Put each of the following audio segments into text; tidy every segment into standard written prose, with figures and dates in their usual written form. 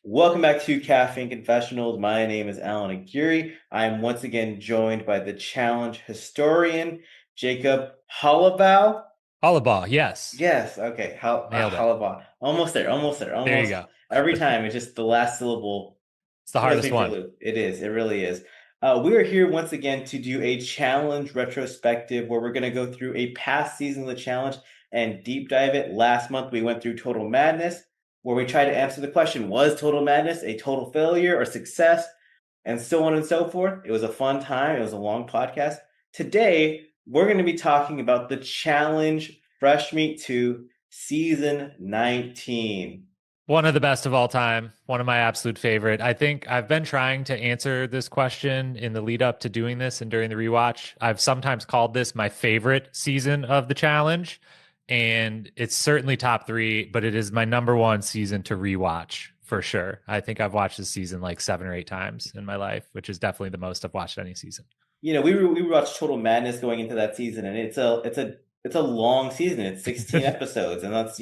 Welcome back to Caffeine Confessionals. My name is Alan Aguirre. I am once again joined by the challenge historian, Jacob Hollabaugh. Hollabaugh, yes. Yes, okay, Nailed it. Hollabaugh. Almost there, almost there, There you almost. go. Every time, it's just the last syllable It's the throws hardest me for a one. loop. It is, it really is. We are here once again to do a challenge retrospective where we're going to go through a past season of the challenge and deep dive it. Last month, we went through Total Madness, where we tried to answer the question, was Total Madness a total failure or success? And so on and so forth. It was a fun time. It was a long podcast. Today, we're going to be talking about the challenge Fresh Meat 2 Season 19. One of the best of all time. One of my absolute favorite. I think I've been trying to answer this question in the lead up to doing this and during the rewatch. I've sometimes called this my favorite season of the challenge, and it's certainly top three, but it is my number one season to rewatch for sure. I think I've watched this season like 7 or 8 times in my life, which is definitely the most I've watched any season. We watched Total Madness going into that season, and it's a long season. It's 16 episodes, and that's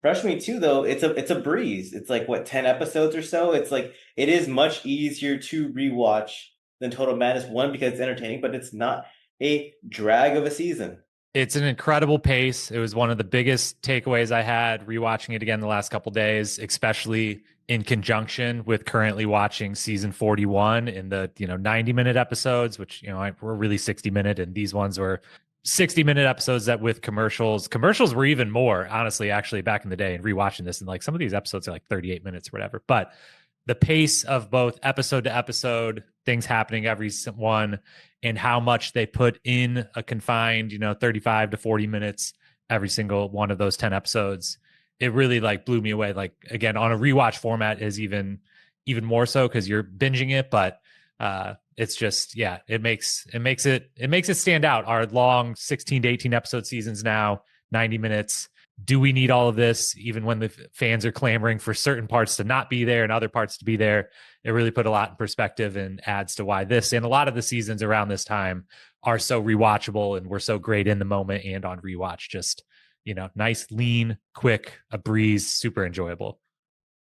Fresh Meat 2 though. It's a breeze. It's like what 10 episodes or so. It's like it is much easier to rewatch than Total Madness 1 because it's entertaining, but it's not a drag of a season. It's an incredible pace. It was one of the biggest takeaways I had rewatching it again the last couple days, especially in conjunction with currently watching season 41 in the 90-minute episodes, which were really 60-minute, and these ones were 60-minute episodes that with commercials were even more, honestly, actually back in the day, and rewatching this, and like some of these episodes are like 38 minutes or whatever. But the pace of both episode to episode, things happening every one, and how much they put in a confined, 35 to 40 minutes every single one of those 10 episodes. It really like blew me away. Like again, on a rewatch format is even more so because you're binging it, but it's just it makes it stand out. Our long 16 to 18 episode seasons now, 90 minutes. Do we need all of this even when the fans are clamoring for certain parts to not be there and other parts to be there? It really put a lot in perspective and adds to why this and a lot of the seasons around this time are so rewatchable and we're so great in the moment and on rewatch. Just, nice, lean, quick, a breeze, super enjoyable.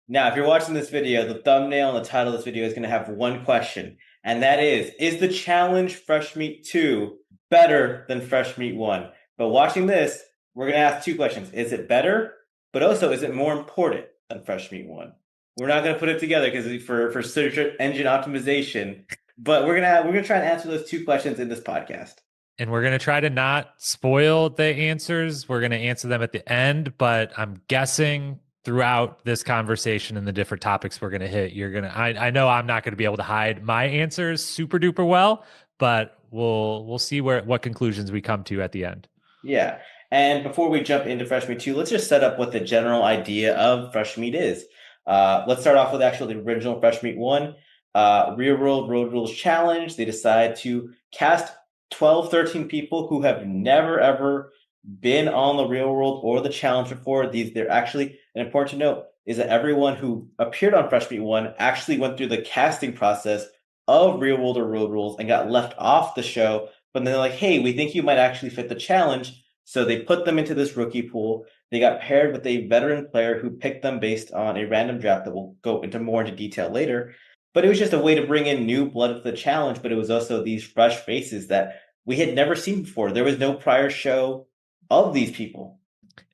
Now, if you're watching this video, the thumbnail and the title of this video is going to have one question, and that is the challenge Fresh Meat 2 better than Fresh Meat 1? But watching this, we're going to ask two questions. Is it better? But also, is it more important than Fresh Meat 1? We're not going to put it together because for search engine optimization, but we're gonna try and answer those two questions in this podcast. And we're going to try to not spoil the answers. We're going to answer them at the end, but I'm guessing throughout this conversation and the different topics we're going to hit, I know I'm not going to be able to hide my answers super duper well, but we'll see what conclusions we come to at the end. Yeah. And before we jump into Fresh Meat 2, let's just set up what the general idea of Fresh Meat is. Let's start off with actually the original Fresh Meat 1, Real World Road Rules Challenge. They decide to cast 12, 13 people who have never, ever been on the real world or the challenge before. They're actually, an important to note is that everyone who appeared on Fresh Meat 1 actually went through the casting process of Real World or Road Rules and got left off the show. But they're like, hey, we think you might actually fit the challenge. So they put them into this rookie pool. They got paired with a veteran player who picked them based on a random draft that we'll go into detail later. But it was just a way to bring in new blood to the challenge, but it was also these fresh faces that we had never seen before. There was no prior show of these people.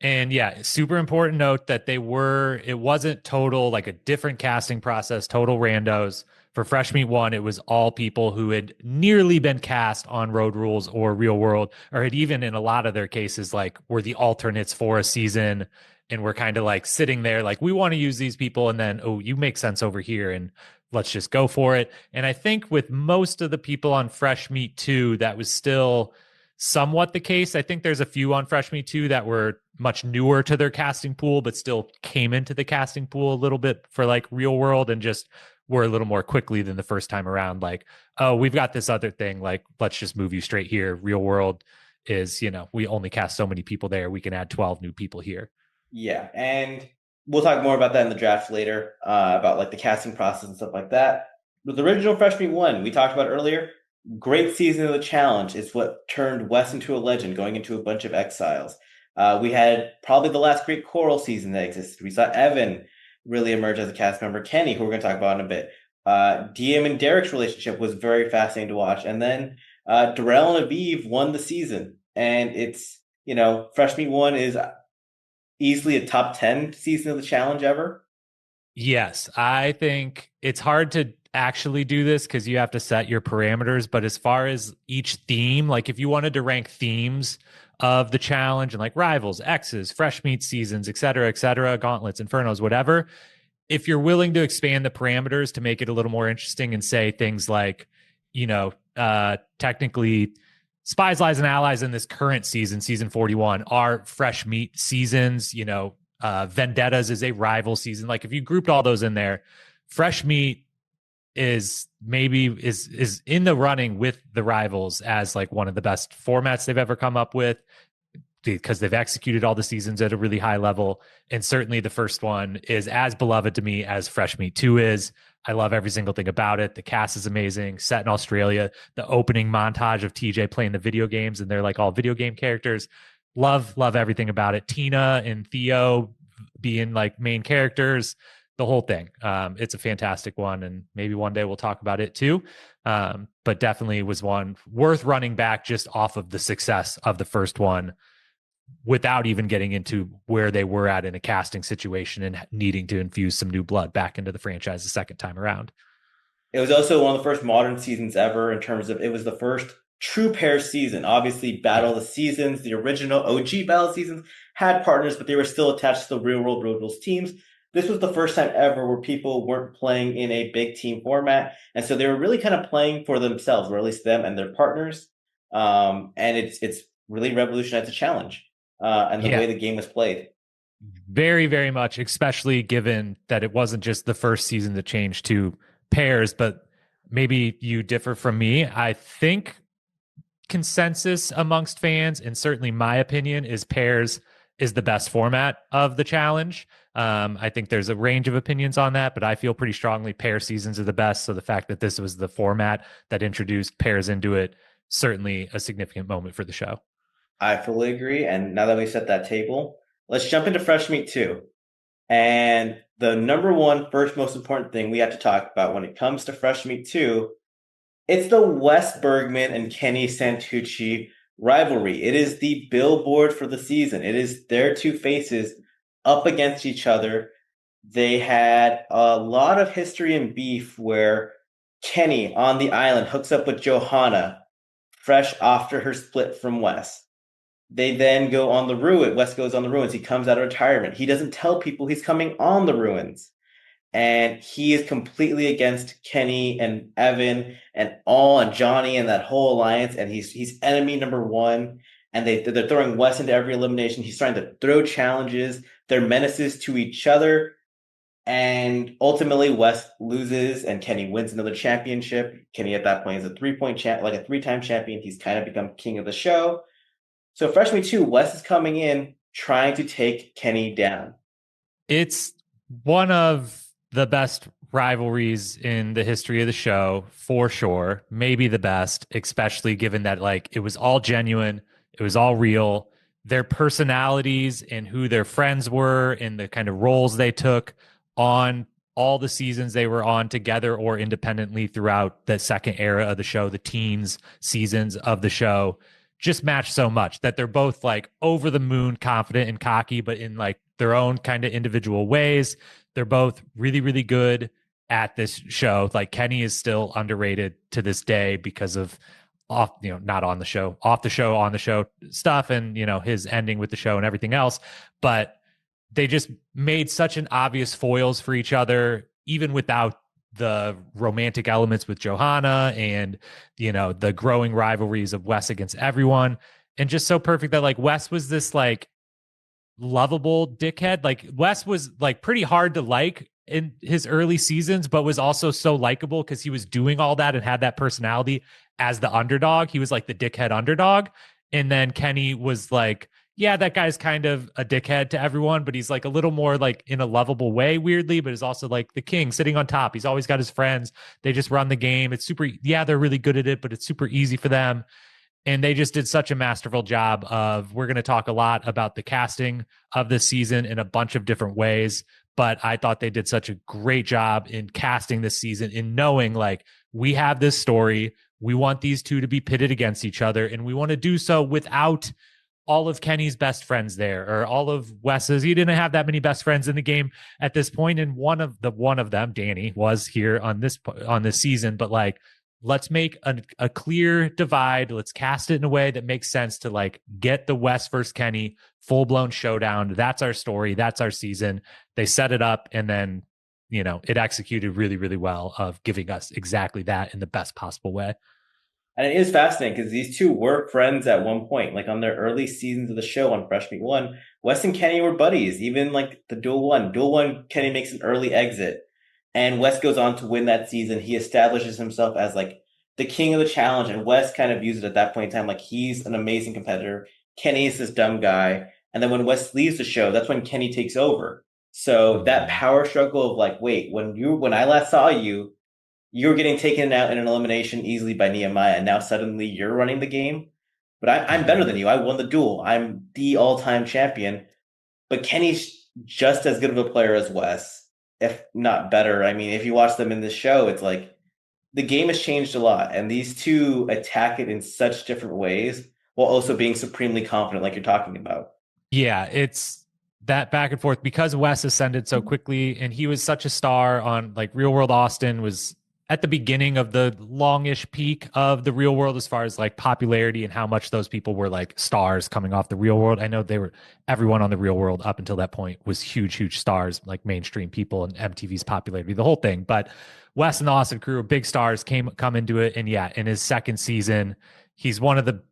And yeah, super important note that it wasn't total, like a different casting process, total randos. For Fresh Meat 1, it was all people who had nearly been cast on Road Rules or Real World, or had even in a lot of their cases, like were the alternates for a season. And we're kind of like sitting there, like, we want to use these people. And then, oh, you make sense over here. And let's just go for it. And I think with most of the people on Fresh Meat 2, that was still somewhat the case. I think there's a few on Fresh Meat 2 that were much newer to their casting pool, but still came into the casting pool a little bit for like Real World and just were a little more quickly than the first time around. Like, oh, we've got this other thing. Like, let's just move you straight here. Real World is, we only cast so many people there. We can add 12 new people here. Yeah, and we'll talk more about that in the draft later, about like the casting process and stuff like that. But the original Fresh Meat 1, we talked about earlier, great season of the challenge. It's what turned Wes into a legend, going into a bunch of exiles. We had probably the last great choral season that existed. We saw Evan really emerge as a cast member. Kenny, who we're going to talk about in a bit. DM and Derek's relationship was very fascinating to watch. And then Darrell and Aviv won the season. And it's, Fresh Meat 1 is easily a top 10 season of the challenge ever. Yes, I think it's hard to actually do this because you have to set your parameters. But as far as each theme, like if you wanted to rank themes of the challenge and like rivals, X's, fresh meat seasons, et cetera, gauntlets, infernos, whatever, if you're willing to expand the parameters to make it a little more interesting and say things like, technically Spies, Lies, and Allies in this current season, season 41, are fresh meat seasons, Vendettas is a rival season. Like if you grouped all those in there, fresh meat is in the running with the rivals as like one of the best formats they've ever come up with because they've executed all the seasons at a really high level. And certainly the first one is as beloved to me as Fresh Meat 2 is. I love every single thing about it. The cast is amazing. Set in Australia, the opening montage of TJ playing the video games, and they're like all video game characters. Love everything about it. Tina and Theo being like main characters, the whole thing. It's a fantastic one, and maybe one day we'll talk about it too. But definitely was one worth running back just off of the success of the first one without even getting into where they were at in a casting situation and needing to infuse some new blood back into the franchise the second time around. It was also one of the first modern seasons ever in terms of it was the first true pair season. Obviously, Battle of the Seasons, the original OG Battle Seasons, had partners, but they were still attached to the real world Road Rules teams. This was the first time ever where people weren't playing in a big team format. And so they were really kind of playing for themselves, or at least them and their partners. And it's really revolutionized the challenge and the Yeah, way the game was played. very, very much, especially given that it wasn't just the first season that changed to pairs, but maybe you differ from me. I think consensus amongst fans, and certainly my opinion, is pairs is the best format of the challenge. I think there's a range of opinions on that, but I feel pretty strongly pair seasons are the best. So the fact that this was the format that introduced pairs into it, certainly a significant moment for the show. I fully agree. And now that we set that table, let's jump into Fresh Meat 2. And the number one, first most important thing we have to talk about when it comes to Fresh Meat 2, it's the Wes Bergman and Kenny Santucci rivalry. It is the billboard for the season. It is their two faces up against each other. They had a lot of history and beef where Kenny on the island hooks up with Johanna fresh after her split from Wes. They then go on the ruin. Wes goes on the ruins. He comes out of retirement. He doesn't tell people he's coming on the ruins. And he is completely against Kenny and Evan and Johnny and that whole alliance. And he's enemy number one. And they're throwing Wes into every elimination. He's trying to throw challenges. They're menaces to each other. And ultimately, Wes loses and Kenny wins another championship. Kenny at that point is a 3-point champ, like a 3-time champion. He's kind of become king of the show. So Fresh Meat 2, Wes is coming in trying to take Kenny down. It's one of the best rivalries in the history of the show, for sure. Maybe the best, especially given that like it was all genuine, it was all real. Their personalities and who their friends were and the kind of roles they took on all the seasons they were on together or independently throughout the second era of the show, the teens seasons of the show, just match so much that they're both like over the moon confident and cocky, but in like their own kind of individual ways. They're both really, really good at this show. Like Kenny is still underrated to this day because of not on the show, off the show, on the show stuff and, his ending with the show and everything else. But they just made such an obvious foils for each other, even without the romantic elements with Johanna and, the growing rivalries of Wes against everyone. And just so perfect that like Wes was this like lovable dickhead. Like Wes was like pretty hard to like in his early seasons, but was also so likable because he was doing all that and had that personality as the underdog. He was like the dickhead underdog. And then Kenny was like, yeah, that guy's kind of a dickhead to everyone, but he's like a little more like in a lovable way, weirdly, but is also like the king sitting on top. He's always got his friends. They just run the game. It's super, yeah, they're really good at it, but it's super easy for them. And they just did such a masterful job of, we're going to talk a lot about the casting of this season in a bunch of different ways, but I thought they did such a great job in casting this season, in knowing like we have this story. We want these two to be pitted against each other, and we want to do so without all of Kenny's best friends there, or all of Wes's. He didn't have that many best friends in the game at this point, and one of them, Danny, was here on this season. But like, let's make a clear divide. Let's cast it in a way that makes sense to like get the Wes versus Kenny full blown showdown. That's our story. That's our season. They set it up, and then it executed really, really well of giving us exactly that in the best possible way. And it is fascinating because these two were friends at one point. Like on their early seasons of the show on Fresh Meat 1, Wes and Kenny were buddies. Even like the Duel 1. Duel 1, Kenny makes an early exit. And Wes goes on to win that season. He establishes himself as like the king of the challenge. And Wes kind of views it at that point in time like he's an amazing competitor. Kenny is this dumb guy. And then when Wes leaves the show, that's when Kenny takes over. So that power struggle of like, wait, when I last saw you, you were getting taken out in an elimination easily by Nehemiah, and now suddenly you're running the game. But I'm better than you. I won the duel. I'm the all-time champion. But Kenny's just as good of a player as Wes, if not better. I mean, if you watch them in this show, it's like the game has changed a lot, and these two attack it in such different ways while also being supremely confident, like you're talking about. Yeah, it's that back and forth because Wes ascended so quickly, and he was such a star on like Real World Austin was at the beginning of the longish peak of the Real World as far as like popularity and how much those people were like stars coming off the Real World. I know everyone on the Real World up until that point was huge stars, like mainstream people and MTV's popularity, the whole thing. But Wes and the Austin crew, big stars, come into it, and yeah, in his second season, he's one of the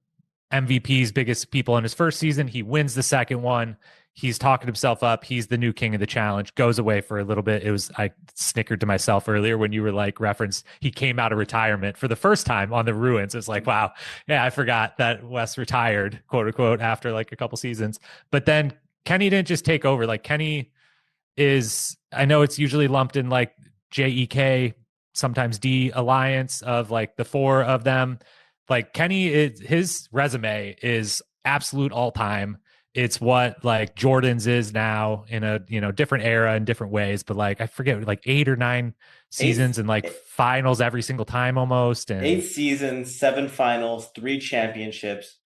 MVP's biggest people in his first season. He wins the second one. He's talking himself up. He's the new king of the challenge. Goes away for a little bit. I snickered to myself earlier when you were like reference. He came out of retirement for the first time on the Ruins. It's like, wow, yeah, I forgot that Wes retired, quote unquote, after like a couple seasons. But then Kenny didn't just take over. Like Kenny I know it's usually lumped in like JEK, sometimes D alliance of like the four of them. Like his resume is absolute all time. It's what like Jordan's is now in a different era in different ways, but like I forget like 8 or 9 seasons Eight, and like finals every single time almost. And 8 seasons, 7 finals, 3 championships,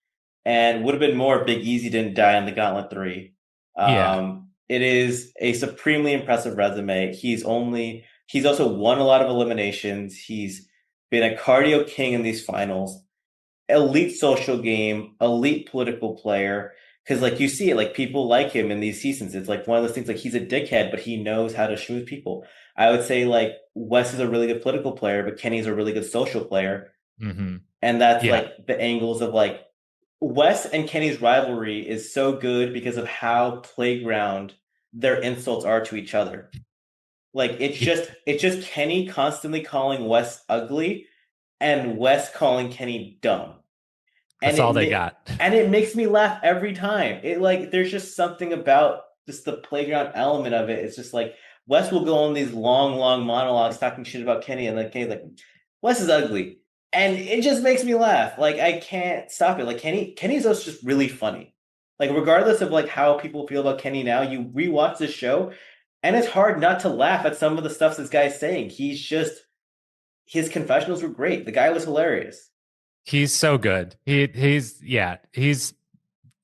and would have been more if Big Easy didn't die on the Gauntlet 3. yeah, It is a supremely impressive resume. He's also won a lot of eliminations. He's been a cardio king in these finals, elite social game, elite political player. Because like you see it, like people like him in these seasons. It's like one of those things like he's a dickhead, but he knows how to schmooze people. I would say like Wes is a really good political player, but Kenny's a really good social player. mm-hmm. And that's Yeah, like the angles of like Wes and Kenny's rivalry is so good because of how playground their insults are to each other. Like it's just Kenny constantly calling Wes ugly and Wes calling Kenny dumb. And that's all they got. it makes me laugh every time. It like there's just something about just the playground element of it. It's just like Wes will go on these long monologues talking shit about Kenny, and then Kenny's like, Wes is ugly. And it just makes me laugh. Like I can't stop it. Like Kenny's also just really funny. Like regardless of like how people feel about Kenny now, you rewatch this show, and it's hard not to laugh at some of the stuff this guy's saying. His confessionals were great. The guy was hilarious. He's so good. He's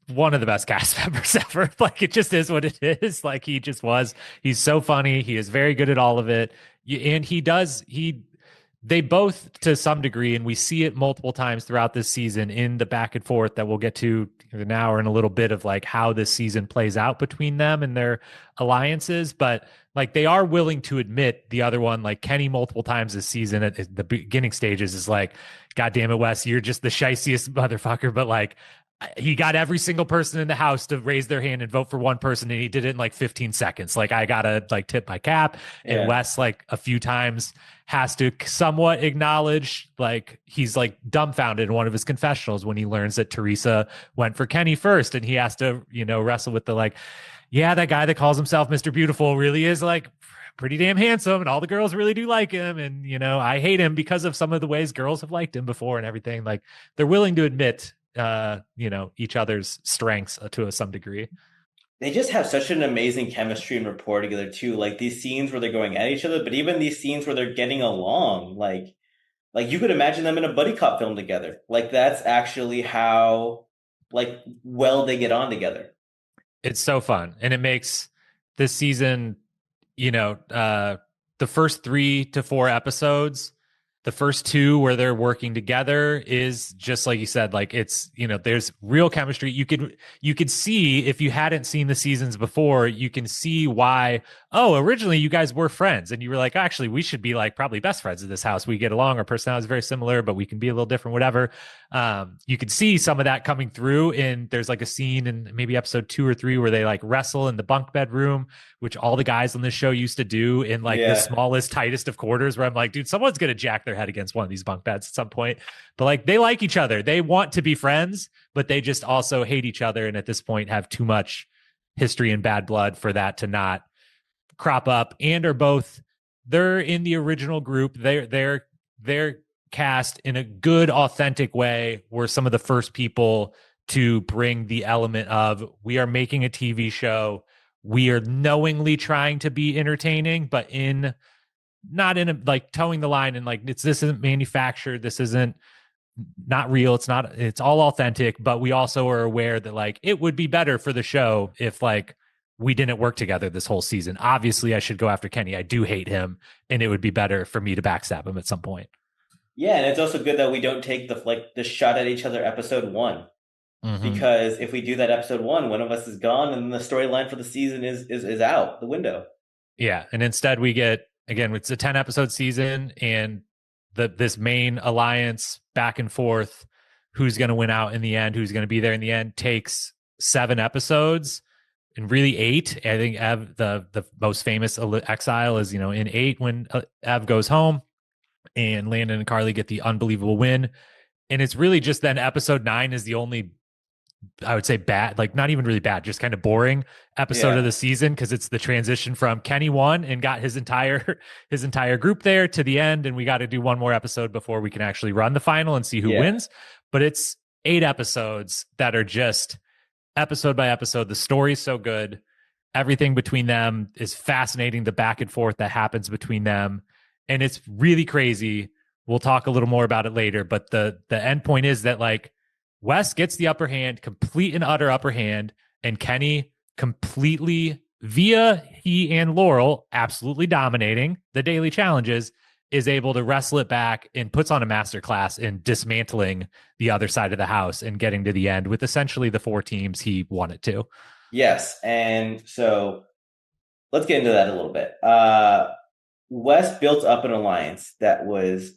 one of the best cast members ever. Like it just is what it is. Like he just was. He's so funny. He is very good at all of it. And they both to some degree, and we see it multiple times throughout this season in the back and forth that we'll get to now or in a little bit of like how this season plays out between them and their alliances. But like they are willing to admit the other one, like Kenny multiple times this season at the beginning stages is like, God damn it, Wes, you're just the shiciest motherfucker. But like he got every single person in the house to raise their hand and vote for one person, and he did it in like 15 seconds. Like I gotta like tip my cap. And Yeah. Wes like a few times has to somewhat acknowledge like he's like dumbfounded in one of his confessionals when he learns that Teresa went for Kenny first, and he has to wrestle with the like, yeah, that guy that calls himself Mr. Beautiful really is like pretty damn handsome, and all the girls really do like him, and I hate him because of some of the ways girls have liked him before and everything. Like they're willing to admit each other's strengths to some degree. they just have such an amazing chemistry and rapport together too. Like these scenes where they're going at each other, but even these scenes where they're getting along, like you could imagine them in a buddy cop film together. Like that's actually how like well they get on together. It's so fun, and it makes this season, you know, the first 3 to 4 episodes, the first two where they're working together is just like you said, like it's, there's real chemistry. You could see, if you hadn't seen the seasons before, you can see why, oh, originally you guys were friends and you were like, actually, we should be like probably best friends in this house. We get along, our personalities are very similar, but we can be a little different, whatever. You could see some of that coming through. And there's like a scene in maybe episode 2 or 3 where they like wrestle in the bunk bed room, which all the guys on this show used to do in like the Yeah. smallest, tightest of quarters, where I'm like, dude, someone's going to jack their head against one of these bunk beds at some point. But like, they like each other. They want to be friends, but they just also hate each other. And at this point have too much history and bad blood for that to not crop up, and are both, they're in the original group. They're cast in a good, authentic way. We're some of the first people to bring the element of, we are making a TV show. We are knowingly trying to be entertaining, but in not in a like towing the line, and like this isn't manufactured. This isn't not real. It's all authentic, but we also are aware that like it would be better for the show if like we didn't work together this whole season. Obviously, I should go after Kenny. I do hate him, and it would be better for me to backstab him at some point. Yeah, and it's also good that we don't take the shot at each other episode one. Mm-hmm. Because if we do that episode one of us is gone and the storyline for the season is out the window. Yeah, and instead we get, again, it's a 10 episode season, and this main alliance back and forth, who's going to win out in the end, who's going to be there in the end, takes 7 episodes, and really 8. I think the most famous exile is in 8 when Ev goes home, and Landon and Carly get the unbelievable win, and it's really just then episode 9 is the only, I would say, bad, like not even really bad, just kind of boring episode of Yeah. the season, because it's the transition from Kenny won and got his entire his entire group there to the end, and we got to do one more episode before we can actually run the final and see who Yeah. wins. But it's 8 episodes that are just episode by episode. The story's so good. Everything between them is fascinating. The back and forth that happens between them, and it's really crazy. We'll talk a little more about it later, but the end point is that like Wes gets the upper hand, complete and utter upper hand, and Kenny completely, via he and Laurel absolutely dominating the daily challenges, is able to wrestle it back and puts on a masterclass in dismantling the other side of the house and getting to the end with essentially the 4 teams he wanted to. Yes. And so let's get into that a little bit. Wes built up an alliance that was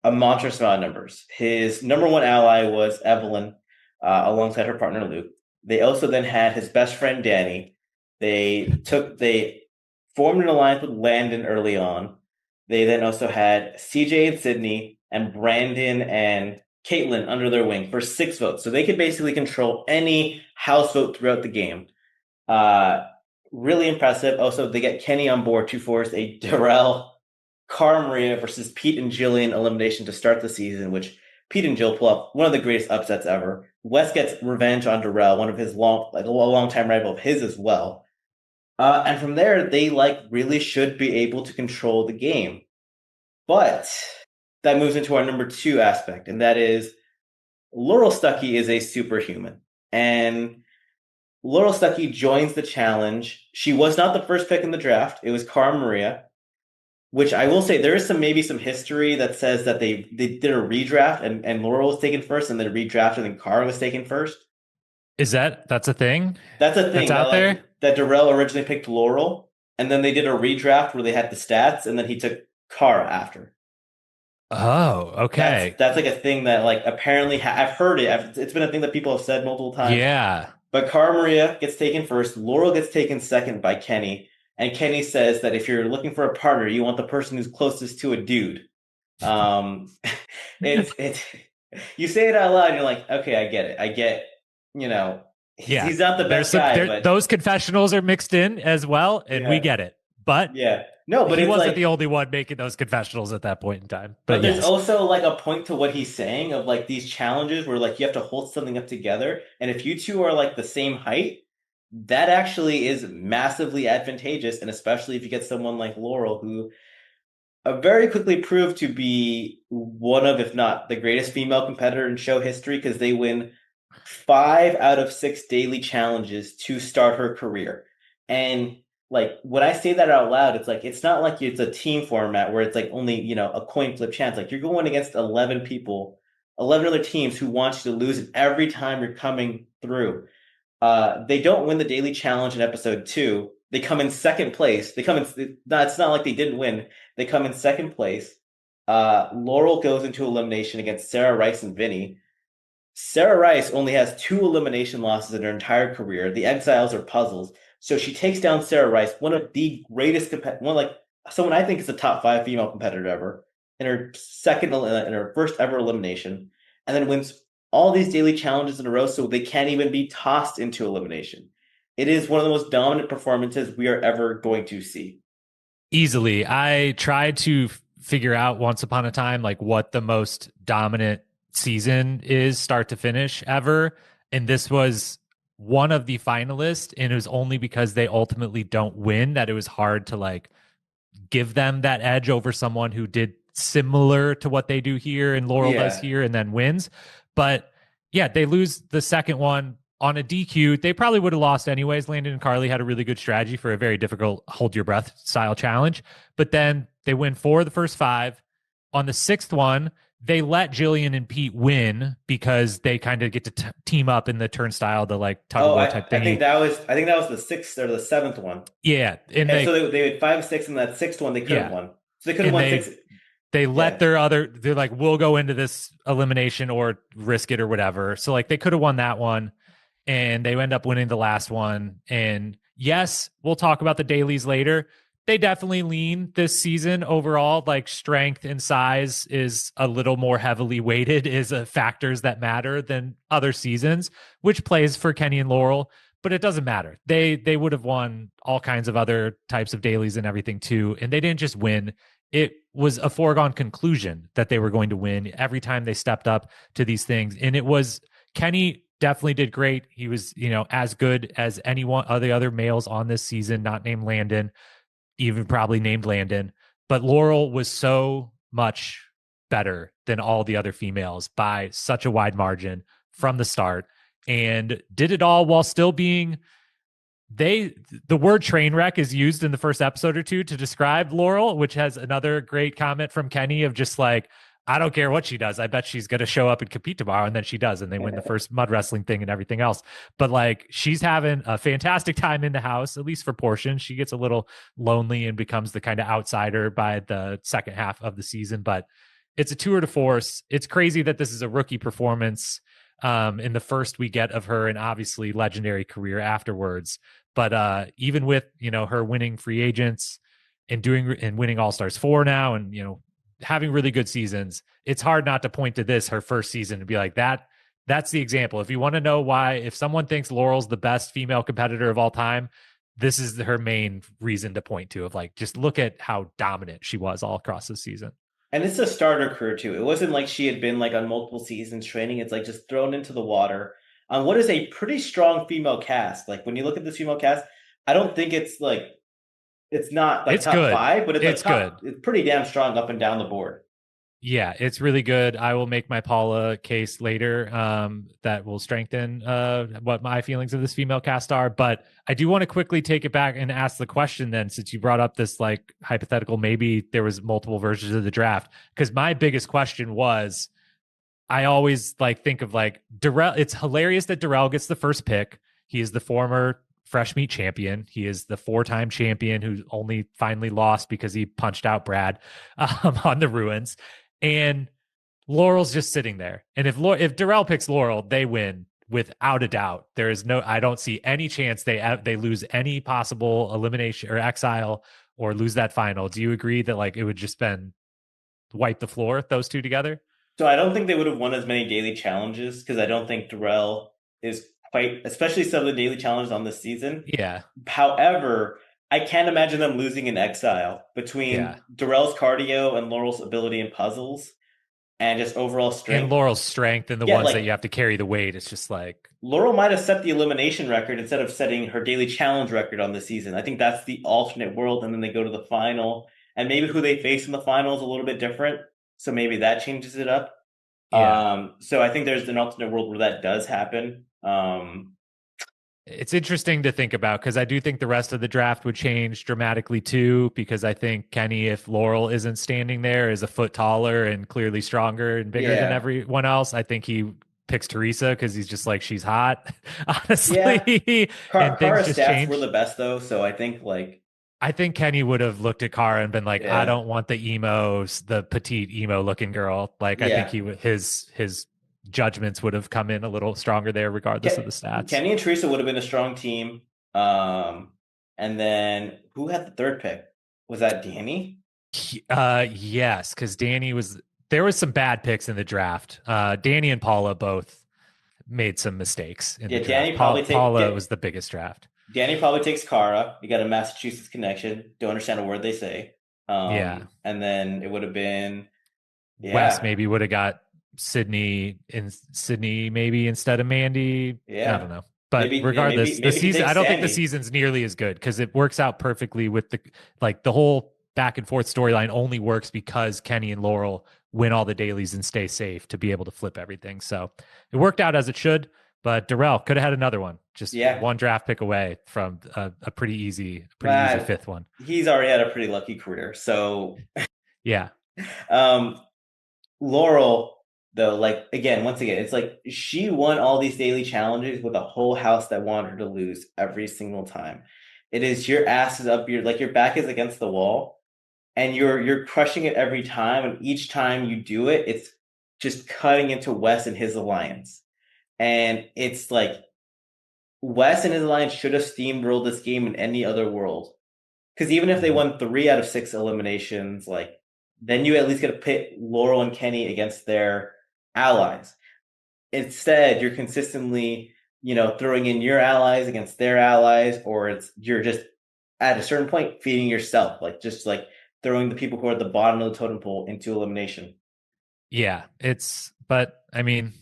a monstrous amount of numbers. His number one ally was Evelyn, alongside her partner Luke. They also then had his best friend Danny. They formed an alliance with Landon early on. They then also had CJ and Sydney and Brandon and Caitlin under their wing for 6 votes. So they could basically control any house vote throughout the game. Uh, really impressive. Also, they get Kenny on board to force a Darrell Cara Maria versus Pete and Jillian elimination to start the season, which Pete and Jill pull off one of the greatest upsets ever. Wes gets revenge on Darrell, one of his a long time rival of his as well. And from there, they like really should be able to control the game. But that moves into our number 2 aspect, and that is Laurel Stuckey is a superhuman. And Laurel Stuckey joins the challenge. She was not the first pick in the draft. It was Cara Maria, which I will say there is maybe some history that says that they did a redraft and Laurel was taken first and then redrafted and Cara was taken first. That's a thing That's a that's thing that out there? that Darrell originally picked Laurel and then they did a redraft where they had the stats and then he took Cara after. Oh, okay. That's like a thing that like apparently I've heard it. It's been a thing that people have said multiple times. Yeah. But Cara Maria gets taken first. Laurel gets taken second by Kenny. And Kenny says that if you're looking for a partner, you want the person who's closest to a dude. Um, it's you say it out loud, and you're like, okay, I get it. I get, you know, Yeah. he's not the There's best some guy, but those confessionals are mixed in as well, and we yeah, get it. But yeah, no, but he it's wasn't the like, only one making those confessionals at that point in time. but But there's yes. also like a point to what he's saying of like these challenges where like you have to hold something up together, and if you two are like the same height, that actually is massively advantageous, and especially if you get someone like Laurel, who very quickly proved to be one of, if not the greatest female competitor in show history, because they win 5 out of 6 daily challenges to start her career. And like when I say that out loud, it's like it's not like it's a team format where it's like only, a coin flip chance. Like you're going against 11 people, 11 other teams who want you to lose it every time you're coming through. They don't win the daily challenge in episode 2. They come in second place. They come in. No, it's not like they didn't win. They come in second place. Laurel goes into elimination against Sarah Rice and Vinny. Sarah Rice only has 2 elimination losses in her entire career. The exiles are puzzles. So she takes down Sarah Rice, one of the greatest, one like someone I think is a top 5 female competitor ever, in her first ever elimination, and then wins all these daily challenges in a row, so they can't even be tossed into elimination. It is one of the most dominant performances we are ever going to see. Easily. I tried to figure out once upon a time like what the most dominant season is start to finish ever, and this was one of the finalists, and it was only because they ultimately don't win that it was hard to like give them that edge over someone who did similar to what they do here and Laurel does Yeah. here and then wins. But yeah, they lose the second one on a DQ. They probably would have lost anyways. Landon and Carly had a really good strategy for a very difficult hold your breath style challenge. But then they win 4 of the first 5. On the 6th one, they let Jillian and Pete win because they kind of get to team up in the turnstile, the like tug of Oh, war I, type I think thingy. that was the 6th or the 7th one. Yeah. And Yeah, so they had 5, 6, and that sixth one they could have yeah. won. So they could have And won six. they let Yeah. they're like, we'll go into this elimination or risk it or whatever. So like they could have won that one and they end up winning the last one. And yes, we'll talk about the dailies later. They definitely lean this season overall. Like strength and size is a little more heavily weighted, is factors that matter than other seasons, which plays for Kenny and Laurel. But it doesn't matter. They would have won all kinds of other types of dailies and everything too, and they didn't just win. It was a foregone conclusion that they were going to win every time they stepped up to these things. And it was Kenny definitely did great. He was, as good as anyone of the other males on this season, not named Landon, even probably named Landon. But Laurel was so much better than all the other females by such a wide margin from the start and did it all while still being the word train wreck is used in the first episode or two to describe Laurel, which has another great comment from Kenny of just like, I don't care what she does. I bet she's going to show up and compete tomorrow. And then she does. And they win the first mud wrestling thing and everything else. But like, she's having a fantastic time in the house, at least for portions. She gets a little lonely and becomes the kind of outsider by the second half of the season. But it's a tour de force. It's crazy that this is a rookie performance in the first we get of her and obviously legendary career afterwards. But even with, her winning free agents and winning All Stars 4 now and, having really good seasons, it's hard not to point to this, her first season, and be like, that's the example. If you want to know why, if someone thinks Laurel's the best female competitor of all time, this is her main reason to point to, of like, just look at how dominant she was all across the season. And it's a starter career too. It wasn't like she had been like on multiple seasons training. It's like just thrown into the water on what is a pretty strong female cast. Like when you look at this female cast, I don't think it's not like It's top good. 5, but it's like It's good. top. It's pretty damn strong up and down the board. Yeah, it's really good. I will make my Paula case later that will strengthen what my feelings of this female cast are. But I do want to quickly take it back and ask the question then, since you brought up this like hypothetical, maybe there was multiple versions of the draft. Because my biggest question was, I always like think of like Darrell. It's hilarious that Darrell gets the first pick. He is the former fresh meat champion. He is the 4-time champion who only finally lost because he punched out Brad on the ruins. And Laurel's just sitting there. And if Darrell picks Laurel, they win without a doubt. There is no, I don't see any chance they lose any possible elimination or exile or lose that final. Do you agree that like it would just been wipe the floor those two together? So I don't think they would have won as many daily challenges because I don't think Darrell is quite, especially some of the daily challenges on this season. Yeah, However, I can't imagine them losing in exile yeah. between Darrell's cardio and Laurel's ability in puzzles. and just overall And strength. Laurel's strength and the Yeah, ones that like you have to carry the weight, it's just like, Laurel might have set the elimination record instead of setting her daily challenge record on the season. I think that's the alternate world, and then they go to the final, and maybe who they face in the final is a little bit different. So maybe that changes it up. yeah. So I think there's an alternate world where that does happen. It's interesting to think about because I do think the rest of the draft would change dramatically too. Because I think Kenny, if Laurel isn't standing there, is a foot taller and clearly stronger and bigger than Yeah, everyone else. I think he picks Teresa because he's just like, she's hot, yeah. honestly. And things Kara's just stats were the changed. best though, so I think like I think Kenny would have looked at Kara and been like, I yeah, don't want the emos, the petite emo looking girl. Like, I think yeah. he his judgments would have come in a little stronger there, regardless of the stats. Kenny and Teresa would have been a strong team. Um, and then who had the third pick? Was that Danny? Yes, because Danny was there was some bad picks in the draft. Danny and Paula both made some mistakes in the Yeah, draft. Paula was the biggest draft. Danny probably takes Kara. You got a Massachusetts connection. Don't understand a word they say. Yeah. And then it would have been Wes yeah, maybe would have got Sydney maybe instead of Mandy. I don't yeah. know. But regardless, the Maybe he season I takes don't think the Sandy. season's nearly as good because it works out perfectly with the whole back and forth storyline only works because Kenny and Laurel win all the dailies and stay safe to be able to flip everything. So it worked out as it should. But Darrell could have had another one, just Yeah. one draft pick away from a pretty easy fifth one. He's already had a pretty lucky career. So Yeah. um Laurel, though, like again, once again, it's like she won all these daily challenges with a whole house that wanted her to lose every single time. It is your ass is up, your back is against the wall, and you're crushing it every time. And each time you do it, it's just cutting into Wes and his alliance. And it's like Wes and his alliance should have steamrolled this game in any other world. Because even if they Mhm. won 3 out of 6 eliminations, like then you at least get to pit Laurel and Kenny against their allies. Instead, you're consistently, throwing in your allies against their allies, or you're just at a certain point feeding yourself, like just like throwing the people who are at the bottom of the totem pole into elimination. Yeah. But I mean,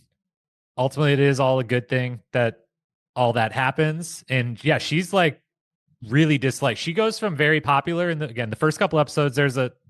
ultimately it is all a good thing that all that happens. And yeah, she's like really disliked. She goes from very popular in again, the first couple episodes,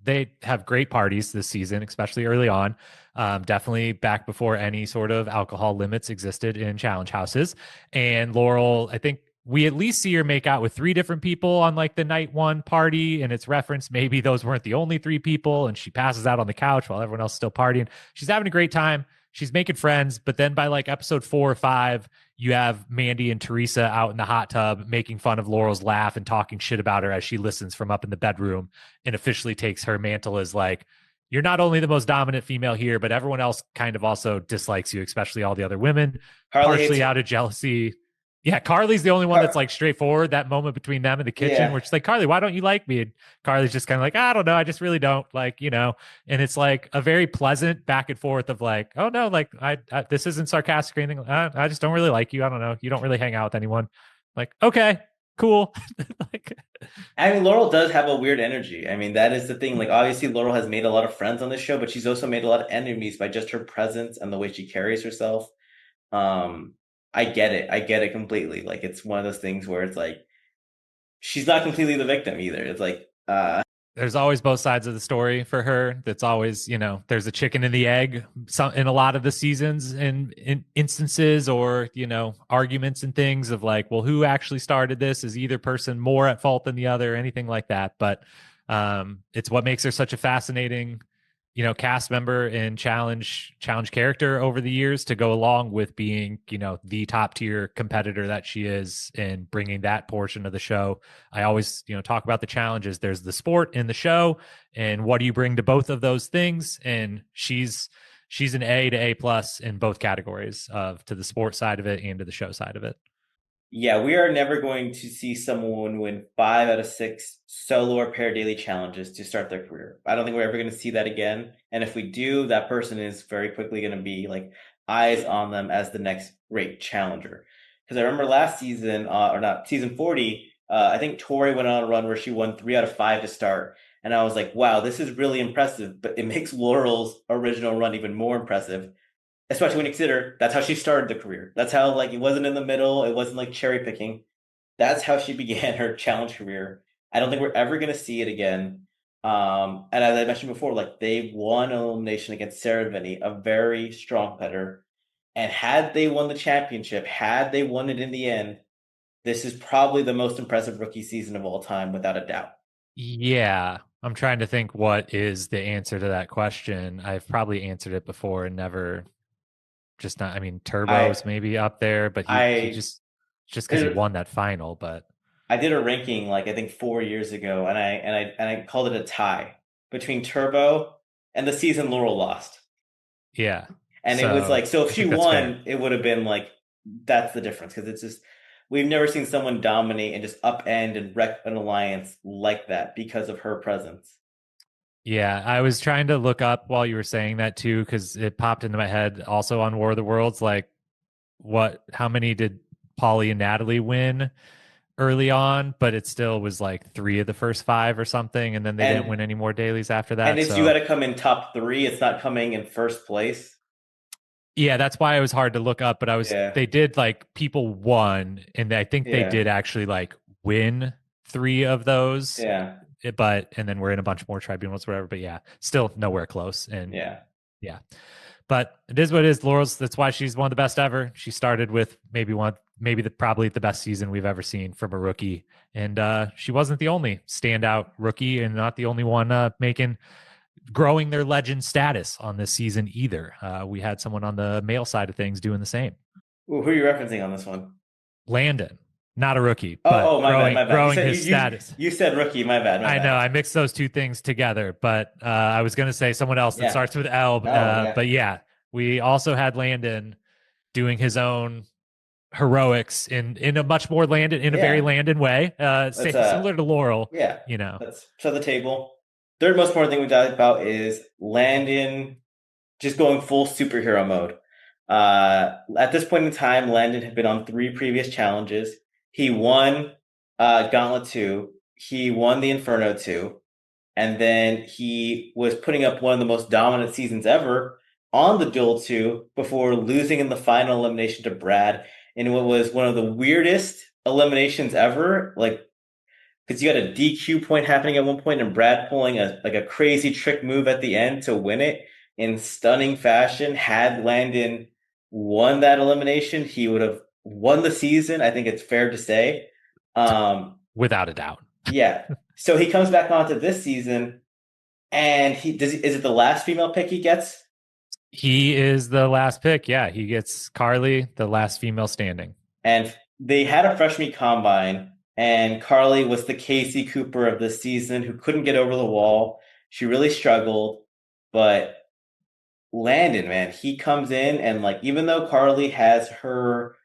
they have great parties this season, especially early on. Definitely back before any sort of alcohol limits existed in challenge houses. And Laurel, I think we at least see her make out with 3 different people on like the night one party, and it's referenced maybe those weren't the only 3 people, and she passes out on the couch while everyone else is still partying. She's having a great time. She's making friends, but then by like episode 4 or 5, you have Mandy and Teresa out in the hot tub making fun of Laurel's laugh and talking shit about her as she listens from up in the bedroom and officially takes her mantle as like, you're not only the most dominant female here, but everyone else kind of also dislikes you, especially all the other women, Carly hates partially out of jealousy. Yeah, Carly's the only one that's Car- like straightforward. That moment between them in the kitchen, yeah. where she's like, Carly, why don't you like me? And Carly's just kind of like, I don't know. I just really don't like, and it's like a very pleasant back and forth of like, oh no, like I this isn't sarcastic or anything. I just don't really like you. I don't know. You don't really hang out with anyone. Like, okay, cool. Like, I mean, Laurel does have a weird energy. I mean, that is the thing. Like, obviously, Laurel has made a lot of friends on this show, but she's also made a lot of enemies by just her presence and the way she carries herself. Um, I get it. I get it completely. Like, it's one of those things where it's like she's not completely the victim either. It's like, there's always both sides of the story for her. That's always, there's a chicken and the egg in a lot of the seasons and in instances or, arguments and things of like, well, who actually started this? Is either person more at fault than the other, anything like that. But it's what makes her such a fascinating, cast member and challenge character over the years to go along with being, the top tier competitor that she is and bringing that portion of the show. I always, talk about the challenges. There's the sport in the show, and what do you bring to both of those things? And she's an A to A plus in both categories of to the sport side of it and to the show side of it. yeah, we are never going to see someone win 5 out of 6 solo or pair daily challenges to start their career. I don't think we're ever going to see that again. And if we do, that person is very quickly going to be like eyes on them as the next great challenger. Because I remember last season, or not, season 40, I think Tori went on a run where she won 3 out of 5 to start. And I was like, wow, this is really impressive, but it makes Laurel's original run even more impressive, especially when you consider that's how she started the career. That's how, like, it wasn't in the middle, it wasn't like cherry picking. That's how she began her challenge career. I don't think we're ever going to see it again. And as I mentioned before, like, they won an elimination against Sarah Vinny, a very strong competitor. And had they won the championship, had they won it in the end, this is probably the most impressive rookie season of all time, without a doubt. Yeah, I'm trying to think what is the answer to that question. I've probably answered it before and never just not. I mean, I Turbo's maybe up there, but he I just because he did won that final. But I did a ranking, like, I think 4 years ago, and I called it a tie between Turbo and the season Laurel lost. yeah, And it was so like, so if I she think that's fair. won, it would have been like, that's the difference. Because it's just, we've never seen someone dominate and just upend and wreck an alliance like that because of her presence. Yeah, I was trying to look up while you were saying that too, because it popped into my head also on War of the Worlds, like how many did Polly and Natalie win early on? But it still was like three of the first five or something, and then they didn't And win any more dailies after and that. it's, you got So to come in top three. It's not coming in first place. yeah, that's why it was hard to look up. But Yeah, they did like people won, and I think they yeah, did actually like win three of those. yeah, But and then we're in a bunch more tribunals, whatever. But yeah, still nowhere close. And yeah. yeah, but it is what it is. Laurel's. That's why she's one of the best ever. She started with probably the best season we've ever seen from a rookie, and she wasn't the only standout rookie, and not the only one growing their legend status on this season either. We had someone on the male side of things doing the same. Ooh, who are you referencing on this one? Landon, not a rookie, Oh, but oh, my bad, my bad. You growing said his status. you said rookie. My bad, my I know bad. I mixed those two things together, but I was going to say someone else that Yeah. starts with L. No, yeah, But yeah, we also had Landon doing his own heroics in a much more Landon in a very yeah. Landon way, Let's similar to Laurel. yeah. You know, Let's set the table. Third most important thing we talked about is Landon just going full superhero mode. At this point in time, Landon had been on three previous challenges. He won Gauntlet 2, he won the Inferno 2, and then he was putting up one of the most dominant seasons ever on the Duel 2 before losing in the final elimination to Brad in what was one of the weirdest eliminations ever. Like, because you had a DQ point happening at one point and Brad pulling a crazy trick move at the end to win it in stunning fashion. Had Landon won that elimination, he would have won the season. I think it's fair to say. without a doubt. Yeah. So he comes back onto this season, and is it the last female pick he gets? He is the last pick. Yeah, he gets Carly, the last female standing. And they had a fresh meat combine, and Carly was the Casey Cooper of the season who couldn't get over the wall. She really struggled, but Landon, man, he comes in and, like, even though Carly has her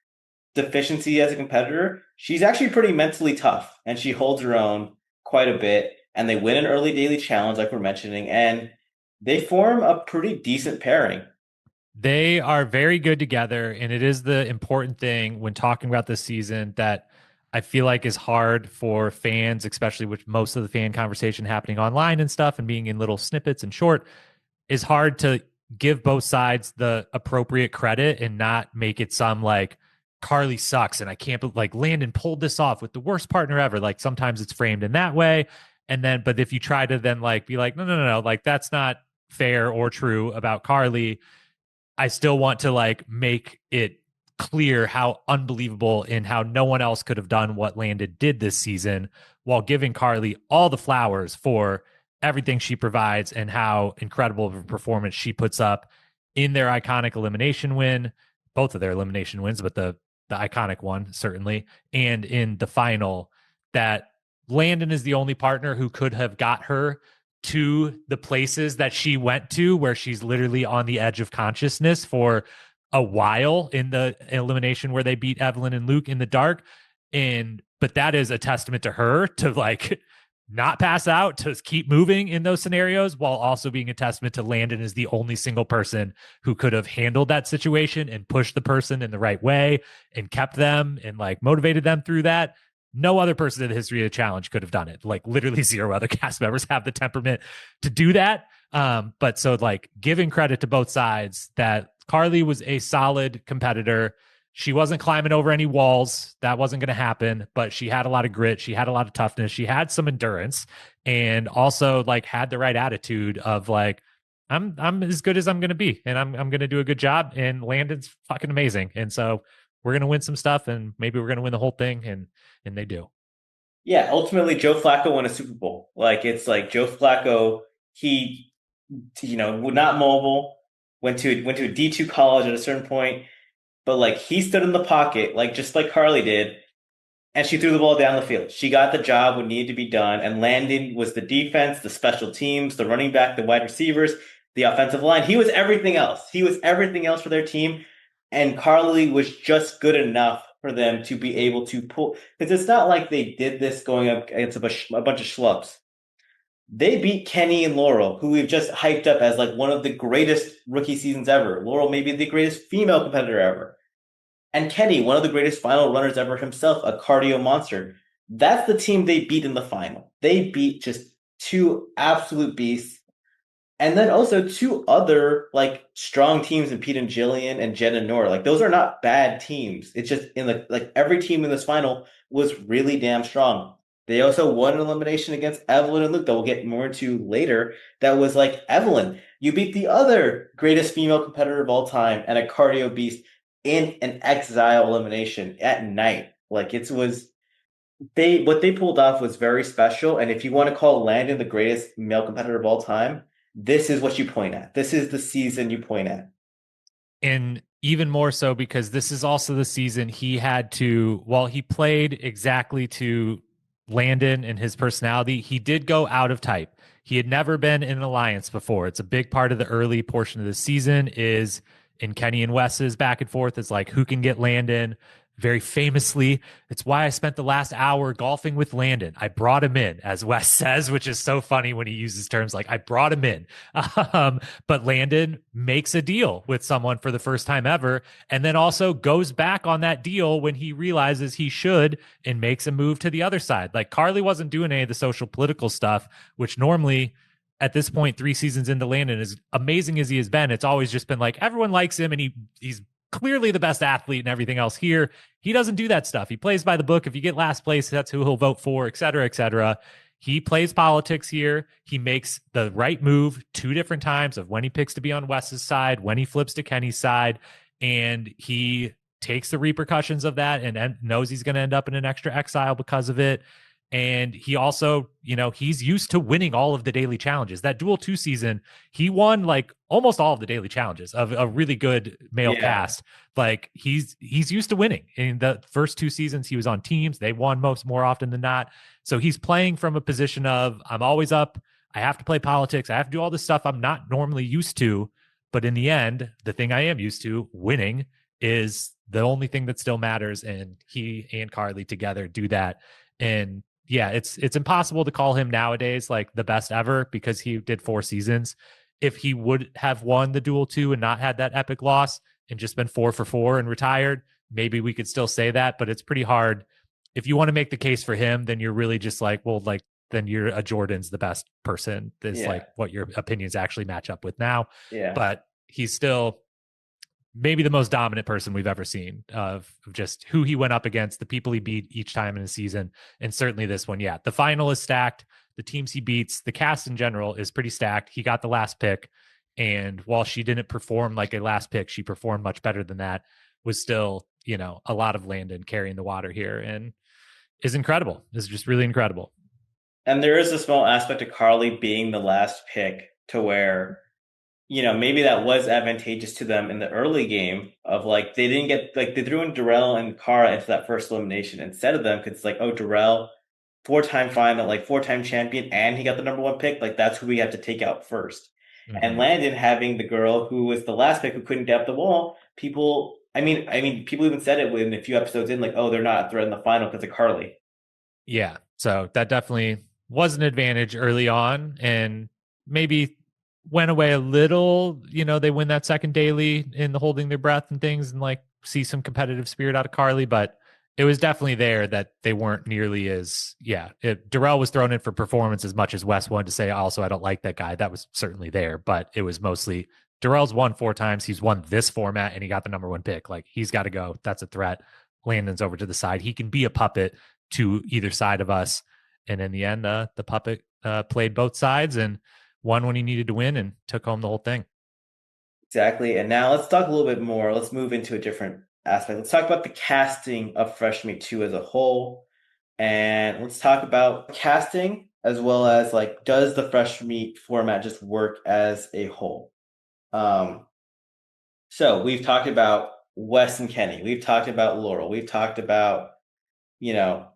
deficiency as a competitor, she's actually pretty mentally tough and she holds her own quite a bit. And they win an early daily challenge, like we're mentioning, and they form a pretty decent pairing. They are very good together, and it is the important thing when talking about this season that I feel like is hard for fans, especially with most of the fan conversation happening online and stuff and being in little snippets and short, is hard to give both sides the appropriate credit and not make it sound like Carly sucks and I can't like Landon pulled this off with the worst partner ever. Like sometimes it's framed in that way. And then, but if you try to then like be like, no, like that's not fair or true about Carly, I still want to like make it clear how unbelievable and how no one else could have done what Landon did this season while giving Carly all the flowers for everything she provides and how incredible of a performance she puts up in their iconic elimination win, both of their elimination wins, but the iconic one certainly, and in the final that Landon is the only partner who could have got her to the places that she went to where she's literally on the edge of consciousness for a while in the elimination where they beat Evelyn and Luke in the dark. And but that is a testament to her to like not pass out, to keep moving in those scenarios, while also being a testament to Landon is the only single person who could have handled that situation and pushed the person in the right way and kept them and like motivated them through that. No other person in the history of the challenge could have done it. Like literally zero other cast members have the temperament to do that. But so like giving credit to both sides that Carly was a solid competitor. She wasn't climbing over any walls. That wasn't going to happen, but she had a lot of grit. She had a lot of toughness. She had some endurance and also like had the right attitude of like, I'm as good as I'm going to be and I'm going to do a good job. And Landon's fucking amazing. And so we're going to win some stuff and maybe we're going to win the whole thing. And they do. Yeah, ultimately Joe Flacco won a Super Bowl. Like it's like Joe Flacco, he not mobile, went to a D2 college at a certain point, but like he stood in the pocket, like just like Carly did, and she threw the ball down the field. She got the job what needed to be done, and Landon was the defense, the special teams, the running back, the wide receivers, the offensive line. He was everything else. He was everything else for their team, and Carly was just good enough for them to be able to pull. Because it's not like they did this going up against a bunch of schlubs. They beat Kenny and Laurel, who we've just hyped up as like one of the greatest rookie seasons ever. Laurel, maybe the greatest female competitor ever. And Kenny, one of the greatest final runners ever himself, a cardio monster. That's the team they beat in the final. They beat just two absolute beasts. And then also two other like strong teams in Pete and Jillian and Jen and Nora. Like those are not bad teams. It's just in the like every team in this final was really damn strong. They also won an elimination against Evelyn and Luke that we'll get more into later. That was like Evelyn, you beat the other greatest female competitor of all time and a cardio beast in an exile elimination at night. Like it was they what they pulled off was very special. And if you want to call Landon the greatest male competitor of all time, this is what you point at. This is the season you point at. And even more so because this is also the season he had to, while he played exactly to Landon and his personality, he did go out of type. He had never been in an alliance before. It's a big part of the early portion of the season is in Kenny and Wes's back and forth. It's like who can get Landon very famously. It's why I spent the last hour golfing with Landon. I brought him in, as Wes says, which is so funny when he uses terms like I brought him in. But Landon makes a deal with someone for the first time ever, and then also goes back on that deal when he realizes he should and makes a move to the other side. Like Carly wasn't doing any of the social political stuff, which normally at this point, 3 seasons into Landon, as amazing as he has been, it's always just been like everyone likes him and he's clearly the best athlete and everything else. Here, he doesn't do that stuff. He plays by the book. If you get last place, that's who he'll vote for, et cetera, et cetera. He plays politics here. He makes the right move 2 different times of when he picks to be on Wes's side, when he flips to Kenny's side, and he takes the repercussions of that and knows he's going to end up in an extra exile because of it. And he also, he's used to winning all of the daily challenges. That Duel 2 season, he won like almost all of the daily challenges of a really good male cast. Like he's used to winning. In the first 2 seasons, he was on teams. They won more often than not. So he's playing from a position of I'm always up. I have to play politics. I have to do all this stuff I'm not normally used to. But in the end, the thing I am used to, winning, is the only thing that still matters. And he and Carly together do that. And yeah, it's impossible to call him nowadays like the best ever because he did 4 seasons. If he would have won the Duel 2 and not had that epic loss and just been 4 for 4 and retired, maybe we could still say that, but it's pretty hard. If you want to make the case for him, then you're really just like, well, like then you're a Jordan's the best person. Is like what your opinions actually match up with now. Yeah. But he's still maybe the most dominant person we've ever seen of just who he went up against, the people he beat each time in a season, and certainly this one. Yeah, the final is stacked. The teams he beats, the cast in general is pretty stacked. He got the last pick, and while she didn't perform like a last pick, she performed much better than that. Was still, a lot of Landon carrying the water here, and is incredible. Is just really incredible. And there is a small aspect of Carly being the last pick to where maybe that was advantageous to them in the early game of like they didn't get like they threw in Darrell and Cara into that first elimination instead of them because it's like, oh, Darrell, 4-time final, like 4-time champion, and he got the #1 pick. Like that's who we have to take out first. Mm-hmm. And Landon having the girl who was the last pick who couldn't get up the wall, people people even said it when a few episodes in, like, oh, they're not a threat in the final because of Carly. Yeah. So that definitely was an advantage early on and maybe went away a little. They win that second daily in the holding their breath and things and like see some competitive spirit out of Carly. But it was definitely there that they weren't nearly as Darrell was thrown in for performance as much as Wes wanted to say also I don't like that guy. That was certainly there, but it was mostly Darrell's won 4 times. He's won this format and he got the number 1 pick. Like he's got to go. That's a threat. Landon's over to the side. He can be a puppet to either side of us. And in the end, the puppet played both sides and won when he needed to win and took home the whole thing. Exactly. And now let's talk a little bit more. Let's move into a different aspect. Let's talk about the casting of Fresh Meat 2 as a whole. And let's talk about casting as well as like, does the Fresh Meat format just work as a whole? So we've talked about Wes and Kenny. We've talked about Laurel. We've talked about,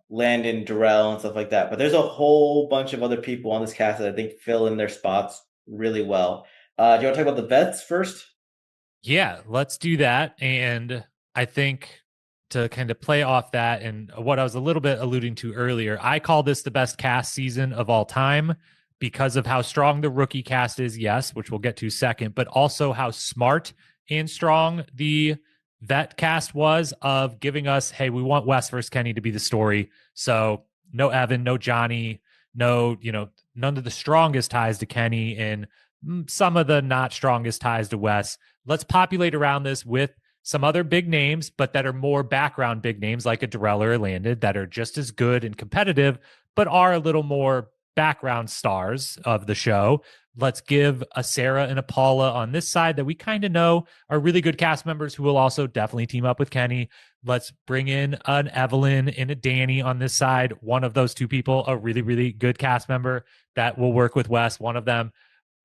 Landon, Darrell, and stuff like that. But there's a whole bunch of other people on this cast that I think fill in their spots really well. Do you want to talk about the vets first? Yeah, let's do that. And I think to kind of play off that and what I was a little bit alluding to earlier, I call this the best cast season of all time because of how strong the rookie cast is, yes, which we'll get to second, but also how smart and strong the vet cast was of giving us, hey, we want Wes versus Kenny to be the story. So no Evan, no Johnny, no, none of the strongest ties to Kenny and some of the not strongest ties to Wes. Let's populate around this with some other big names, but that are more background big names like a Darrell or a Landon that are just as good and competitive, but are a little more background stars of the show. Let's give a Sarah and a Paula on this side that we kind of know are really good cast members who will also definitely team up with Kenny. Let's bring in an Evelyn and a Danny on this side. One of those two people, a really, really good cast member that will work with Wes. One of them,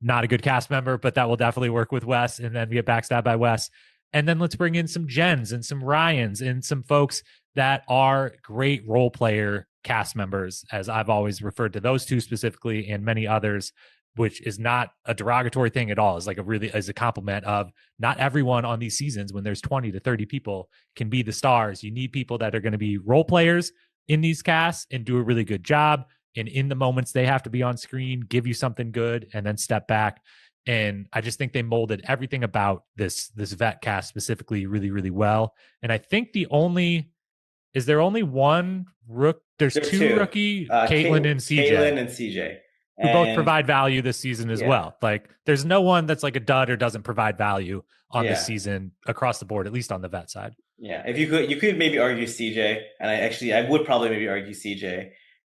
not a good cast member, but that will definitely work with Wes and then get backstabbed by Wes. And then let's bring in some Jens and some Ryans and some folks that are great role player cast members, as I've always referred to those two specifically and many others, which is not a derogatory thing at all. It's like is a compliment of not everyone on these seasons, when there's 20 to 30 people, can be the stars. You need people that are going to be role players in these casts and do a really good job. And in the moments they have to be on screen, give you something good and then step back. And I just think they molded everything about this vet cast specifically really, really well. And I think is there only one rook? There's There's two two. rookie, Caitlin and CJ, Caitlin and CJ. who both And provide value this season as yeah, well. Like there's no one that's like a dud or doesn't provide value on this yeah, season across the board, at least on the vet side. yeah. If you could maybe argue CJ, and I would probably maybe argue CJ.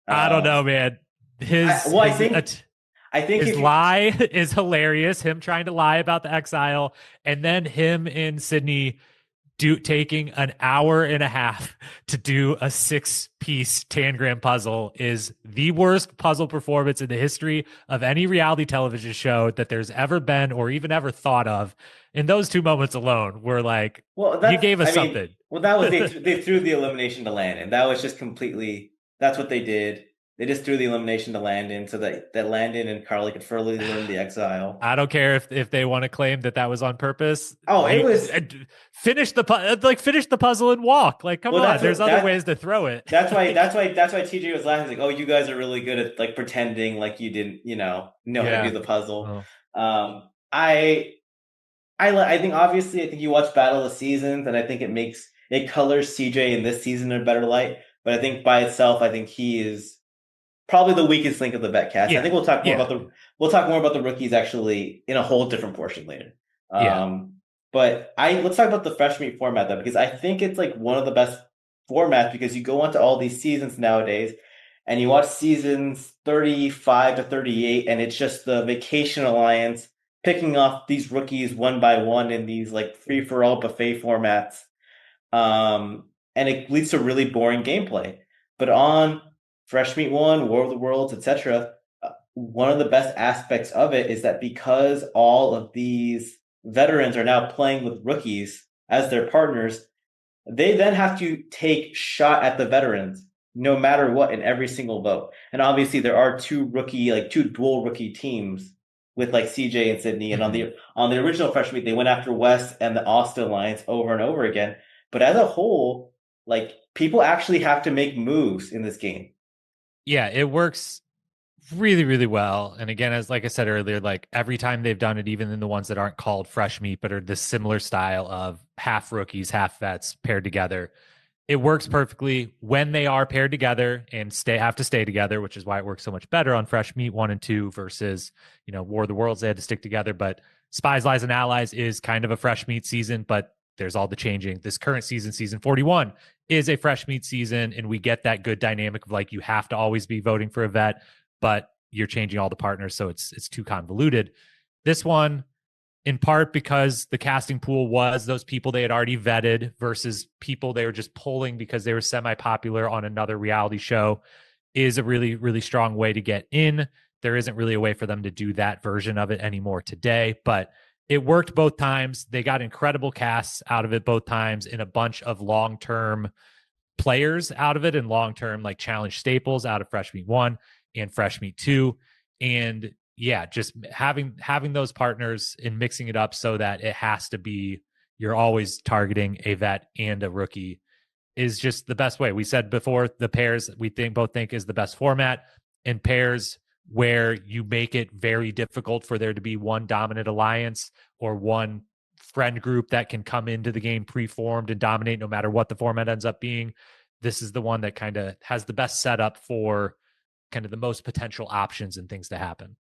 I don't know, man. I, His well, I his think I think his if you lie is hilarious. Him trying to lie about the exile, and then him in Sydney taking an hour and a half to do a 6-piece tangram puzzle is the worst puzzle performance in the history of any reality television show that there's ever been or even ever thought of. And those two moments alone were like, well, you gave us something. that was they threw the elimination to Landon. That was just completely. That's what they did. They just threw the elimination to Landon so that Landon and Carly could further learn the exile. I don't care if they want to claim that was on purpose. Oh, it You was finish the puzzle and walk. Like, come on, there's other ways to throw it. that's why TJ was laughing. Like, oh, you guys are really good at like pretending like you didn't, know how to do the puzzle. Oh. I think obviously I think you watch Battle of the Seasons and I think it colors CJ in this season in a better light. But I think by itself, I think he is probably the weakest link of the vet cast. Yeah. I think we'll talk more about the rookies actually in a whole different portion later. But let's talk about the fresh meat format though, because I think it's like one of the best formats because you go onto all these seasons nowadays and you watch seasons 35 to 38 and it's just the Vacation Alliance picking off these rookies one by one in these like free for all buffet formats. And it leads to really boring gameplay. But on Fresh Meat 1, War of the Worlds, etc., one of the best aspects of it is that because all of these veterans are now playing with rookies as their partners, they then have to take shot at the veterans no matter what in every single vote. And obviously there are two dual rookie teams with like CJ and Sydney. And on the original Fresh Meat, they went after West and the Austin Alliance over and over again. But as a whole, like people actually have to make moves in this game. Yeah, it works really, really well. And again, as like I said earlier, like every time they've done it, even in the ones that aren't called Fresh Meat, but are this similar style of half rookies, half vets paired together, it works perfectly when they are paired together and have to stay together, which is why it works so much better on Fresh Meat 1 and 2 versus, War of the Worlds. They had to stick together. But Spies, Lies, and Allies is kind of a Fresh Meat season, but there's all the changing. This current season, season 41, is a Fresh Meat season, and we get that good dynamic of like you have to always be voting for a vet, but you're changing all the partners, so it's too convoluted. This one, in part because the casting pool was those people they had already vetted versus people they were just pulling because they were semi-popular on another reality show, is a really, really strong way to get in. There isn't really a way for them to do that version of it anymore today, but it worked both times. They got incredible casts out of it both times, and a bunch of long-term players out of it, and long-term like challenge staples out of Fresh Meat 1 and Fresh Meat 2. And yeah, just having those partners and mixing it up so that it has to be, you're always targeting a vet and a rookie, is just the best way. We said before, the pairs we both think is the best format, and pairs where you make it very difficult for there to be one dominant alliance or one friend group that can come into the game preformed and dominate no matter what the format ends up being. This is the one that kind of has the best setup for kind of the most potential options and things to happen.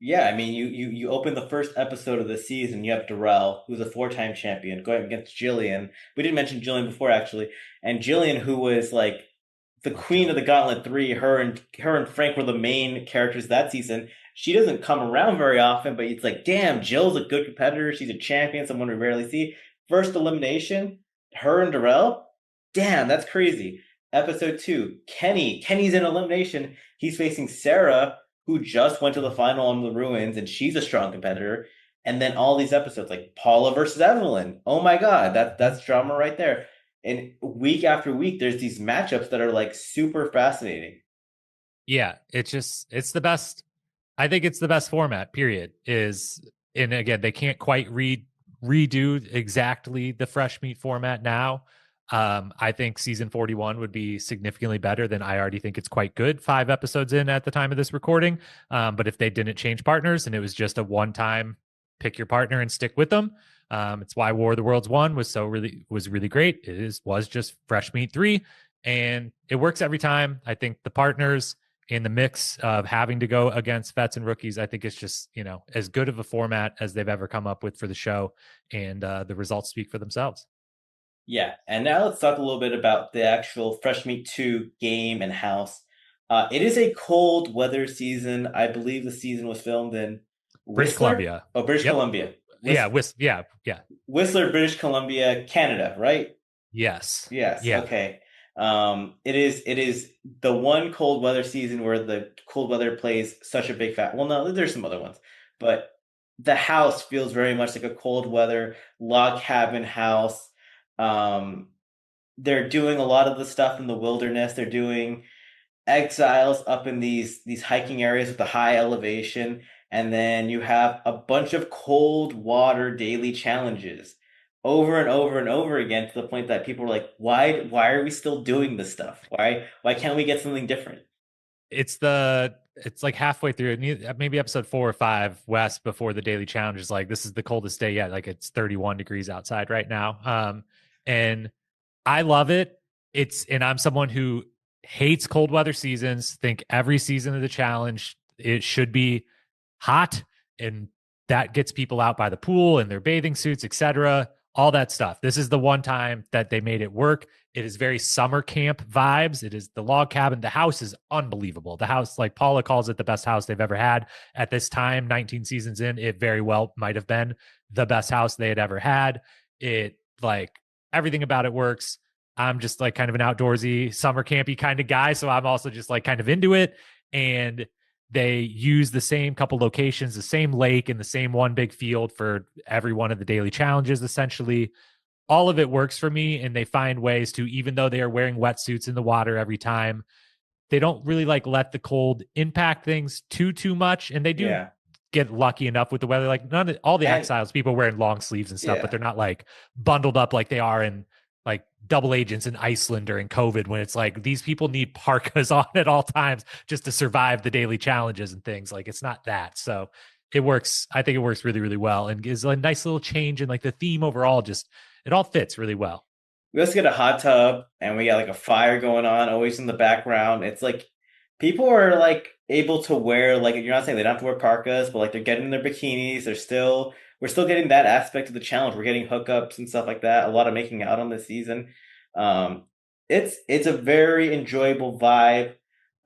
Yeah, I mean, you open the first episode of the season. You have Darrell, who's a four-time champion, going against Jillian. We didn't mention Jillian before, actually, and Jillian, who was like the Love queen of the Jillian. Gauntlet 3. Her and Frank were the main characters that season. She doesn't come around very often, but it's like, damn, Jill's a good competitor. She's a champion, someone we rarely see. First elimination, her and Darrell. Damn, that's crazy. Episode 2, Kenny's in elimination. He's facing Sarah, who just went to the final on the Ruins, and she's a strong competitor. And then all these episodes, like Paula versus Evelyn. Oh my god, that's drama right there. And week after week, there's these matchups that are like super fascinating. Yeah, it's the best. I think it's the best format, period. And again, they can't quite redo exactly the Fresh Meat format now. I think season 41 would be significantly better than I already think it's quite good 5 episodes in at the time of this recording. But if they didn't change partners and it was just a one time pick your partner and stick with them, it's why War of the Worlds 1 was really great. Was just Fresh Meat 3, and it works every time. I think the partners in the mix of having to go against vets and rookies, I think it's just, as good of a format as they've ever come up with for the show. And the results speak for themselves. Yeah, and now let's talk a little bit about the actual Fresh Meat 2 game and house. It is a cold weather season. I believe the season was filmed in British Whistler? Columbia. Oh, British Yep. Columbia. Yeah. Yeah. Whistler, British Columbia, Canada, right? Yes. Yes, Yeah. okay. It is the one cold weather season where the cold weather plays such a big fat. Well, no, there's some other ones, but the house feels very much like a cold weather log cabin house. Um, they're doing a lot of the stuff in the wilderness. They're doing exiles up in these hiking areas with the high elevation, and then you have a bunch of cold water daily challenges over and over and over again, to the point that people are like, why are we still doing this stuff? Why can't we get something different? It's like halfway through, maybe episode 4 or 5 west before the daily challenge is like, this is the coldest day yet. Like it's 31 degrees outside right now. And I love it. And I'm someone who hates cold weather seasons. Think every season of the challenge, it should be hot, and that gets people out by the pool in their bathing suits, etc. All that stuff. This is the one time that they made it work. It is very summer camp vibes. It is the log cabin. The house is unbelievable. The house, like Paula calls it, the best house they've ever had at this time. 19 seasons in, it very well might have been the best house they had ever had. It, like, everything about it works. I'm just like kind of an outdoorsy, summer campy kind of guy. So I'm also just like kind of into it. And they use the same couple locations, the same lake, and the same one big field for every one of the daily challenges, essentially. All of it works for me. And they find ways to, even though they are wearing wetsuits in the water every time, they don't really like let the cold impact things too much. And they do Yeah. get lucky enough with the weather. Like all the And exiles, people wearing long sleeves and stuff, but yeah. they're not like bundled up like they are in like double agents in Iceland during COVID, when it's like these people need parkas on at all times just to survive the daily challenges and things. Like it's not that. So it works. I think it works really, really well, and is a nice little change in like the theme overall. Just it all fits really well. we also get a hot tub and we got like a fire going on always in the background. It's like people are like able to wear like you're not saying they don't have to wear parkas, but like they're getting their bikinis. We're still getting that aspect of the challenge. We're getting hookups and stuff like that. A lot of making out on this season. Um, it's a very enjoyable vibe.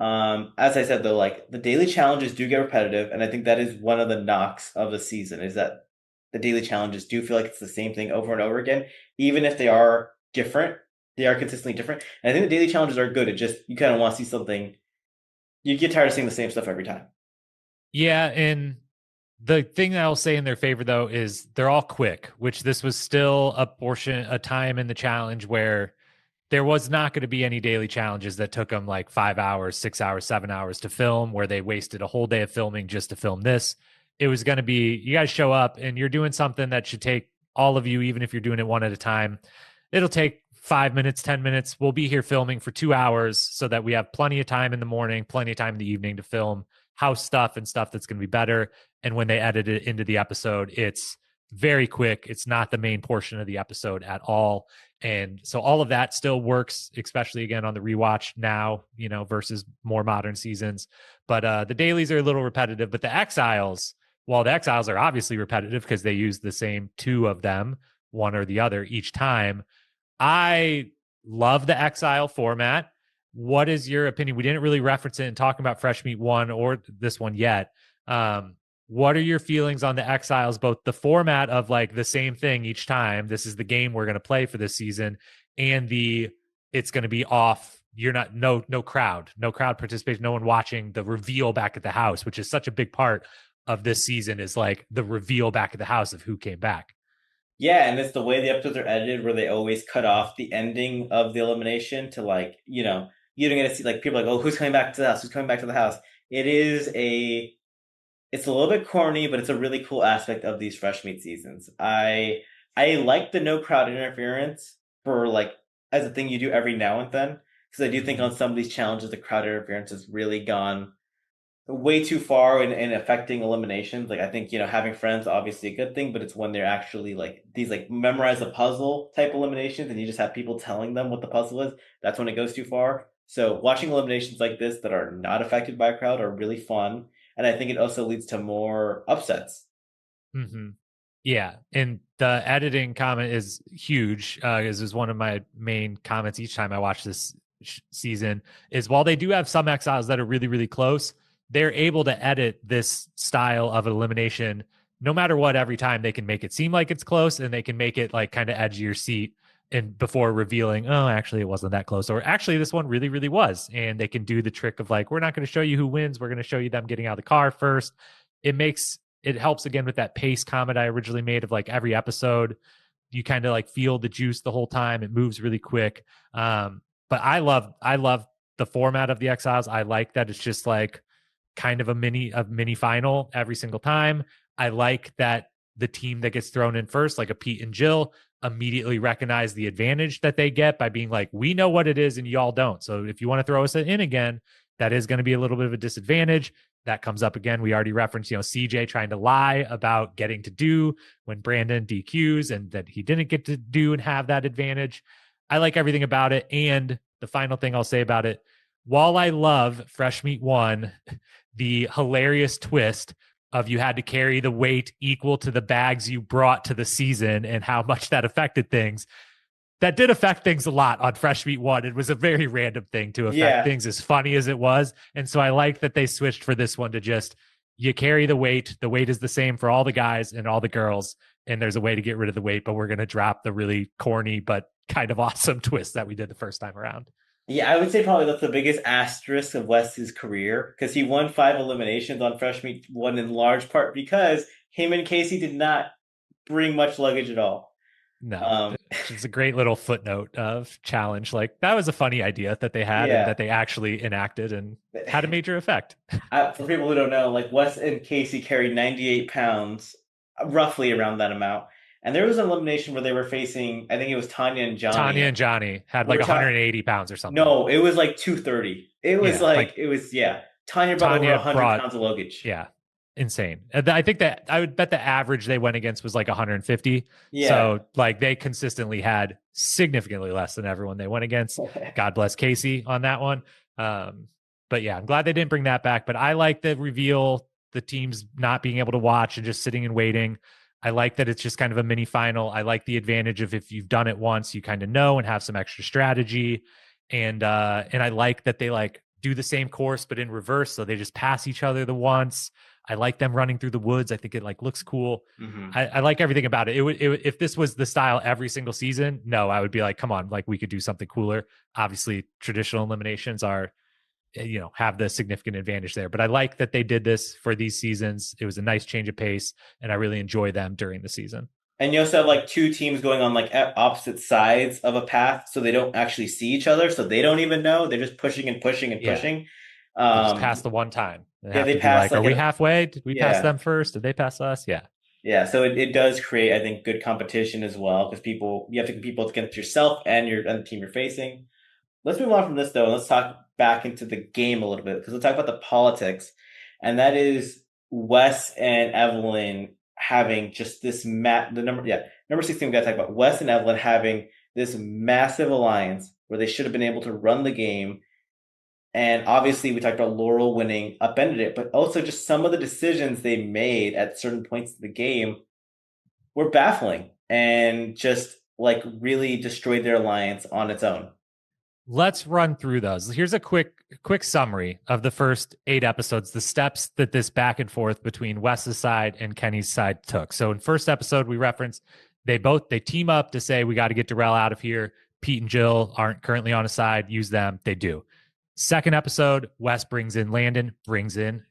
As I said though, like the daily challenges do get repetitive, and I think that is one of the knocks of the season is that the daily challenges do feel like it's the same thing over and over again, even if they are different. They are consistently different. And I think the daily challenges are good. It just you kind of want to see something. You get tired of seeing the same stuff every time. Yeah, and the thing that I'll say in their favor though is they're all quick, which this was still a time in the challenge where there was not going to be any daily challenges that took them like 5 hours, 6 hours, 7 hours to film, where they wasted a whole day of filming just to film this. It was going to be you guys show up and you're doing something that should take all of you, even if you're doing it one at a time. It'll take 5 minutes, 10 minutes. We'll be here filming for 2 hours so that we have plenty of time in the morning, plenty of time in the evening to film house stuff and stuff that's going to be better. And when they edit it into the episode, it's very quick. It's not the main portion of the episode at all. And so all of that still works, especially again on the rewatch now, versus more modern seasons. But the dailies are a little repetitive. But the exiles, while the exiles are obviously repetitive because they use the same two of them, one or the other each time, I love the exile format. What is your opinion? We didn't really reference it in talking about Fresh Meat 1 or this one yet. What are your feelings on the exiles, both the format of like the same thing each time? This is the game we're going to play for this season, and it's going to be off. You're not no crowd, no crowd participation, no one watching the reveal back at the house, which is such a big part of this season is like the reveal back at the house of who came back. Yeah, and it's the way the episodes are edited where they always cut off the ending of the elimination to like, you don't get to see like people like, oh, who's coming back to the house? Who's coming back to the house? It is a it's a little bit corny, but it's a really cool aspect of these fresh meat seasons. I like the no crowd interference for like as a thing you do every now and then because I do think Mm-hmm. on some of these challenges the crowd interference has really gone way too far in affecting eliminations. Like I think, having friends obviously a good thing, but it's when they're actually like these like memorize a puzzle type eliminations and you just have people telling them what the puzzle is. That's when it goes too far. So watching eliminations like this that are not affected by a crowd are really fun. And I think it also leads to more upsets. Mm-hmm. Yeah, and the editing comment is huge. This is one of my main comments each time I watch this season. Is while they do have some exiles that are really, really close, they're able to edit this style of elimination. No matter what, every time they can make it seem like it's close, and they can make it like kind of edge your seat. And before revealing, oh, actually, it wasn't that close, or actually, this one really, really was. And they can do the trick of like, we're not going to show you who wins. We're going to show you them getting out of the car first. It helps again with that pace comment I originally made of like every episode you kind of like feel the juice the whole time. It moves really quick. But I love the format of the exiles. I like that it's just like kind of a mini final every single time. I like that the team that gets thrown in first, like a Pete and Jill, immediately recognize the advantage that they get by being like, we know what it is and y'all don't. So if you want to throw us in again, that is going to be a little bit of a disadvantage. That comes up again. We already referenced, CJ trying to lie about getting to do when Brandon DQs and that he didn't get to do and have that advantage. I like everything about it. And the final thing I'll say about it, while I love Fresh Meat 1, the hilarious twist of you had to carry the weight equal to the bags you brought to the season and how much that affected things. That did affect things a lot on Fresh Meat 1. It was a very random thing to affect Yeah. things as funny as it was. And so I like that they switched for this one to just you carry the weight. The weight is the same for all the guys and all the girls. And there's a way to get rid of the weight, but we're going to drop the really corny but kind of awesome twist that we did the first time around. Yeah, I would say probably that's the biggest asterisk of Wes's career because he won 5 eliminations on Fresh Meat 1 in large part because him and Casey did not bring much luggage at all. No, Um, it's a great little footnote of challenge. Like that was a funny idea that they had and yeah. that they actually enacted and had a major effect. For people who don't know, like Wes and Casey carried 98 pounds, roughly around that amount. And there was an elimination where they were facing, I think it was Tanya and Tanya Johnny. and Johnny had like Where 180 pounds or something. no, it was like 230. It was Yeah, like like, it was, yeah. Tanya brought over Tanya 100 brought, pounds of luggage. yeah, insane. I think that I would bet the average they went against was like 150. Yeah. So like they consistently had significantly less than everyone they went against. God bless Casey on that one. Um, but yeah, I'm glad they didn't bring that back. But I like the reveal, the teams not being able to watch and just sitting and waiting. I like that it's just kind of a mini final. I like the advantage of if you've done it once, you kind of know and have some extra strategy. And I like that they like do the same course but in reverse. So they just pass each other the once. I like them running through the woods. I think it like looks cool. Hmm. I like everything about it. If this was the style every single season, no, I would be like, come on, like we could do something cooler. Obviously, traditional eliminations are, have the significant advantage there. But I like that they did this for these seasons. It was a nice change of pace, and I really enjoy them during the season. And you also have like two teams going on like at opposite sides of a path, so they don't actually see each other, so they don't even know. They're just pushing and pushing and Yeah, pushing. they just pass Um, the one time. They yeah, have they to be pass like, are like we an halfway? Did we pass yeah. them first? Did they pass us? Yeah. Yeah, so it does create, I think, good competition as well because people you have to compete both against yourself and the team you're facing. Let's move on from this though, and let's talk back into the game a little bit because we'll talk about the politics, and that is Wes and Evelyn having just this the number number 16 we gotta talk about Wes and Evelyn having this massive alliance where they should have been able to run the game. And obviously, we talked about Laurel winning upended it, but also just some of the decisions they made at certain points of the game were baffling and just like really destroyed their alliance on its own. Let's run through those. Here's a quick summary of the first 8 episodes, the steps that this back and forth between Wes's side and Kenny's side took. So in first episode, we referenced they team up to say we got to get Darrell out of here. Pete and Jill aren't currently on a side. Use them. They do. Second episode, Wes brings in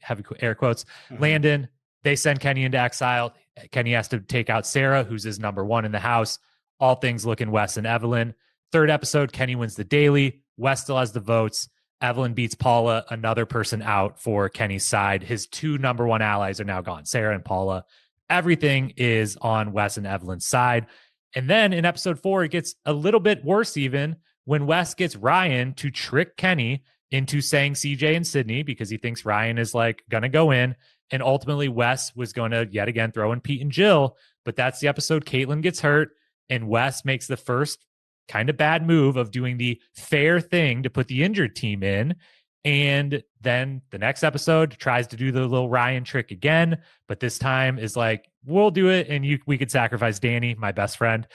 heavy air quotes, Mhm. Landon. They send Kenny into exile. Kenny has to take out Sarah, who's his number one in the house. All things looking Wes and Evelyn. Third episode, Kenny wins the daily. Wes still has the votes. Evelyn beats Paula, another person out for Kenny's side. His two number one allies are now gone, Sarah and Paula. Everything is on Wes and Evelyn's side. And then in episode 4, it gets a little bit worse even when Wes gets Ryan to trick Kenny into saying CJ and Sydney because he thinks Ryan is like going to go in. And ultimately, Wes was going to yet again throw in Pete and Jill. But that's the episode Caitlin gets hurt. And Wes makes the first kind of bad move of doing the fair thing to put the injured team in. And then the next episode tries to do the little Ryan trick again, but this time is like, we'll do it. And we could sacrifice Danny, my best friend.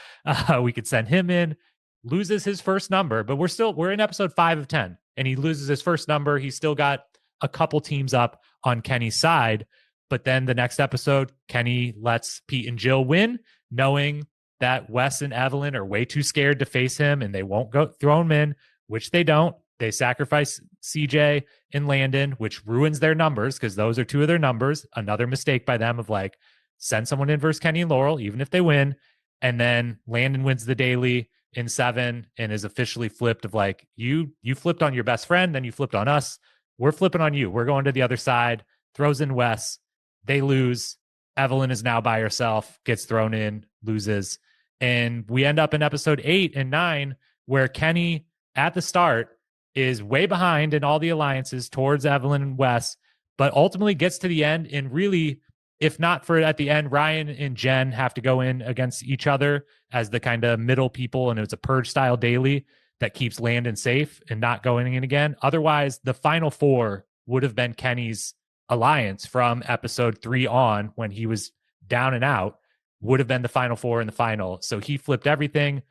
We could send him in, loses his first number, but we're in episode 5 of 10 and he loses his first number. He's still got a couple teams up on Kenny's side. But then the next episode, Kenny lets Pete and Jill win, knowing that Wes and Evelyn are way too scared to face him and they won't go throw him in, which they don't. They sacrifice CJ and Landon, which ruins their numbers because those are two of their numbers. Another mistake by them of like, send someone in versus Kenny and Laurel, even if they win. And then Landon wins the daily in 7 and is officially flipped of like, you flipped on your best friend, then you flipped on us. We're flipping on you. We're going to the other side. Throws in Wes. They lose. Evelyn is now by herself, gets thrown in, loses. And we end up in episode 8 and 9, where Kenny at the start is way behind in all the alliances towards Evelyn and Wes, but ultimately gets to the end. And really, if not for at the end, Ryan and Jen have to go in against each other as the kind of middle people. And it's a purge style daily that keeps Landon safe and not going in again. Otherwise, the final 4 would have been Kenny's alliance from episode 3 on when he was down and out would have been the final 4 in the final. So he flipped everything.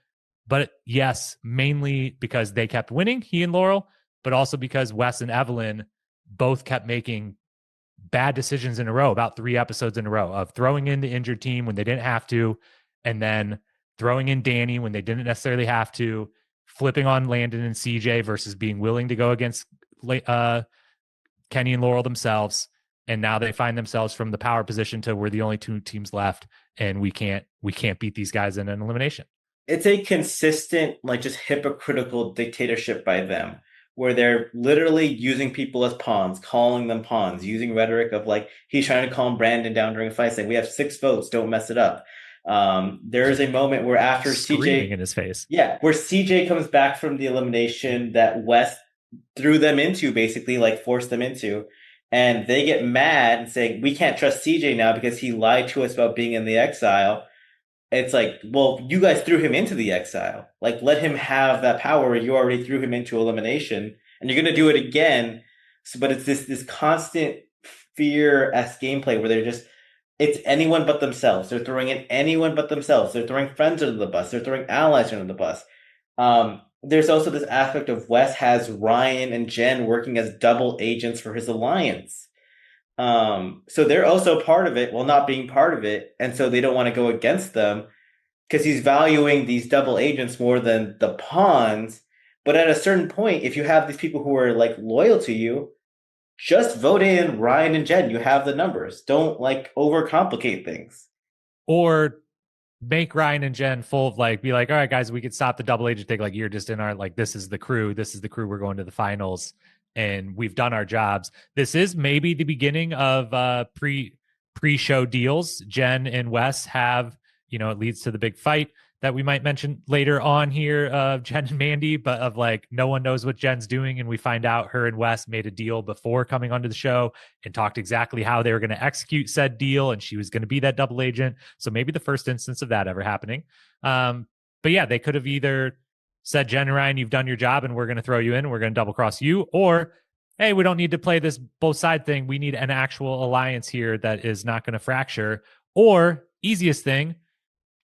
But yes, mainly because they kept winning, he and Laurel, but also because Wes and Evelyn both kept making bad decisions in a row, about 3 episodes in a row of throwing in the injured team when they didn't have to, and then throwing in Danny when they didn't necessarily have to, flipping on Landon and CJ versus being willing to go against Kenny and Laurel themselves. And now they find themselves from the power position to we're the only 2 teams left, and we can't beat these guys in an elimination. It's a consistent, like just hypocritical dictatorship by them, where they're literally using people as pawns, calling them pawns, using rhetoric of like he's trying to calm Brandon down during a fight, saying we have 6 votes, don't mess it up. There is a moment where after Screaming CJ, in his face. yeah, where CJ comes back from the elimination that West threw them into, basically like forced them into, and they get mad and saying, we can't trust CJ now because he lied to us about being in the exile. It's like, well, you guys threw him into the exile. Like, let him have that power. You already threw him into elimination, and you're gonna do it again. So, but it's this constant fear-esque gameplay where they're just it's anyone but themselves. They're throwing in anyone but themselves. They're throwing friends under the bus. They're throwing allies under the bus. There's also this aspect of Wes has Ryan and Jen working as double agents for his alliance. So they're also part of it while not being part of it, and so they don't want to go against them because he's valuing these double agents more than the pawns. But at a certain point, if you have these people who are like loyal to you, just vote in Ryan and Jen. You have the numbers. Don't like overcomplicate things. Or make Ryan and Jen full of like, be like, all right, guys, we could stop the double agent thing. Like, you're just in our, like, this is the crew. This is the crew. We're going to the finals and we've done our jobs. This is maybe the beginning of pre-show deals. Jen and Wes have, it leads to the big fight that we might mention later on here of Jen and Mandy, but of like, no one knows what Jen's doing. And we find out her and Wes made a deal before coming onto the show and talked exactly how they were going to execute said deal. And she was going to be that double agent. So maybe the first instance of that ever happening. But yeah, they could have either said, Jen and Ryan, you've done your job and we're going to throw you in and we're going to double cross you, or hey, we don't need to play this both side thing. We need an actual alliance here that is not going to fracture. Or easiest thing,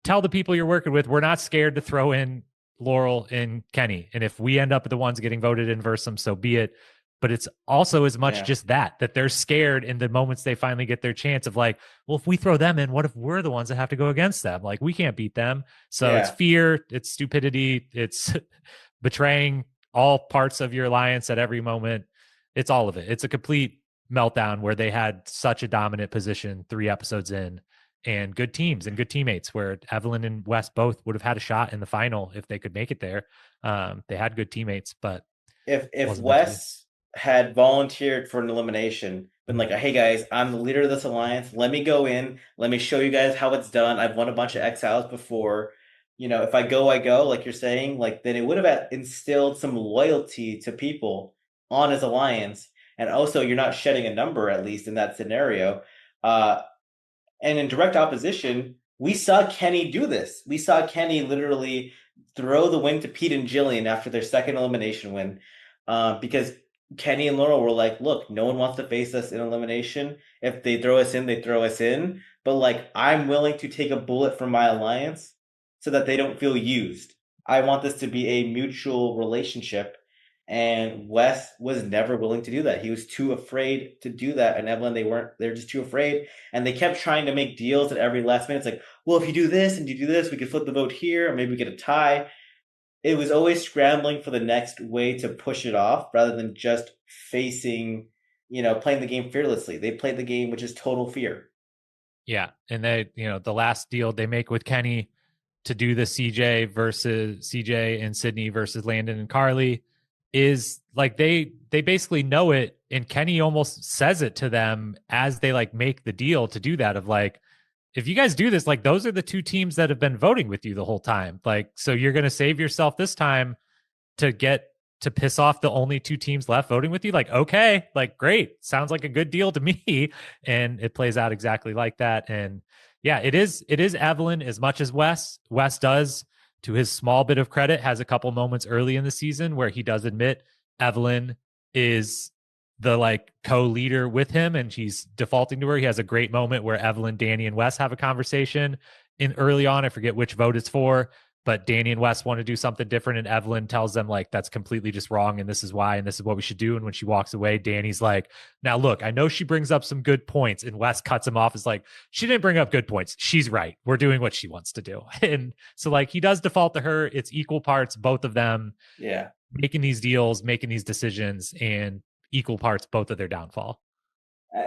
tell the people you're working with, we're not scared to throw in Laurel and Kenny. And if we end up the ones getting voted in versus them, so be it. But it's also as much Yeah. just that they're scared in the moments they finally get their chance of like, well, if we throw them in, what if we're the ones that have to go against them? Like, we can't beat them. So it's Yeah. fear, it's stupidity, it's betraying all parts of your alliance at every moment. It's all of it. It's a complete meltdown where they had such a dominant position 3 episodes in and good teams and good teammates where Evelyn and Wes both would have had a shot in the final if they could make it there. They had good teammates, but If wasn't meant to be. Wes had volunteered for an elimination, been like, hey guys, I'm the leader of this alliance. Let me go in. Let me show you guys how it's done. I've won a bunch of exiles before. If I go, I go, like you're saying, like then it would have instilled some loyalty to people on his alliance. And also you're not shedding a number, at least in that scenario. Uh, and in direct opposition, we saw Kenny do this. We saw Kenny literally throw the win to Pete and Jillian after their second elimination win, because Kenny and Laurel were like, "Look, no one wants to face us in elimination. If they throw us in, they throw us in. But like, I'm willing to take a bullet from my alliance so that they don't feel used. I want this to be a mutual relationship." And Wes was never willing to do that. He was too afraid to do that. And Evelyn, they're just too afraid. And they kept trying to make deals at every last minute. It's like, well, if you do this and you do this, we could flip the vote here, or maybe we get a tie. It was always scrambling for the next way to push it off rather than just facing, playing the game fearlessly. They played the game, which is total fear. Yeah. And they, the last deal they make with Kenny to do the CJ and Sydney versus Landon and Carly is like they basically know it, and Kenny almost says it to them as they like make the deal to do that of like, if you guys do this, like those are the two teams that have been voting with you the whole time. Like, so you're going to save yourself this time to get to piss off the only two teams left voting with you. Like, okay, like great. Sounds like a good deal to me. And it plays out exactly like that. And yeah, it is Evelyn as much as Wes does, to his small bit of credit, has a couple moments early in the season where he does admit Evelyn is the like co-leader with him and he's defaulting to her. He has a great moment where Evelyn, Danny, and Wes have a conversation in early on. I forget which vote it's for, but Danny and Wes want to do something different. And Evelyn tells them like, that's completely just wrong. And this is why, and this is what we should do. And when she walks away, Danny's like, now look, I know she brings up some good points, and Wes cuts him off. Is like, she didn't bring up good points. She's right. We're doing what she wants to do. And so like, he does default to her. It's equal parts, both of them Yeah. making these deals, making these decisions, and equal parts, both of their downfall.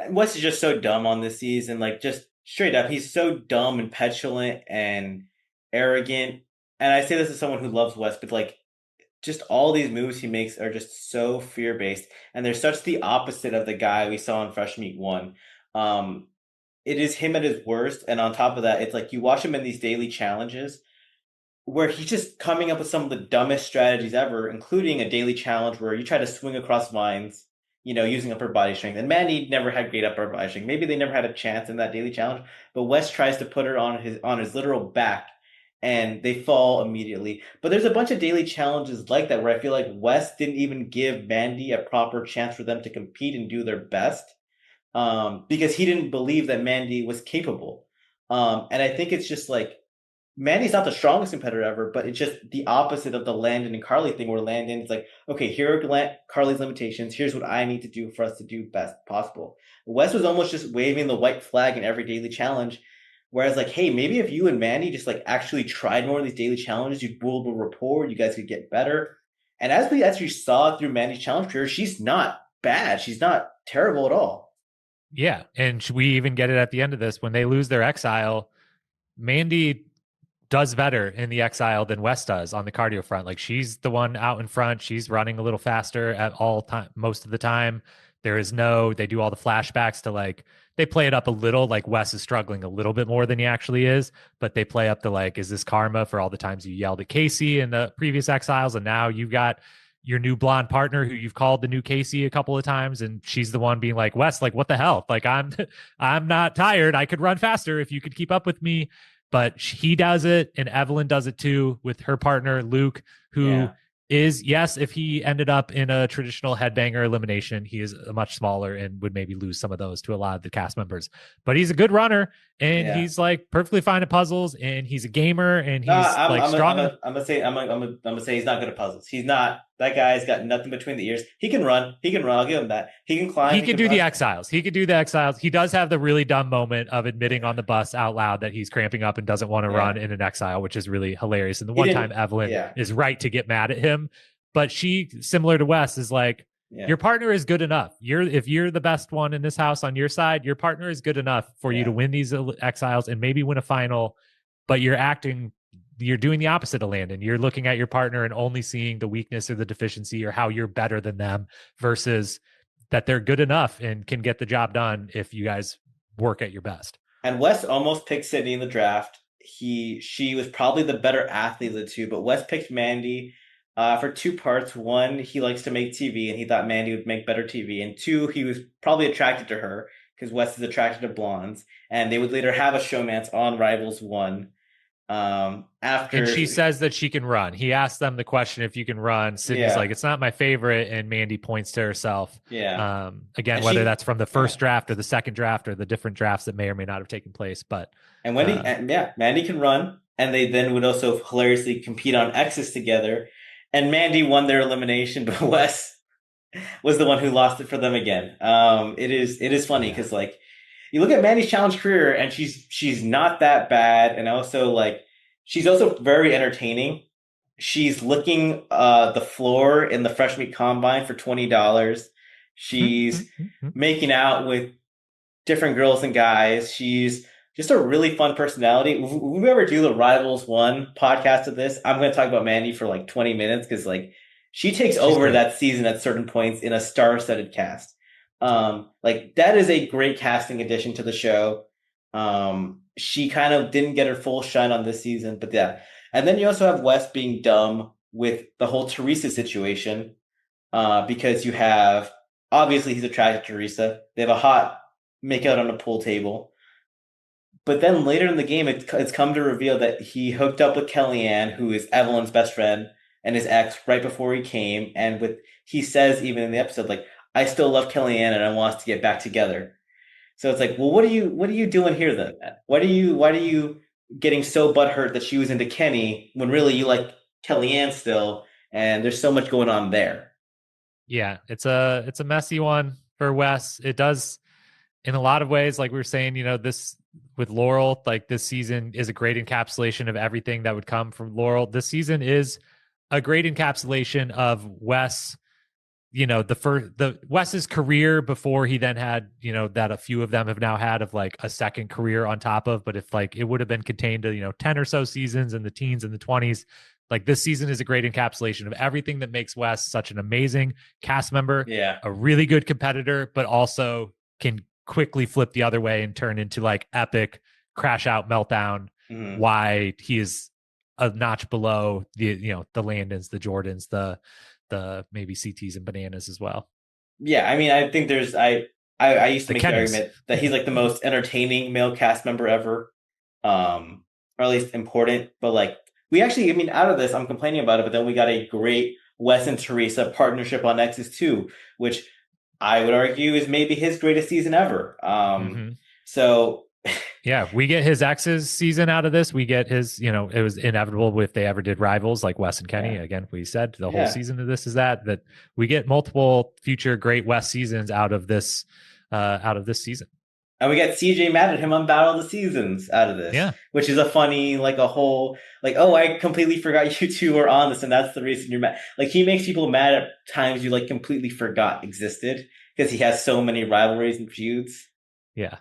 Wes is just so dumb on this season. Like, just straight up, he's so dumb and petulant and arrogant. And I say this as someone who loves Wes, but like, just all these moves he makes are just so fear based, and they're such the opposite of the guy we saw in Fresh Meat One. Um, it is him at his worst, and on top of that, it's like you watch him in these daily challenges where he's just coming up with some of the dumbest strategies ever, including a daily challenge where you try to swing across vines using upper body strength. And Mandy never had great upper body strength. Maybe they never had a chance in that daily challenge, but Wes tries to put her on his literal back and they fall immediately. But there's a bunch of daily challenges like that where I feel like Wes didn't even give Mandy a proper chance for them to compete and do their best, because he didn't believe that Mandy was capable. And I think it's just like Mandy's not the strongest competitor ever, but it's just the opposite of the Landon and Carly thing, where Landon is like, okay, here are Carly's limitations. Here's what I need to do for us to do best possible. Wes was almost just waving the white flag in every daily challenge. Whereas, like, hey, maybe if you and Mandy just like actually tried more of these daily challenges, you'd build a rapport. You guys could get better. And as we actually saw through Mandy's challenge career, she's not bad. She's not terrible at all. Yeah. And we even get it at the end of this when they lose their exile. Mandy does better in the exile than Wes does on the cardio front. Like she's the one out in front. She's running a little faster at all time, most of the time. They do all the flashbacks to like, they play it up a little, like Wes is struggling a little bit more than he actually is, but they play up the like, is this karma for all the times you yelled at Casey in the previous exiles? And now you've got your new blonde partner who you've called the new Casey a couple of times. And she's the one being like, Wes, like, what the hell? Like, I'm not tired. I could run faster if you could keep up with me. But he does it, and Evelyn does it too with her partner Luke, who Yeah. is, yes, if he ended up in a traditional headbanger elimination, he is much smaller and would maybe lose some of those to a lot of the cast members. But he's a good runner, and Yeah. he's like perfectly fine at puzzles, and he's a gamer, and No, he's like strong enough. I'm gonna say he's not good at puzzles. He's not. That guy's got nothing between the ears. He can run. He can run. I'll give him that. He can climb. He He can can do the run. exiles. He could do the exiles. He does have the really dumb moment of admitting on the bus out loud that he's cramping up and doesn't want to run Yeah. in an exile, which is really hilarious. And the He one time didn't. Evelyn Yeah. is right to get mad at him, but she, similar to Wes, is like, Yeah. your partner is good enough. If you're the best one in this house on your side, your partner is good enough for you to Yeah. win these exiles and maybe win a final. But you're doing the opposite of Landon. You're looking at your partner and only seeing the weakness or the deficiency or how you're better than them versus that they're good enough and can get the job done if you guys work at your best. And Wes almost picked Sydney in the draft. She was probably the better athlete of the two, but Wes picked Mandy for two parts. One, he likes to make TV, and he thought Mandy would make better TV. And two, he was probably attracted to her because Wes is attracted to blondes, and they would later have a showmance on Rivals One. And After she says that she can run. He asks them the question if you can run. Sydney's Yeah, like, it's not my favorite. And Mandy points to herself. yeah, Again, and whether that's from the yeah. first draft or the second draft or the different drafts that may or may not have taken place. But Mandy can run, and they then would also hilariously compete on X's together. And Mandy won their elimination, but Wes was the one who lost it for them again. It is funny yeah, because like you look at Mandy's challenge career, and she's not that bad, and also like she's also very entertaining. She's licking the floor in the fresh meat combine for $20. She's making out with different girls and guys. She's just a really fun personality. If we ever do the Rivals One podcast of this, I'm going to talk about Mandy for like 20 minutes because like she takes she's over great. that season at certain points in a star-studded cast. Like that is a great casting addition to the show. She kind of didn't get her full shine on this season, but yeah. And then you also have Wes being dumb with the whole Teresa situation, because you have obviously he's attracted to Teresa. They have a hot make out on a pool table. But then later in the game, it's come to reveal that he hooked up with Kellyanne, who is Evelyn's best friend and his ex, right before he came. And he says even in the episode, like, I still love Kellyanne and I want us to get back together. So it's like, well, what are you doing here then? Why do you getting so butthurt that she was into Kenny when really you like Kellyanne still? And there's so much going on there. Yeah, it's a messy one for Wes. It does in a lot of ways, like we were saying, this with Laurel, like this season is a great encapsulation of everything that would come from Laurel. This season is a great encapsulation of Wes, the Wes's career before he then had, that a few of them have now had of like a second career on top of, but if like it would have been contained to, 10 or so seasons in the teens and the 20s, like this season is a great encapsulation of everything that makes Wes such an amazing cast member, Yeah. a really good competitor, but also can quickly flip the other way and turn into like epic crash out meltdown. Mhm. Why he is a notch below the Landons, the Jordans, the maybe CTs and bananas as well. Yeah, I mean, I think I used to The make the Kennys. argument that he's like the most entertaining male cast member ever, or at least important. But like, we actually, I mean, out of this, I'm complaining about it, but then we got a great Wes and Teresa partnership on X's 2, which I would argue is maybe his greatest season ever. Hmm. So Yeah, we get his ex's season out of this. We get his, it was inevitable if they ever did Rivals like Wes and Kenny. yeah, Again, we said the whole yeah. season of this is that we get multiple future great Wes seasons out of this season. And we got CJ mad at him on Battle of the Seasons out of this, Yeah. which is a funny, like a whole, like, oh, I completely forgot you two were on this, and that's the reason you're mad. Like, he makes people mad at times you like completely forgot existed because he has so many rivalries and feuds. Yeah.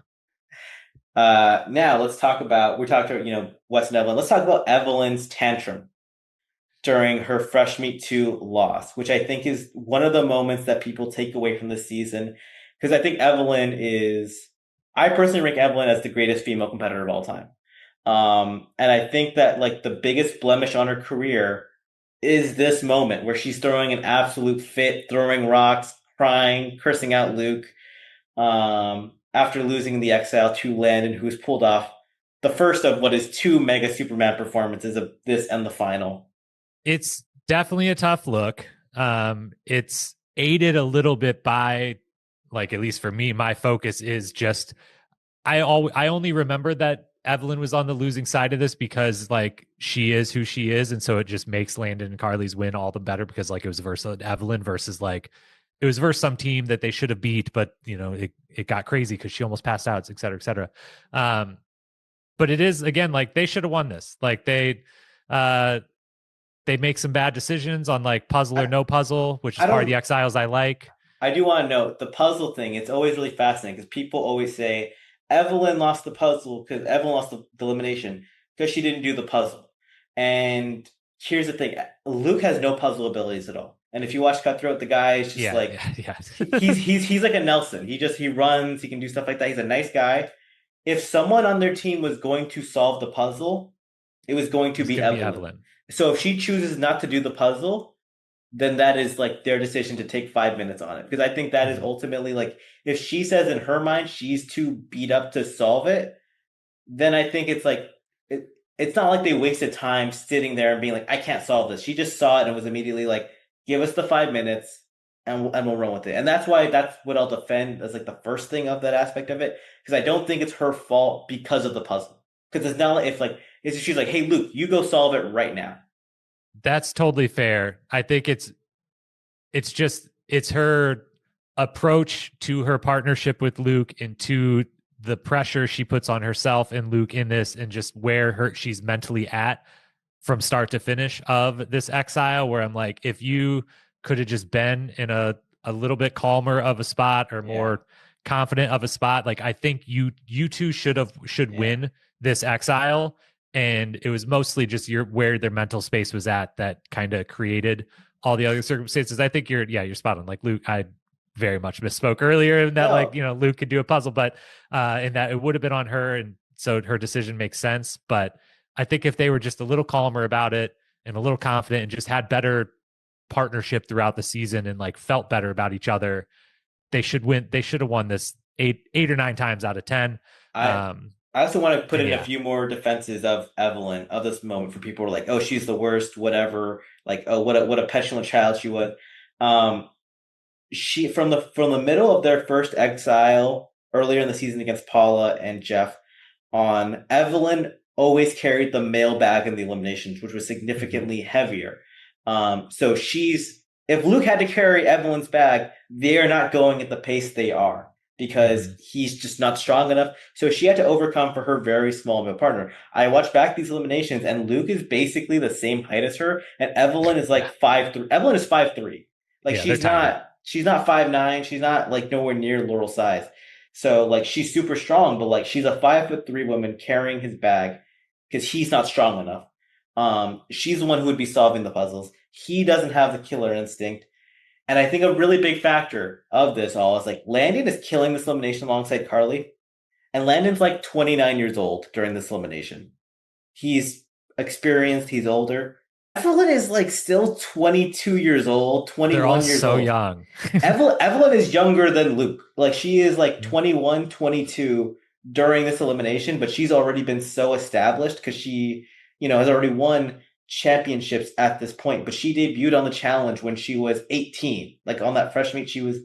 Now let's talk about, we talked about, Wes and Evelyn. Let's talk about Evelyn's tantrum during her Fresh Meat 2 loss, which I think is one of the moments that people take away from this season. Because I think I personally rank Evelyn as the greatest female competitor of all time. And I think that like the biggest blemish on her career is this moment where she's throwing an absolute fit, throwing rocks, crying, cursing out Luke, after losing the Exile to Landon, who's pulled off the first of what is two Mega Superman performances of this and the final. It's definitely a tough look. It's aided a little bit by, like, at least for me, my focus is just I only remember that Evelyn was on the losing side of this because like she is who she is, and so it just makes Landon and Carly's win all the better because like it was versus Evelyn versus like it was versus some team that they should have beat, but it got crazy because she almost passed out, et cetera, et cetera. But it is again like they should have won this. Like uh they make some bad decisions on like puzzle or I, no puzzle, which is I part of the don't exiles I like. I do want to note the puzzle thing. It's always really fascinating because people always say Evelyn lost the puzzle because Evelyn lost the elimination because she didn't do the puzzle. And here's the thing: Luke has no puzzle abilities at all. And if you watch Cutthroat, the guy is just Yeah, like yeah, yeah. he's like a Nelson. He runs, he can do stuff like that. He's a nice guy. If someone on their team was going to solve the puzzle, it was going to It's be gonna be Evelyn. Evelyn. So if she chooses not to do the puzzle, then that is like their decision to take 5 minutes on it. Because I think that is Mhm. ultimately like if she says in her mind she's too beat up to solve it, then I think it's like it's not like they wasted time sitting there and being like, I can't solve this. She just saw it and was immediately like, give us the 5 minutes and we'll run with it. And that's what I'll defend as like the first thing of that aspect of it. Because I don't think it's her fault because of the puzzle. Because it's not like if like if she's like, hey Luke, you go solve it right now. That's totally fair. I think it's just it's her approach to her partnership with Luke and to the pressure she puts on herself and Luke in this and just where she's mentally at from start to finish of this exile where I'm like if you could have just been in a little bit calmer of a spot or Yeah. more confident of a spot like I think you two should Yeah. win this exile and it was mostly just where their mental space was at that kind of created all the other circumstances. I think you're spot on. Like Luke, I very much misspoke earlier in that like No, Luke could do a puzzle, but in that it would have been on her, and so her decision makes sense. But I think if they were just a little calmer about it and a little confident and just had better partnership throughout the season and like felt better about each other, they should win. They should have won this eight or nine times out of 10. I Um, I also want to put and in a yeah, few more defenses of Evelyn of this moment for people who are like, oh, she's the worst, whatever. Like, oh, what a petulant child she was. Um, she from the middle of their first exile earlier in the season against Paula and Jeff on Evelyn always carried the mailbag in the eliminations, which was mm-hmm. significantly heavier. So she's if Luke had to carry Evelyn's bag, they're not going at the pace they are because Mm-hmm. he's just not strong enough. So she had to overcome for her very small male partner. I watched back these eliminations, and Luke is basically the same height as her, and Evelyn is Yeah, like 5'3". Evelyn is 5'3". Like yeah, they're tiny. she's not 5'9". She's not like nowhere near Laurel size. So like she's super strong, but like she's a 5'3" woman carrying his bag because he's not strong enough. She's the one who would be solving the puzzles. He doesn't have the killer instinct. And I think a really big factor of this all is like Landon is killing this elimination alongside Carly. And Landon's like 29 years old during this elimination. He's experienced, he's older. Evelyn is like still 22 years old, They're all 21 years so old. young. Evelyn is younger than Luke. Like she is like Mhm. 21, 22 during this elimination, but she's already been so established because she, has already won championships at this point. But she debuted on the challenge when she was 18. Like on that fresh meet, she was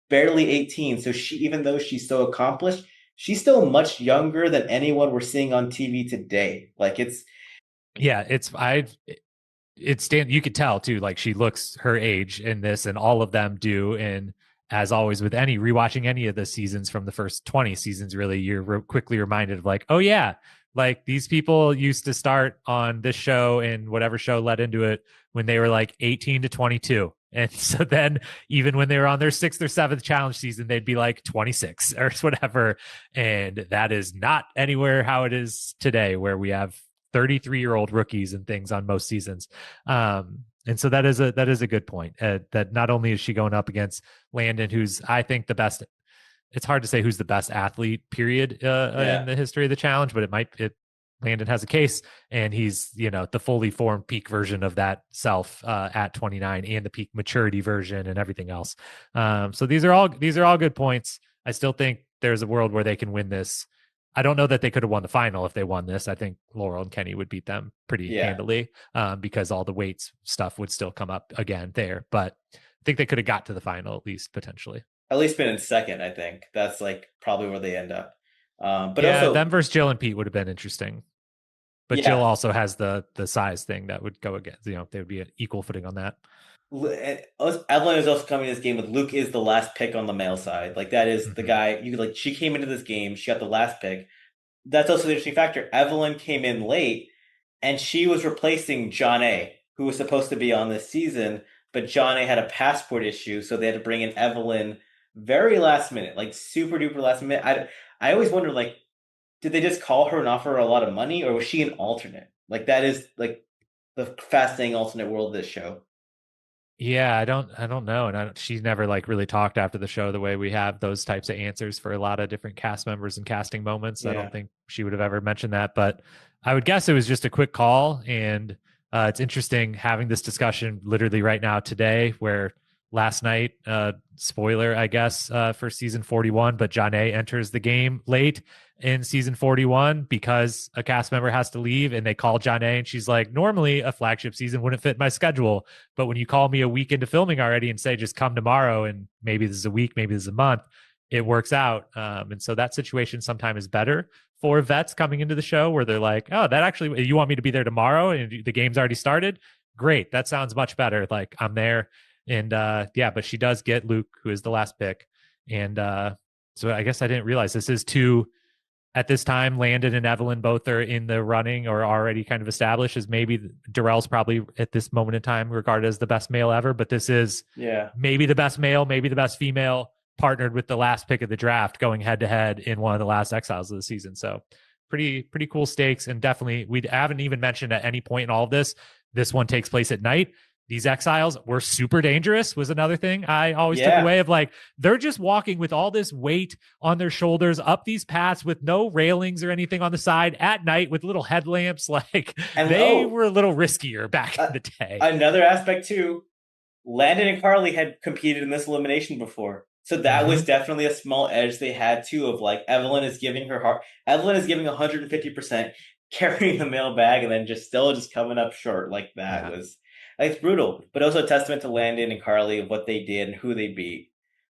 barely 18. So she, even though she's so accomplished, she's still much younger than anyone we're seeing on TV today. Like it's Yeah, it's stand you could tell too, like she looks her age in this, and all of them do. And as always with any rewatching any of the seasons from the first 20 seasons, really you're quickly reminded of like, oh yeah, like these people used to start on this show and whatever show led into it when they were like 18 to 22. And so then even when they were on their sixth or seventh challenge season, they'd be like 26 or whatever. And that is not anywhere how it is today, where we have 33-year-old rookies and things on most seasons. And so that is a good point. That not only is she going up against Landon, who's I think the best. It's hard to say who's the best athlete, period, in yeah. the history of the challenge, but it might. Landon has a case, and he's the fully formed peak version of that self at 29, and the peak maturity version, and everything else. So these are all good points. I still think there's a world where they can win this. I don't know that they could have won the final if they won this. I think Laurel and Kenny would beat them pretty Yeah. handily, because all the weights stuff would still come up again there. But I think they could have got to the final at least potentially. At least been in second, I think. That's like probably where they end up. But Yeah, also, them versus Jill and Pete would have been interesting. But Jill yeah, also has the size thing that would go against. They would be an equal footing on that. Evelyn is also coming to this game with Luke is the last pick on the male side. Like that is the Mm-hmm. guy you like. She came into this game, she got the last pick. That's also the interesting factor. Evelyn came in late, and she was replacing John A, who was supposed to be on this season, but John A had a passport issue, so they had to bring in Evelyn very last minute, like super duper last minute. I always wonder like did they just call her and offer her a lot of money, or was she an alternate? Like that is like the fascinating alternate world of this show. Yeah, I don't know, and she's never like really talked after the show the way we have those types of answers for a lot of different cast members and casting moments. I don't Yeah, think she would have ever mentioned that, but I would guess it was just a quick call. And it's interesting having this discussion literally right now today, where last night, spoiler, I guess, for season 41, but John A enters the game late in season 41 because a cast member has to leave, and they call John A, and she's like, normally a flagship season wouldn't fit my schedule, but when you call me a week into filming already and say just come tomorrow, and maybe this is a week, maybe this is a month, it works out. And so that situation sometimes is better for vets coming into the show, where they're like, oh, that actually, you want me to be there tomorrow and the game's already started? Great, that sounds much better. Like I'm there. And yeah, but she does get Luke, who is the last pick. And so I guess I didn't realize this is two at this time. Landon and Evelyn both are in the running or already kind of established as maybe Darrell's probably at this moment in time regarded as the best male ever, but this is yeah. maybe the best male, maybe the best female, partnered with the last pick of the draft, going head to head in one of the last exiles of the season. So pretty cool stakes. And definitely, we haven't even mentioned at any point in all of this, this one takes place at night. These exiles were super dangerous, was another thing I always took Yeah. away of, like, they're just walking with all this weight on their shoulders up these paths with no railings or anything on the side at night with little headlamps. Like And they were a little riskier back in uh, the day. another aspect too, Landon and Carly had competed in this elimination before. So that was Mm-hmm. definitely a small edge they had too of like Evelyn is giving her heart. Evelyn is giving 150%, carrying the mail bag, and then just coming up short. Like that Yeah. was like it's brutal, but also a testament to Landon and Carly of what they did and who they beat.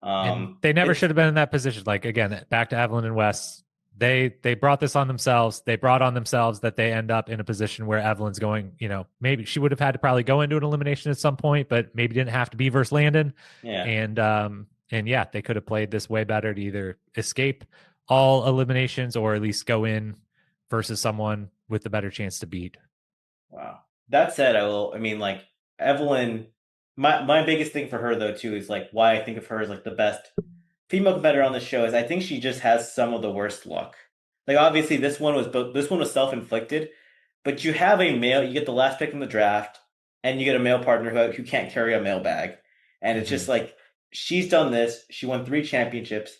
And they never It's should have been in that position. Like again, back to Evelyn and Wes, they brought this on themselves. They brought on themselves that they end up in a position where Evelyn's going, maybe she would have had to probably go into an elimination at some point, but maybe didn't have to be versus Landon. yeah, And yeah, they could have played this way better to either escape all eliminations or at least go in versus someone with the better chance to beat. wow. That said, I mean, like Evelyn, my biggest thing for her though too is like why I think of her as like the best female competitor on the show is I think she just has some of the worst luck. Like obviously this one was self-inflicted, but you have a male, you get the last pick in the draft, and you get a male partner who can't carry a mail bag. And it's just Mm-hmm. like she's done this. She won 3 championships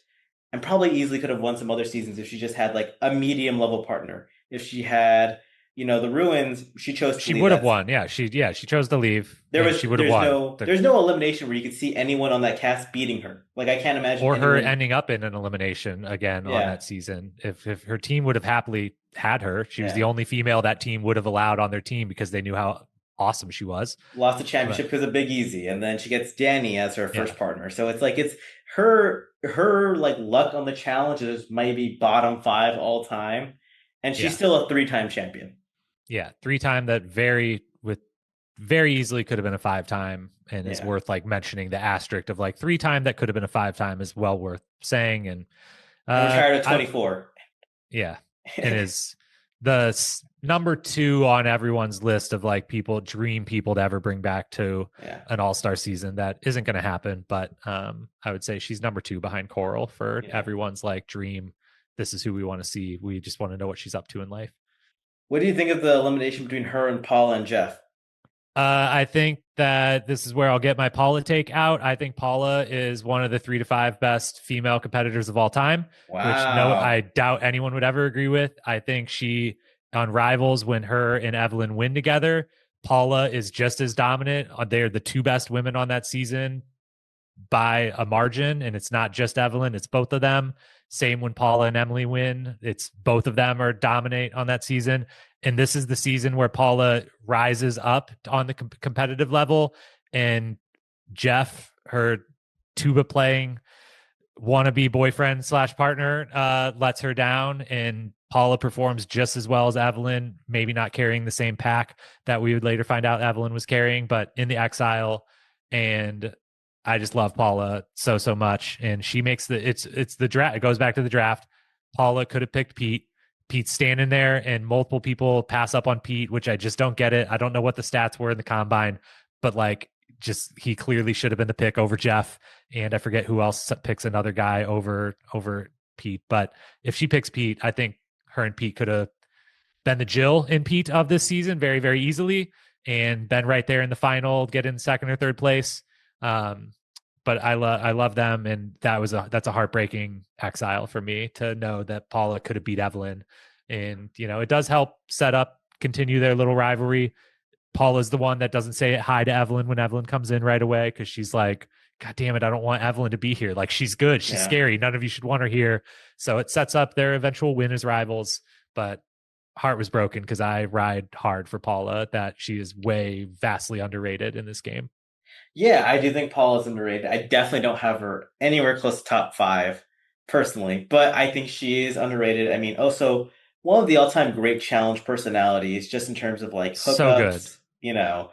and probably easily could have won some other seasons if she just had like a medium level partner. If she had, the ruins, she chose to She leave would have that. won. She chose to leave There and was she would have there's won. no there's no elimination where you could see anyone on that cast beating her. Like I can't imagine Or her anyone. ending up in an elimination again on Yeah, that season. If her team would have happily had her, she was the yeah. only female that team would have allowed on their team because they knew how awesome she was. Lost the championship But because of Big Easy, and then she gets Danny as her yeah, first partner. So it's like it's her like luck on the challenge is maybe bottom five all time, and she's yeah, still a three-time champion. yeah. 3 time that very easily could have been a 5 time and is Yeah, worth like mentioning the asterisk of like 3 time that could have been a 5 time is well worth saying. And and retired at I 24. yeah, and is the number 2 on everyone's list of like dream people to ever bring back to Yeah, an all-star season. That isn't going to happen, but I would say she's number 2 behind Coral for yeah. everyone's like dream. This is who we want to see. We just want to know what she's up to in life. What do you think of the elimination between her and Paula and Jeff? I think that this is where I'll get my Paula take out. I think Paula is one of the 3 to 5 best female competitors of all time, which no, I Wow. doubt anyone would ever agree with. I think she on Rivals, when her and Evelyn win together, Paula is just as dominant. They're the 2 best women on that season by a margin, and it's not just Evelyn, it's both of them. Same when Paula and Emily win, it's both of them are dominate on that season. And this is the season where Paula rises up on the competitive level, and Jeff, her tuba playing wannabe boyfriend slash partner, lets her down, and Paula performs just as well as Evelyn, maybe not carrying the same pack that we would later find out Evelyn was carrying, but in the exile. And I just love Paula so much, and she makes it's the draft. It goes back to the draft. Paula could have picked Pete. Pete's standing there, and multiple people pass up on Pete, which I just don't get it. I don't know what the stats were in the combine, but like, just he clearly should have been the pick over Jeff, and I forget who else picks another guy over Pete. But if she picks Pete, I think her and Pete could have been the Jill and Pete of this season very easily, and been right there in the final, get in second or third place. Um, but I love them, and that's a heartbreaking exile for me to know that Paula could have beat Evelyn, and it does help set up continue their little rivalry. Paula's the one that doesn't say hi to Evelyn when Evelyn comes in right away because she's like, God damn it, I don't want Evelyn to be here. Like, she's good, she's Yeah. scary. None of you should want her here. So it sets up their eventual win as rivals. But heart was broken because I ride hard for Paula, that she is vastly underrated in this game. Yeah, I do think Paul is underrated. I definitely don't have her anywhere close to top five personally, but I think she is underrated. I mean, also one of the all-time great challenge personalities, just in terms of like So good. hookups,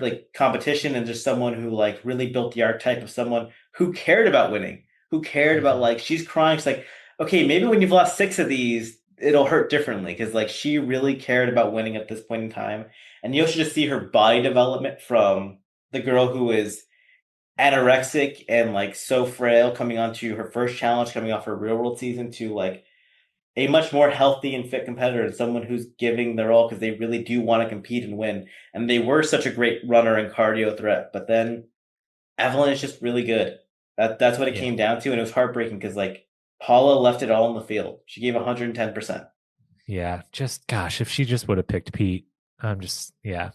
like competition, and just someone who like really built the archetype of someone who cared about winning, who cared about Mm-hmm. like she's crying. She's like, okay, maybe when you've lost six of these, it'll hurt differently because like she really cared about winning at this point in time, and you should just see her body development from the girl who is anorexic and like so frail coming onto her first challenge coming off her real world season to like a much more healthy and fit competitor and someone who's giving their all because they really do want to compete and win. And they were such a great runner and cardio threat, but then Evelyn is just really good. That's what it Yeah. came down to, and it was heartbreaking because like Paula left it all in the field. She gave 110%. Yeah. Just, gosh, if she just would have picked Pete, yeah.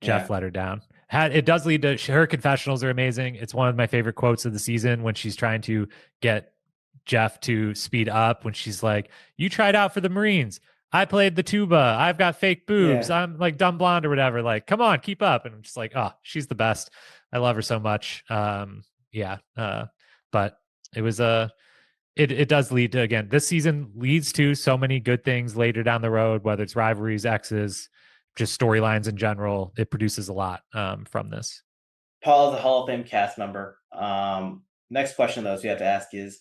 Jeff Yeah. let her down. It does lead to her confessionals are amazing. It's one of my favorite quotes of the season when she's trying to get Jeff to speed up, when she's like, "You tried out for the Marines. I played the tuba. I've got fake boobs. Yeah. I'm like dumb blonde or whatever. Like, come on, keep up." And I'm just like, oh, she's the best. I love her so much. Yeah. But it was it does lead to, again, this season leads to so many good things later down the road, whether it's rivalries, exes, just storylines in general. It produces a lot from this. Paula's a Hall of Fame cast member. Next question though, so you have to ask is,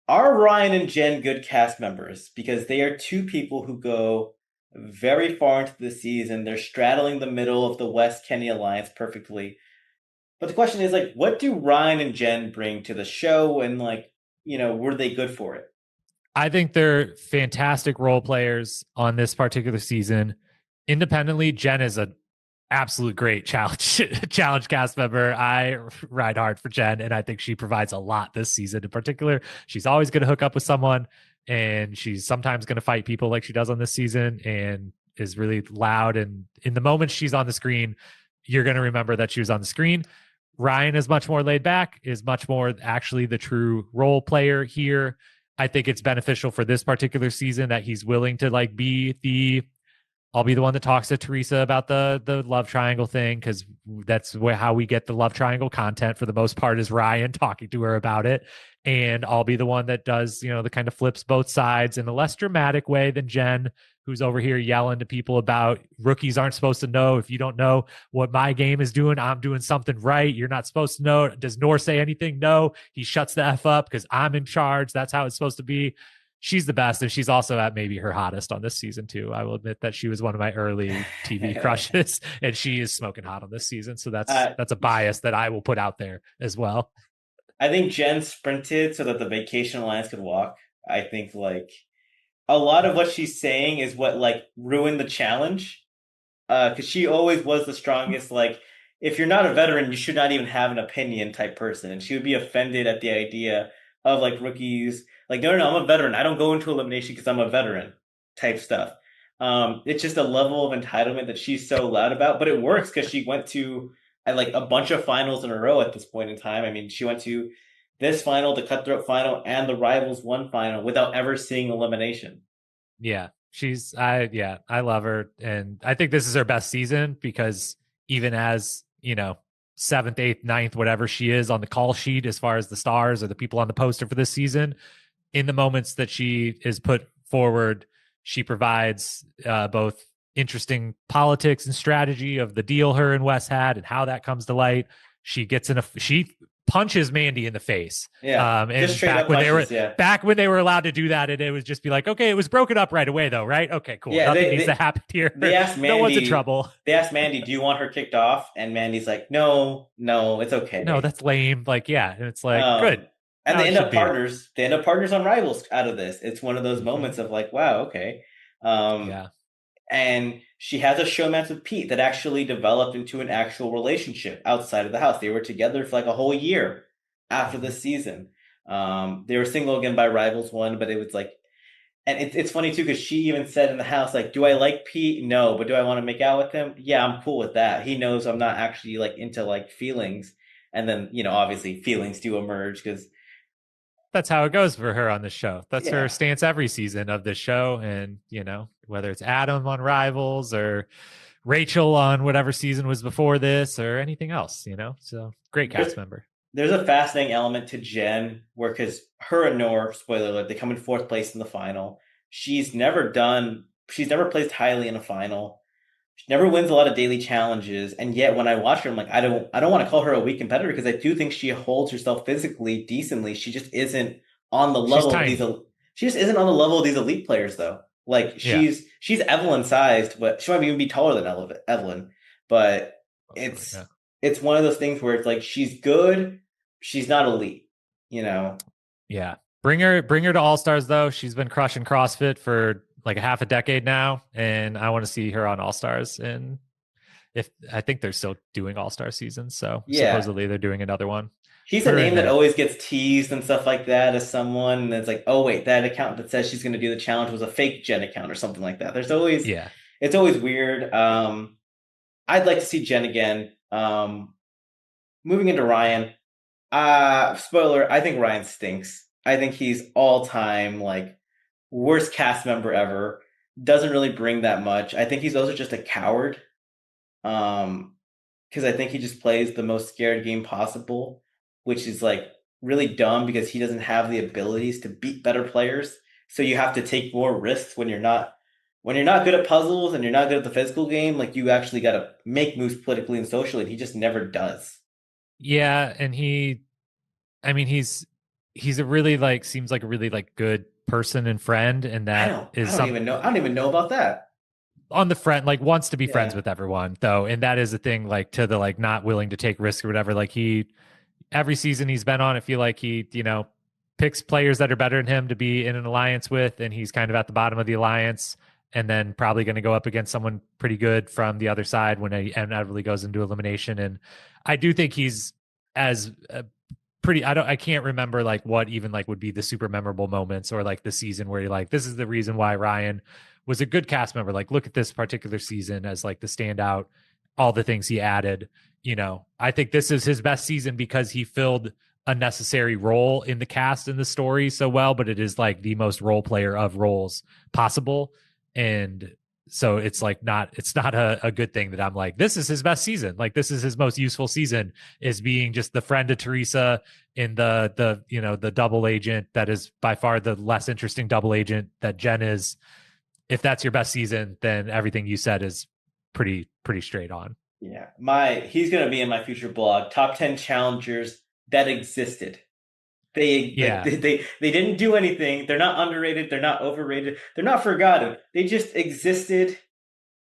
are Ryan and Jen good cast members? Because they are two people who go very far into the season. They're straddling the middle of the West Kenny alliance perfectly. But the question is like, what do Ryan and Jen bring to the show, and like, were they good for it? I think they're fantastic role players on this particular season. Independently, Jen is a absolute great challenge challenge cast member. I ride hard for Jen, and I think she provides a lot this season in particular. She's always going to hook up with someone, and she's sometimes going to fight people like she does on this season. And is really loud. And in the moment she's on the screen, you're going to remember that she was on the screen. Ryan is much more laid back, is much more actually the true role player here. I think it's beneficial for this particular season that he's willing to like be the I'll be the one that talks to Teresa about the love triangle thing, because that's how we get the love triangle content for the most part is Ryan talking to her about it. And I'll be the one that does, the kind of flips both sides in a less dramatic way than Jen, who's over here yelling to people about rookies aren't supposed to know. If you don't know what my game is doing, I'm doing something right. You're not supposed to know. Does Nor say anything? No, he shuts the F up because I'm in charge. That's how it's supposed to be. She's the best, and she's also at maybe her hottest on this season too. I will admit that she was one of my early TV crushes, and she is smoking hot on this season. So that's uh, a bias that I will put out there as well. I think Jen sprinted so that the Vacation Alliance could walk. I think like a lot of what she's saying is what like ruined the challenge. Because she always was the strongest. Like, if you're not a veteran, you should not even have an opinion type person. And she would be offended at the idea of like rookies. Like, no, no, no, I'm a veteran. I don't go into elimination because I'm a veteran type stuff. It's just a level of entitlement that she's so loud about, but it works because she went to like a bunch of finals in a row at this point in time. I mean, she went to this final, the Cutthroat final, and the Rivals One final without ever seeing elimination. Yeah, I love her, and I think this is her best season because even as seventh, eighth, ninth, whatever she is on the call sheet as far as the stars or the people on the poster for this season, in the moments that she is put forward, she provides both interesting politics and strategy of the deal her and Wes had and how that comes to light. She punches Mandy in the face. Yeah, just And straight up punches. Yeah. back when they were allowed to do that, and it was just be like, okay, it was broken up right away though, right? Okay, cool. Yeah, Nothing they needs to they happen here. they asked No one's in Mandy. trouble. They asked Mandy, "Do you want her kicked off?" And Mandy's like, "No, no, it's No, okay." that's lame. Like, yeah, and it's like, good. Um, and How they it end should up be. partners. They end up partners on Rivals out of this. It's one of those Mm-hmm. moments of like, wow, okay. Um, Yeah. and she has a showmance with Pete that actually developed into an actual relationship outside of the house. They were together for like a whole year after Mm-hmm. this season. They were single again by Rivals One, but it was like, and it's funny too because she even said in the house like, "Do I like Pete? No, but do I want to make out with him? Yeah, I'm cool with that. He knows I'm not actually like into like feelings." And then obviously feelings do emerge because That's how it goes for her on this show. That's her yeah, stance every season of this show. And, whether it's Adam on Rivals or Rachel on whatever season was before this or anything else. So great there's cast member. there's a fascinating element to Jen where because her and Nor, spoiler alert, they come in fourth place in the final. She's never placed highly in a final. She never wins a lot of daily challenges, and yet when I watch her, I'm like, I don't want to call her a weak competitor because I do think she holds herself physically decently. She just isn't on the She's level of these. tiny. She just isn't on the level of these elite players, though. Like Yeah. she's Evelyn sized, but she might even be taller than Evelyn. But Hopefully. it's Yeah. it's one of those things where it's like she's good, she's not elite. You know? Yeah. Bring her to All Stars though. She's been crushing CrossFit for like a half a decade now. And I want to see her on All Stars. And if I think they're still doing All Star seasons. So Yeah. supposedly they're doing another one. She's a Her name and that always gets teased and stuff like that as someone, and it's like, oh wait, that account that says she's going to do the challenge was a fake Jen account or something like that. yeah. It's always weird. I'd like to see Jen again. Moving into Ryan, spoiler, I think Ryan stinks. I think he's all time like worst cast member ever. Doesn't really bring that much. I think he's also just a coward. Um, because I think he just plays the most scared game possible, which is like really dumb because he doesn't have the abilities to beat better players. So you have to take more risks when you're not good at puzzles and you're not good at the physical game, like you actually got to make moves politically and socially, and he just never does. Yeah. And I mean, he's a really like seems like a really like good person and friend, and that I is don't even know. I don't even know about that. on the friend like wants to be friends Yeah. with everyone though, and that is the thing like to the like not willing to take risks or whatever. Like he every season he's been on, I feel like he picks players that are better than him to be in an alliance with, and he's kind of at the bottom of the alliance. And then probably going to go up against someone pretty good from the other side when he inevitably goes into elimination. And I do think he's as pretty I can't remember like what even like would be the super memorable moments or like the season where you're like this is the reason why Ryan was a good cast member. Like, look at this particular season as like the standout, all the things he added. I think this is his best season because he filled a necessary role in the cast and the story so well, but it is like the most role player of roles possible. And so it's not a good thing that I'm like, this is his best season. Like, this is his most useful season, is being just the friend of Teresa in the double agent that is by far the less interesting double agent that Jen is. If that's your best season, then everything you said is pretty straight on. Yeah. He's gonna be in my future blog, top 10 challengers that existed. Yeah. They didn't do anything. They're not underrated, they're not overrated, they're not forgotten. They just existed,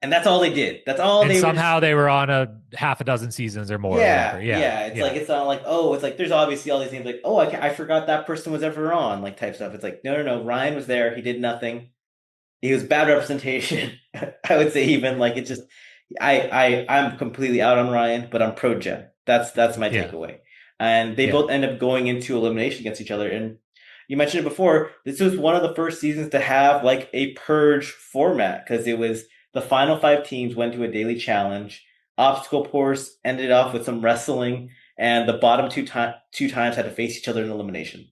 and that's all they did. That's all And they were just. somehow they were on a half a dozen seasons or more or Yeah, whatever. Yeah. yeah. It's like Yeah. it's not like, oh, it's like there's obviously all these things like, oh, I forgot that person was ever on, like type stuff. It's like, no, no, no. Ryan was there. He did nothing. He was bad representation. I would say even like it's just I'm completely out on Ryan, but I'm pro Jen. That's my Yeah. takeaway. And they Yeah. both end up going into elimination against each other. And you mentioned it before, this was one of the first seasons to have like a purge format because it was the final five teams went to a daily challenge. Obstacle course ended off with some wrestling, and the bottom two times had to face each other in elimination.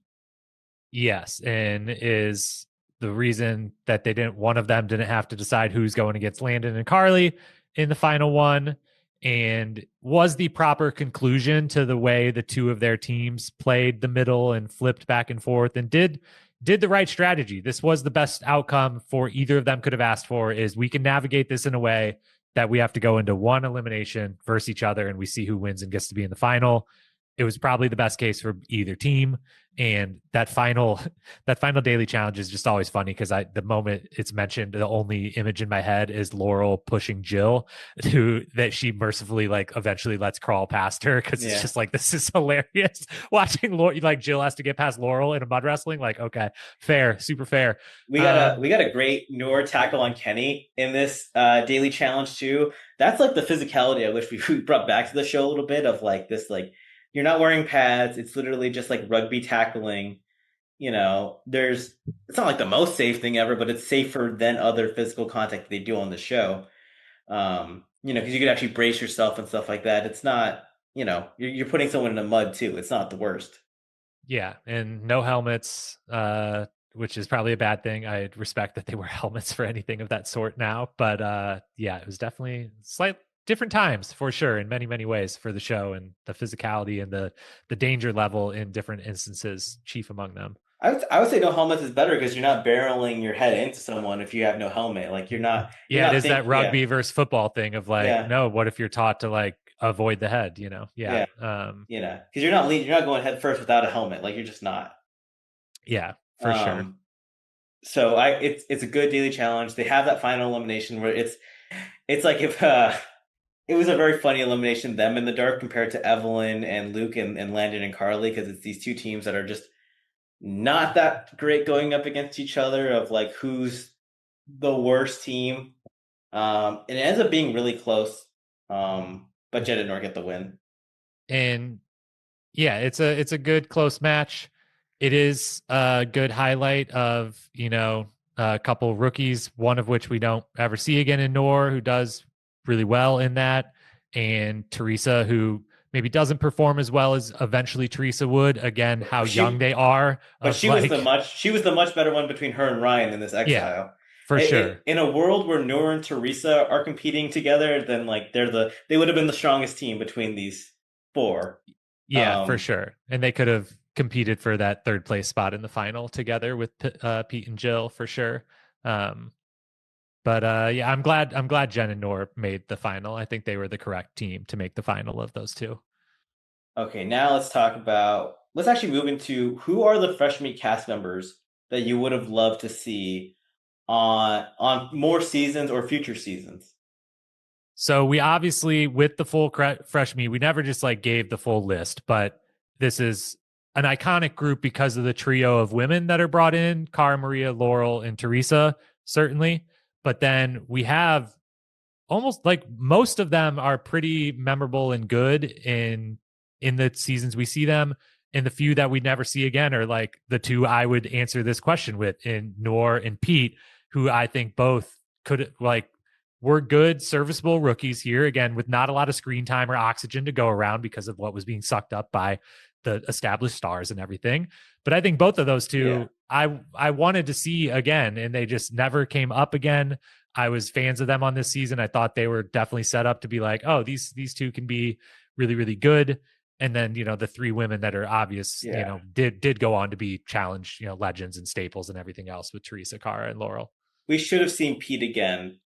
Yes, and is the reason that one of them didn't have to decide who's going against Landon and Carly in the final one, and was the proper conclusion to the way the two of their teams played the middle and flipped back and forth and did the right strategy. This was the best outcome for either of them could have asked for, is we can navigate this in a way that we have to go into one elimination versus each other and we see who wins and gets to be in the final. It was probably the best case for either team. And that final daily challenge is just always funny because the moment it's mentioned, the only image in my head is Laurel pushing Jill, who that she mercifully like eventually lets crawl past her, because it's Yeah. just like, this is hilarious watching like Jill has to get past Laurel in a mud wrestling. Like, okay, fair, super fair. We got a great Noor tackle on Kenny in this daily challenge too. That's like the physicality I wish we brought back to the show a little bit of like this, like you're not wearing pads. It's literally just like rugby tackling. It's not like the most safe thing ever, but it's safer than other physical contact they do on the show. Because you could actually brace yourself and stuff like that. It's not, you're putting someone in the mud too. It's not the worst. Yeah, and no helmets, which is probably a bad thing. I respect that they wear helmets for anything of that sort now, but yeah, it was definitely slight different times for sure in many many ways for the show, and the physicality and the danger level in different instances, chief among them. I would say no helmets is better because you're not barreling your head into someone if you have no helmet. Like you're Yeah, it not is that yeah, rugby versus football thing of like, yeah, no, what if you're taught to like avoid the head, yeah. yeah, because you're not going head first without a helmet. Like you're just not. Yeah, for sure. Um, so it's a good daily challenge. They have that final elimination where it's like if it was a very funny elimination, them in the dark compared to Evelyn and Luke and Landon and Carly, because it's these two teams that are just not that great going up against each other of like who's the worst team. And it ends up being really close. But Jed and Nor get the win. And yeah, it's a good close match. It is a good highlight of, a couple rookies, one of which we don't ever see again in Nor, who does really well in that, and Teresa, who maybe doesn't perform as well as eventually Teresa would. Again, how young She they are, but of like, she was the much better one between her and Ryan in this yeah, exile. for sure. In a world where Noor and Teresa are competing together, then like they would have been the strongest team between these four. Yeah, for Um, sure. And they could have competed for that third place spot in the final together with Pete and Jill for sure. Um, but yeah, I'm glad Jen and Nor made the final. I think they were the correct team to make the final of those two. okay, now let's actually move into who are the fresh meat cast members that you would have loved to see on more seasons or future seasons. So we obviously, with the full fresh meat, we never just like gave the full list, but this is an iconic group because of the trio of women that are brought in: Cara Maria, Laurel, and Teresa, certainly. But then we have almost like most of them are pretty memorable and good in the seasons we see them. And the few that we never see again are like the two I would answer this question with, in Nor and Pete, who I think both could like were good, serviceable rookies here, again, with not a lot of screen time or oxygen to go around because of what was being sucked up by the established stars and everything. But I think both of those Yeah. two, I wanted to see again, and they just never came up again. I was fans of them on this season. I thought they were definitely set up to be like, oh, these two can be really, really good. And then, the three women that are obvious, Yeah. did go on to be challenge, legends and staples and everything else with Teresa, Cara, and Laurel. We should have seen Pete again.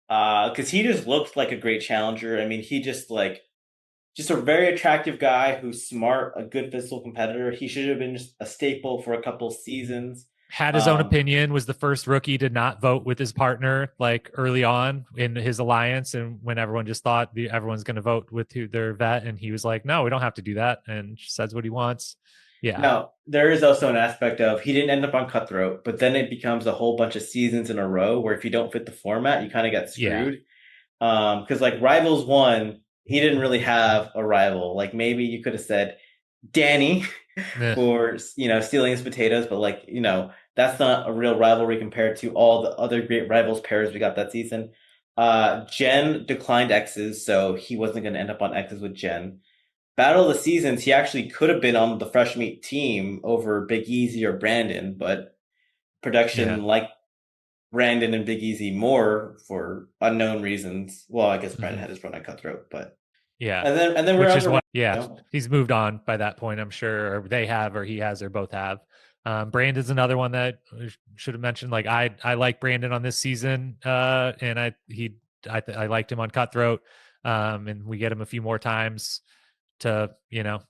Because he just looked like a great challenger. I mean, he just a very attractive guy who's smart, a good physical competitor. He should have been just a staple for a couple seasons. Had his own Um, opinion, was the first rookie to not vote with his partner like early on in his alliance, and when everyone just thought everyone's going to vote with their vet, and he was like, no, we don't have to do that, and says what he wants. Yeah. Now, there is also an aspect of he didn't end up on Cutthroat, but then it becomes a whole bunch of seasons in a row where if you don't fit the format, you kind of get Yeah. screwed. Because like Rivals 1, he didn't really have a rival. Like maybe you could have said Danny Eh, for stealing his potatoes, but that's not a real rivalry compared to all the other great rivals pairs we got that season. Jen declined X's, so he wasn't going to end up on X's with Jen. Battle of the Seasons, he actually could have been on the Fresh Meat team over Big Easy or Brandon, but yeah. production liked Brandon and Big Easy more for unknown reasons. Well, I guess Brandon Hmm. had his run at Cutthroat, but Yeah. and then we're Which on is to what, yeah, he's moved on by that point, I'm sure, or they have, or he has, or both have. Brandon's another one that I should have mentioned. Like I like Brandon on this season, and I liked him on Cutthroat, and we get him a few more times to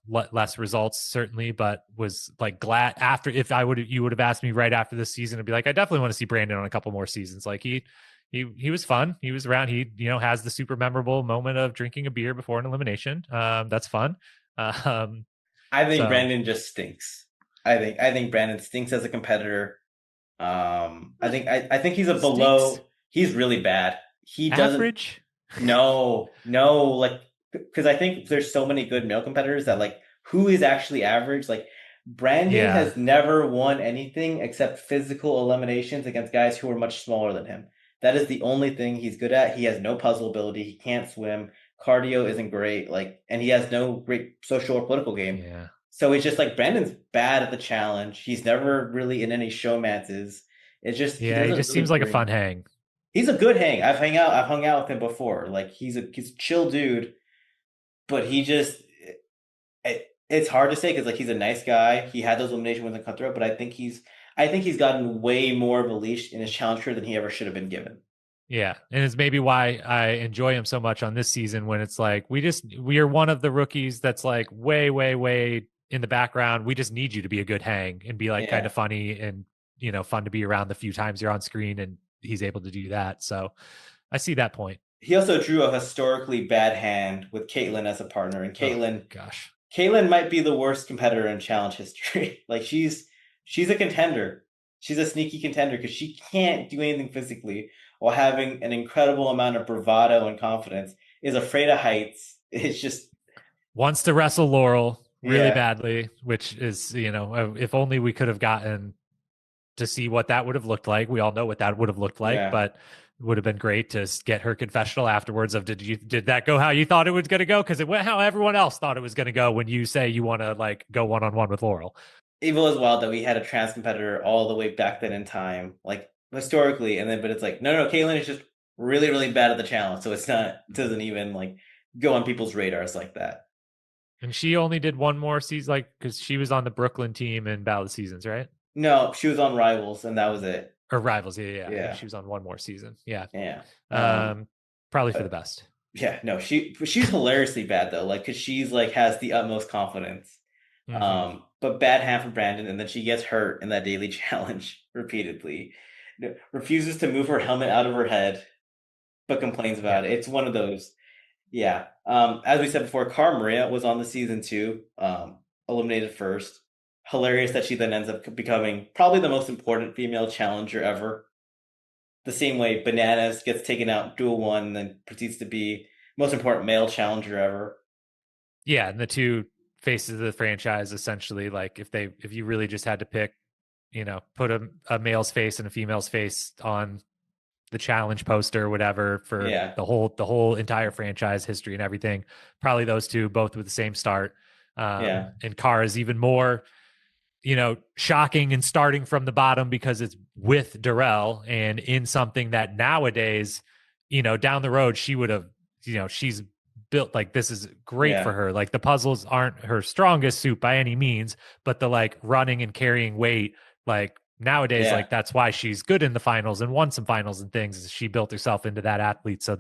less results certainly, but was like glad after. If you would have asked me right after this season, I'd be like, I definitely want to see Brandon on a couple more seasons. Like he was fun. He was around. He has the super memorable moment of drinking a beer before an elimination. That's fun. Um, I think so Brandon just stinks. I think Brandon stinks as a competitor. I think he's a stinks below. He's really bad. He doesn't. average. No, no, like because I think there's so many good male competitors that like who is actually average. Like Brandon Yeah, has never won anything except physical eliminations against guys who are much smaller than him. That is the only thing he's good at. He has no puzzle ability. He can't swim. Cardio isn't great. Like, and he has no great social or political game. yeah, So it's just like Brandon's bad at the challenge. He's never really in any showmances. It's just he yeah. He doesn't just really seems like a fun bring. hang. He's a good hang. I've hung out with him before. Like he's a chill dude, but it's hard to say because like he's a nice guy. He had those elimination wins in Cutthroat, but I think he's gotten way more of a leash in his challenger than he ever should have been given. Yeah. And it's maybe why I enjoy him so much on this season, when it's like we are one of the rookies that's like way, way, way in the background. We just need you to be a good hang and be like kind Yeah. of funny and fun to be around the few times you're on screen, and he's able to do that. So I see that point. He also drew a historically bad hand with Caitlyn as a partner, and Oh Caitlyn gosh. Caitlyn might be the worst competitor in challenge history. Like she's a contender. She's a sneaky contender because she can't do anything physically while having an incredible amount of bravado and confidence. Is afraid of heights. It's just Wants to wrestle Laurel really yeah, badly, which is, if only we could have gotten to see what that would have looked like. We all know what that would have looked like, yeah. but it would have been great to get her confessional afterwards of did that go how you thought it was going to go? Because it went how everyone else thought it was going to go when you say you want to like go one on one with Laurel. Evil as well that we had a trans competitor all the way back then in time, like historically, and then but it's like no, Caitlyn is just really, really bad at the challenge, so it's not doesn't even like go on people's radars like that. And she only did one more season, like because she was on the Brooklyn team in Battle of the Seasons, right? No, she was on Rivals, and that was it. Or Rivals, yeah, yeah. I think Yeah, she was on one more season. Yeah, yeah. um, probably for the But best. yeah, no, she's hilariously bad though, like because she's like has the utmost confidence. Hmm. But bad hand for Brandon, and then she gets hurt in that daily challenge repeatedly. Refuses to move her helmet out of her head, but complains Yeah, about it. It's one of those. Yeah. As we said before, Cara Maria was on the season two, eliminated first. Hilarious that she then ends up becoming probably the most important female challenger ever. The same way Bananas gets taken out duel one, and then proceeds to be most important male challenger ever. yeah, and the two faces of the franchise essentially. Like if you really just had to pick put a male's face and a female's face on the challenge poster or whatever for Yeah. the whole entire franchise history and everything. Probably those two both with the same start. Yeah. And Cara is even more, shocking and starting from the bottom because it's with Darrell and in something that nowadays, down the road she would have, she's built like this is great for Yeah. her. Like the puzzles aren't her strongest suit by any means, but the like running and carrying weight, like nowadays, Yeah. like that's why she's good in the finals and won some finals and things. Is she built herself into that athlete so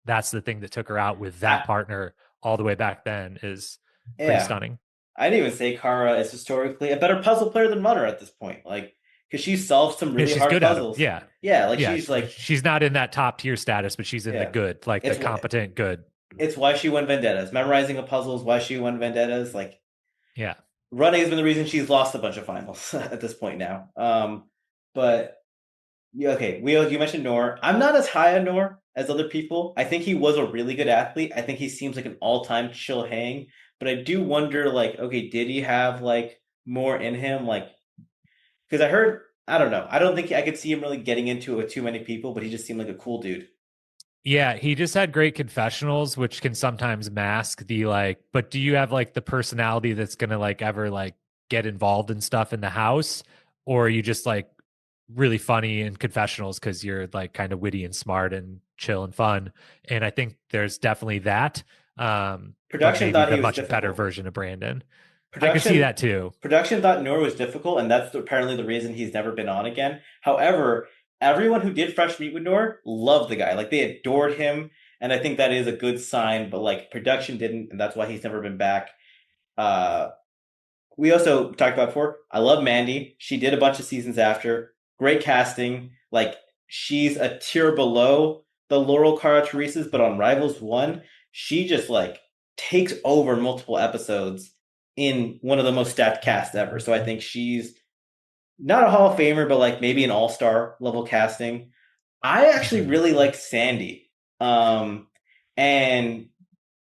that's the thing that took her out with that I, partner all the way back then is pretty yeah. stunning. I'd even say Kara is historically a better puzzle player than Runner at this point. Like, because she solves some Yeah, really she's hard good at them. puzzles. Yeah. Yeah, like Yeah. she's like, She's not in that top tier status, but she's in the yeah. good, like the It's competent good. it's why she won Vendettas. Memorizing a puzzle is why she won Vendettas. Like, Yeah. running has been the reason she's lost a bunch of finals at this point now. But yeah, okay, you mentioned Noor. I'm not as high on Noor as other people. I think he was a really good athlete. I think he seems like an all-time chill hang. But I do wonder, like, okay, did he have like more in him? Like, because I heard, I don't know. I don't think I could see him really getting into it with too many people, but he just seemed like a cool dude. Yeah, he just had great confessionals, which can sometimes mask the like, but do you have like the personality that's gonna like ever like get involved in stuff in the house? Or are you just like really funny in confessionals because you're like kind of witty and smart and chill and fun? And I think there's definitely that. But Production maybe thought the he was much better difficult. version of Brandon. I could see Production that too. production thought Noor was difficult, and that's apparently the reason he's never been on again. However, everyone who did Fresh Meat with Noor loved the guy. Like they adored him, and I think that is a good sign, but like production didn't, and that's why he's never been back. Uh we also talked about before. I love Mandy. She did a bunch of seasons after. Great casting. Like she's a tier below the Laurel Cara Teresa's, but on Rivals One, she just like takes over multiple episodes in one of the most stacked casts ever. So I think she's not a Hall of Famer, but like maybe an all-star level casting. I actually Mhm. really like Sandy. And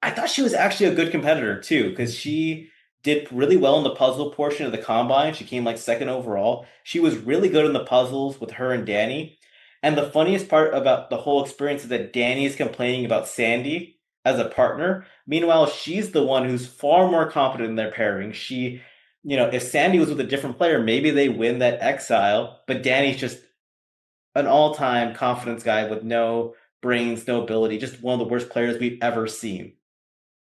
I thought she was actually a good competitor too, because she did really well in the puzzle portion of the combine. She came like second overall. She was really good in the puzzles with her and Danny. And the funniest part about the whole experience is that Danny is complaining about Sandy as a partner. Meanwhile, she's the one who's far more competent in their pairing. If Sandy was with a different player, maybe they win that exile, but Danny's just an all-time confidence guy with no brains, no ability, just one of the worst players we've ever seen.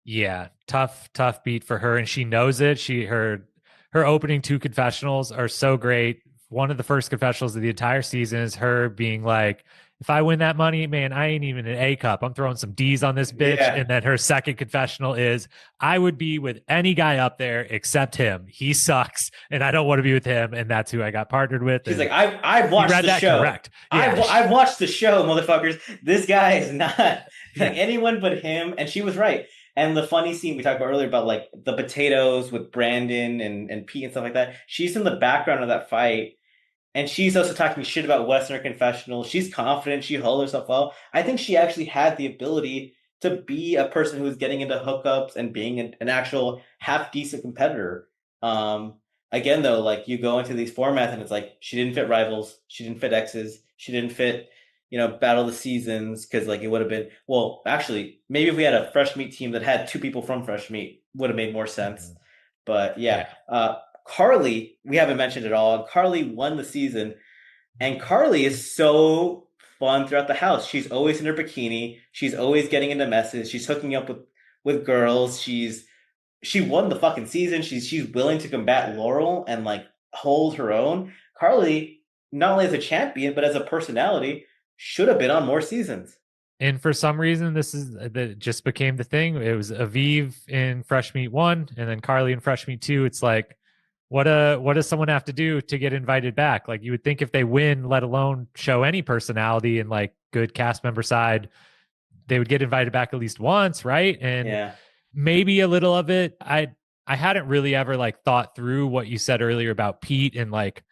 Yeah, tough beat for her, and she knows it. Her opening two confessionals are so great. One of the first confessionals of the entire season is her being like, "If I win that money, man, I ain't even an A cup. I'm throwing some D's on this bitch." Yeah. And then her second confessional is, "I would be with any guy up there except him. He sucks, and I don't want to be with him." And that's who I got partnered with. She's like, And I've you watched read the that show. correct. I've Yeah, I've watched the show, motherfuckers. This guy is not like yeah. anyone but him, and she was right. And the funny scene we talked about earlier about like the potatoes with Brandon and Pete and stuff like that. She's in the background of that fight, and she's also talking shit about Western confessional. She's confident. She holds herself well. I think she actually had the ability to be a person who was getting into hookups and being an actual half decent competitor. Um, Again, though, like you go into these formats and it's like she didn't fit rivals, she didn't fit X's, she didn't fit, battle of the seasons because like it would have been well, actually, maybe if we had a fresh meat team that had two people from fresh meat would have made more sense. Mhm. But yeah, Yeah. Carly, we haven't mentioned at all. Carly won the season, and Carly is so fun throughout the house. She's always in her bikini. She's always getting into messes. She's hooking up with girls. She won the fucking season. She's willing to combat Laurel and like hold her own. Carly, not only as a champion but as a personality, should have been on more seasons. And for some reason, this is that just became the thing. It was Aviv in Fresh Meat One, and then Carly in Fresh Meat Two. It's like, what does someone have to do to get invited back? Like you would think if they win, let alone show any personality and like good cast member side, they would get invited back at least once, right? And Yeah, maybe a little of it. I hadn't really ever like thought through what you said earlier about Pete and like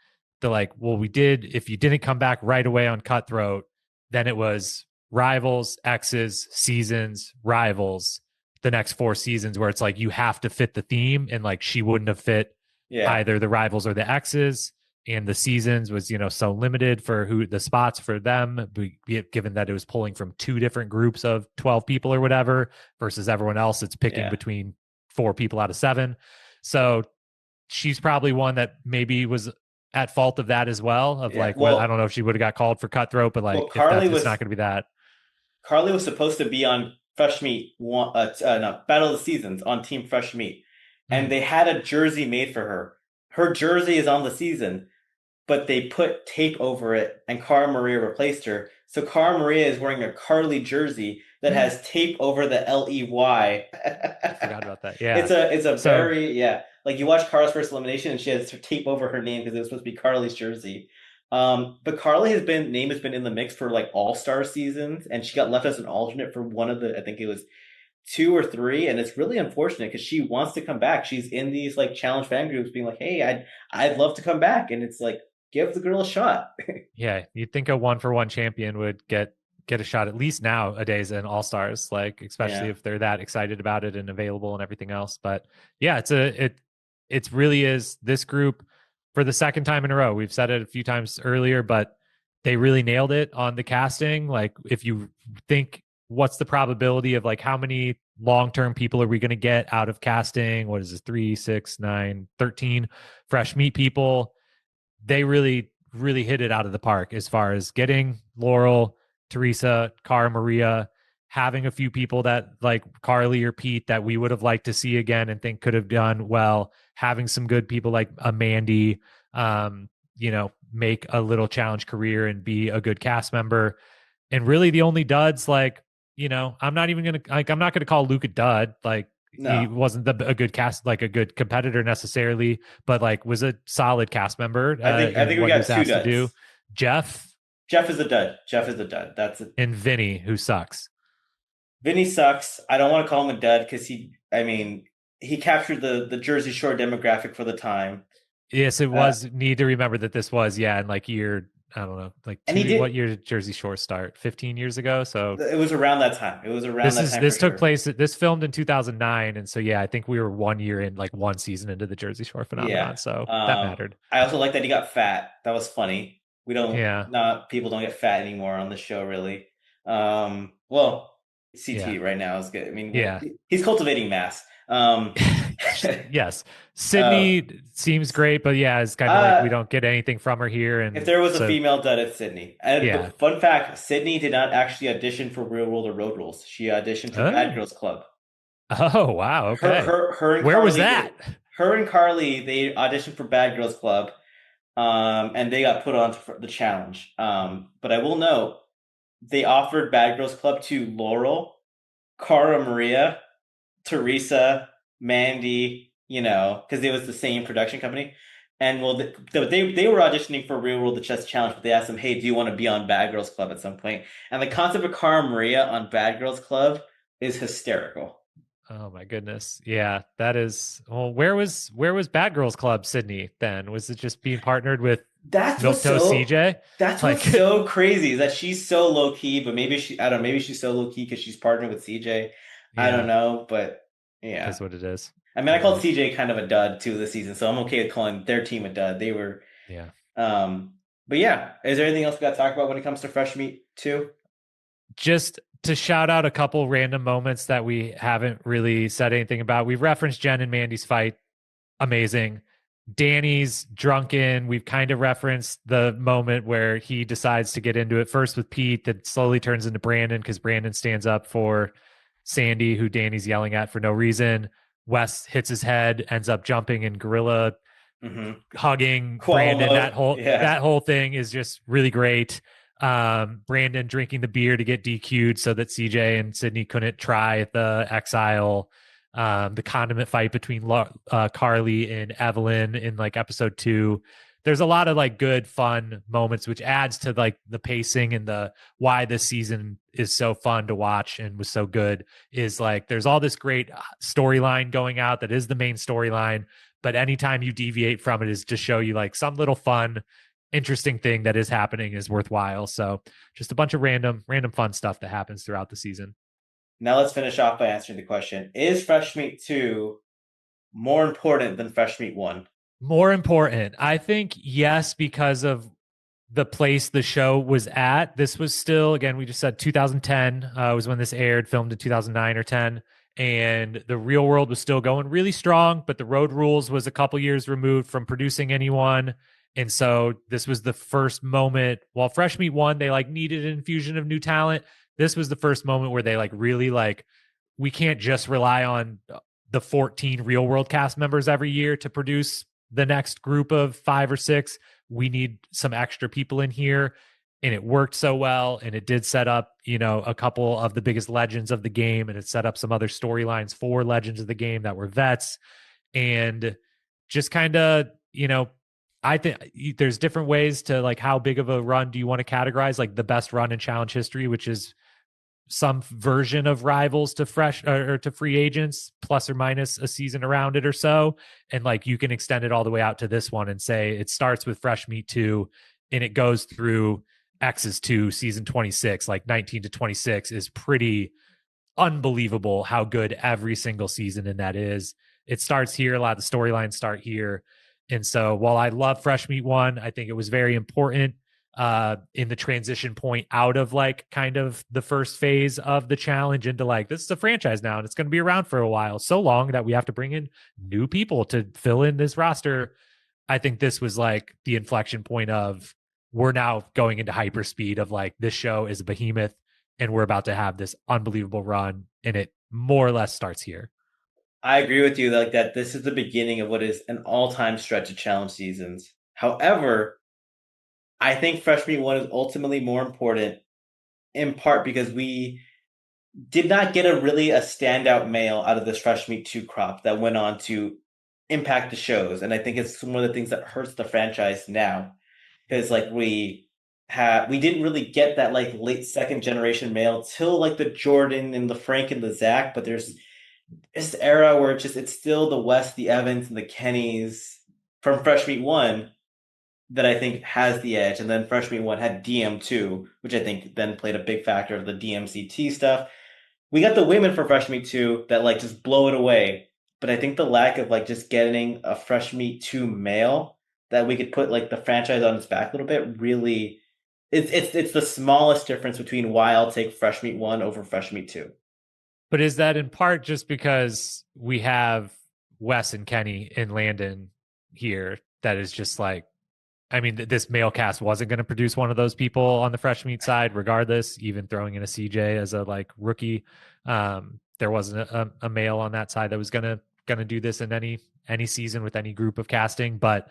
the like, well, we did if you didn't come back right away on Cutthroat, then it was rivals, X's, seasons, rivals, the next four seasons where it's like you have to fit the theme and like she wouldn't have fit yeah, either the rivals or the X's. and the seasons was so limited for who the spots for them, given that it was pulling from two different groups of 12 people or whatever versus everyone else it's picking Yeah. between four people out of seven. So she's probably one that maybe was at fault of that as well, of Yeah. like, well, I don't know if she would have got called for cutthroat, but Well, like if that's it's not going to be that. Carly was supposed to be on Fresh Meat one, no, Battle of the Seasons on Team Fresh Meat, and Mm. they had a jersey made for her. Her jersey is on the season, but they put tape over it, and Cara Maria replaced her. So Cara Maria is wearing a Carly jersey that has tape over the LEY. I forgot about that. Yeah. It's a So very, yeah, like you watch Cara's first elimination and she has tape over her name because it was supposed to be Carly's jersey. But Carly name has been in the mix for like All-Star seasons, and she got left as an alternate for one of the, I think it was two or three, and it's really unfortunate because she wants to come back. She's in these like challenge fan groups being like, "Hey, I'd love to come back," and it's like, give the girl a shot. yeah, you'd think a one for one champion would get a shot at least nowadays in All Stars, like especially Yeah. if they're that excited about it and available and everything else. But yeah, it really is this group for the second time in a row. We've said it a few times earlier, but they really nailed it on the casting. Like if you think what's the probability of like how many long-term people are we going to get out of casting? What is this? 3, 6, 9, 13 fresh meat people. They really hit it out of the park as far as getting Laurel, Teresa, Cara Maria, having a few people that like Carly or Pete that we would have liked to see again and think could have done well, having some good people like a Mandy, make a little challenge career and be a good cast member. And really the only duds, like, I'm not gonna call Luke a dud. Like he No, wasn't a good cast, like a good competitor necessarily, but like was a solid cast member I in think we what he got was two asked to do. duds. Jeff Jeff is a dud. Jeff is a dud. That's it. and Vinny, who sucks. Vinny sucks. I don't want to call him a dud because I mean, he captured the Jersey Shore demographic for the time. Yes, it Uh, was. Need to remember that this was, yeah, in like year, I don't know, like and he what did. year did Jersey Shore start? 15 years ago. So It was around that time. It was around that time for this took sure. place, this filmed in 2009. And so, yeah, I think we were 1 year in, like one season into the Jersey Shore Yeah. phenomenon. So that mattered. I also like that he got fat. That was funny. We don't Yeah. not people don't get fat anymore on the show really. Well, Yeah. CT right now is good. I mean, Yeah. he's cultivating mass. Yes. uh, Sydney seems great, but yeah, it's kind of like we uh, don't get anything from her here. if And there was a so, female dud, it's Sydney. And yeah. but fun fact, Sydney did not actually audition for Real World or Road Rules. She auditioned for Bad Oh, Girls Club. oh, wow. Okay. Her and Where was Carly that? did. Her and Carly they auditioned for Bad Girls Club, and they got put on to the challenge. But I will note they offered Bad Girls Club to Laurel, Cara Maria, Teresa, Mandy, because it was the same production company. And well, they were auditioning for Real World the Chess Challenge, but they asked them, "Hey, do you want to be on Bad Girls Club at some point?" And the concept of Cara Maria on Bad Girls Club is hysterical. Oh my goodness. Yeah, that is. Well, where was Bad Girls Club Sydney then? Was it just being partnered with That's what's Milquetoast so CJ? that's what's Like, so crazy is that she's so low key, but maybe I don't know, maybe she's so low key because she's partnered with CJ. I don't yeah, know, but it is yeah. what it is. I mean, I What it called is. CJ kind of a dud too this season, so I'm okay with calling their team a dud. They were, Yeah. um, but yeah. Is there anything else we got to talk about when it comes to Fresh Meat too? Just to shout out a couple random moments that we haven't really said anything about. We've referenced Jen and Mandy's fight. Amazing. Danny's drunken. We've kind of referenced the moment where he decides to get into it first with Pete, that slowly turns into Brandon because Brandon stands up for Sandy, who Danny's yelling at for no reason. Wes hits his head, ends up jumping and gorilla Mm-hmm. hugging Koala Brandon. mode. Yeah. That whole thing is just really great. Brandon drinking the beer to get DQ'd so that CJ and Sydney couldn't try the exile. The condiment fight between Carly and Evelyn in like episode 2. There's a lot of like good fun moments, which adds to like the pacing and the why this season is so fun to watch and was so good. Is like there's all this great storyline going out that is the main storyline, but anytime you deviate from it is to show you like some little fun, interesting thing that is happening is worthwhile. So just a bunch of random fun stuff that happens throughout the season. Now let's finish off by answering the question: is Fresh Meat 2 more important than Fresh Meat 1? More important, I think, yes, because of the place the show was at. This was still, again, we just said 2010 was when this aired, filmed in 2009 or 10. And the real world was still going really strong, but the road rules was a couple years removed from producing anyone. And so this was the first moment while Fresh Meat won, they like needed an infusion of new talent. This was the first moment where they like really like, we can't just rely on the 14 real world cast members every year to produce the next group of 5 or 6. We need some extra people in here. And it worked so well. And it did set up, a couple of the biggest legends of the game. And it set up some other storylines for legends of the game that were vets. And just kind of, I think there's different ways to like how big of a run do you want to categorize like the best run in challenge history, which is some version of rivals to fresh or to free agents plus or minus a season around it or so, and like you can extend it all the way out to this one and say it starts with Fresh Meat 2 and it goes through X's 2 season 26, like 19 to 26 is pretty unbelievable how good every single season in that is. It starts here. A lot of the storylines start here. And so while I love Fresh Meat 1, I think it was very important in the transition point out of like kind of the first phase of the challenge into like this is a franchise now and it's going to be around for a while, so long that we have to bring in new people to fill in this roster. I think this was like the inflection point of we're now going into hyperspeed of like this show is a behemoth and we're about to have this unbelievable run and it more or less starts here. I agree with you like that this is the beginning of what is an all-time stretch of challenge seasons. However, I think Fresh Meat 1 is ultimately more important in part because we did not get a standout male out of this Fresh Meat 2 crop that went on to impact the shows. And I think it's one of the things that hurts the franchise now. Because like we didn't really get that like late second generation male till like the Jordan and the Frank and the Zach, but there's this era where it's still the West, the Evans, and the Kennys from Fresh Meat 1 that I think has the edge. And then Fresh Meat 1 had DM2, which I think then played a big factor of the DMCT stuff. We got the women for Fresh Meat 2 that like just blow it away. But I think the lack of like just getting a Fresh Meat 2 male that we could put like the franchise on its back a little bit really it's the smallest difference between why I'll take Fresh Meat 1 over Fresh Meat 2. But is that in part just because we have Wes and Kenny and Landon here that is just like, I mean, this male cast wasn't going to produce one of those people on the Fresh Meat side, regardless, even throwing in a CJ as a like rookie. There wasn't a male on that side that was gonna do this in any season with any group of casting, but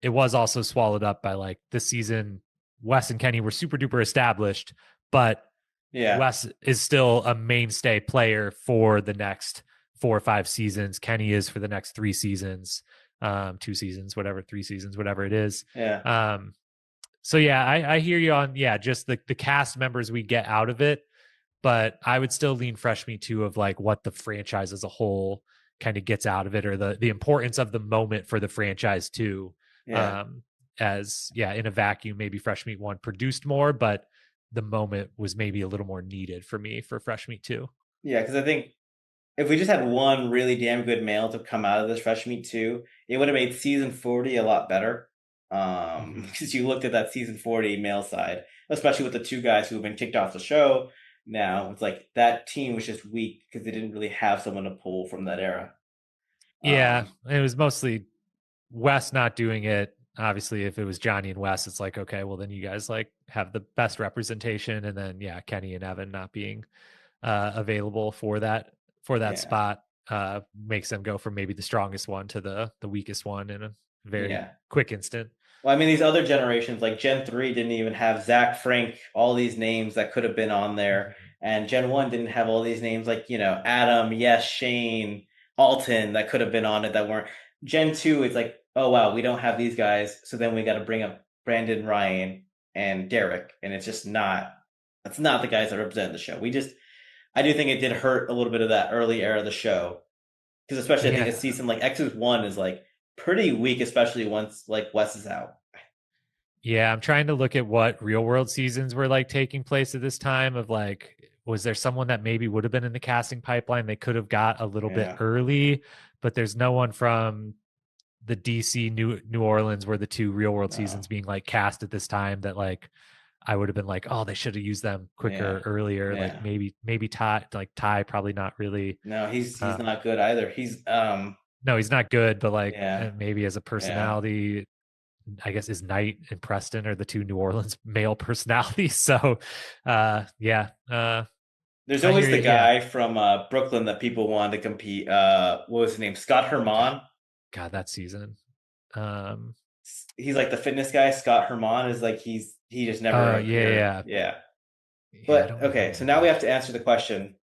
it was also swallowed up by like this season. Wes and Kenny were super duper established, but Yeah. Wes is still a mainstay player for the next 4 or 5 seasons. Kenny is for the next 3 seasons, 2 seasons, whatever, 3 seasons, whatever it is. Yeah. So yeah, I hear you on just the cast members we get out of it, but I would still lean Fresh Me too of like what the franchise as a whole kind of gets out of it or the importance of the moment for the franchise too. Yeah. As in a vacuum, maybe Fresh Meat 1 produced more, but the moment was maybe a little more needed for me for Fresh Meat 2. Yeah, because I think if we just had one really damn good male to come out of this Fresh Meat 2, it would have made season 40 a lot better. Because you looked at that season 40 male side, especially with the two guys who have been kicked off the show now. It's like that team was just weak because they didn't really have someone to pull from that era. Yeah, it was mostly Wes not doing it. Obviously, if it was Johnny and Wes, it's like, okay, well, then you guys like have the best representation. And then, Kenny and Evan not being available for that Yeah. spot makes them go from maybe the strongest one to the weakest one in a very Yeah. quick instant. Well, I mean, these other generations, like Gen 3 didn't even have Zach, Frank, all these names that could have been on there. And Gen 1 didn't have all these names like, Adam, yes, Shane, Alton that could have been on it that weren't. Gen 2, it's like, oh, wow, we don't have these guys. So then we got to bring up Brandon, Ryan, and Derek. And it's just that's not the guys that represent the show. I do think it did hurt a little bit of that early era of the show. Because especially I think a Yeah. season like X's 1 is like pretty weak, especially once like Wes is out. Yeah, I'm trying to look at what real world seasons were like taking place at this time of like, was there someone that maybe would have been in the casting pipeline they could have got a little bit Yeah. early, but there's no one from the DC New Orleans were the two real world No. seasons being like cast at this time that like I would have been like, oh, they should have used them Yeah. quicker earlier. Like Yeah. maybe Ty probably not really. No, he's Uh, not good either. He's no, he's not good, but like yeah. maybe as a Yeah. personality, I guess is Knight and Preston are the two New Orleans male personalities. So, yeah, There's I always hear the you. Yeah. guy from Brooklyn that people wanted to compete. What was his name? Scott God, Herman. God, that season. Um, He's like the fitness guy. Scott Herman is like he just never yeah, appeared. yeah, Yeah. yeah. I But don't okay, remember so now we him. have to answer the question: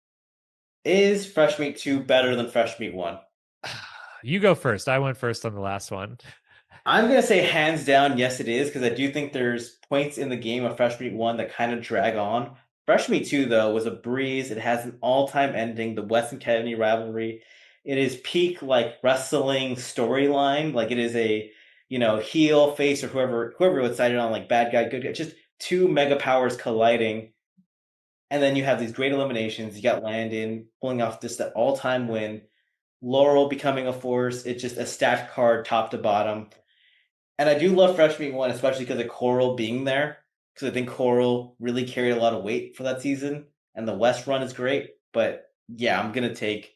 is Fresh Meat 2 better than Fresh Meat 1? You go first. I went first on the last one. I'm gonna say hands down, yes, it is, because I do think there's points in the game of Fresh Meat 1 that kind of drag on. Fresh Meat 2, though, was a breeze. It has an all-time ending, the Western Kennedy rivalry. It is peak like wrestling storyline. Like it is a, heel, face, or whoever was cited on like bad guy, good guy, just two mega powers colliding. And then you have these great eliminations. You got Landon pulling off just that all-time win. Laurel becoming a force. It's just a stacked card top to bottom. And I do love Fresh Meat 1, especially because of Coral being there. Because I think Coral really carried a lot of weight for that season. And the West run is great. But yeah, I'm going to take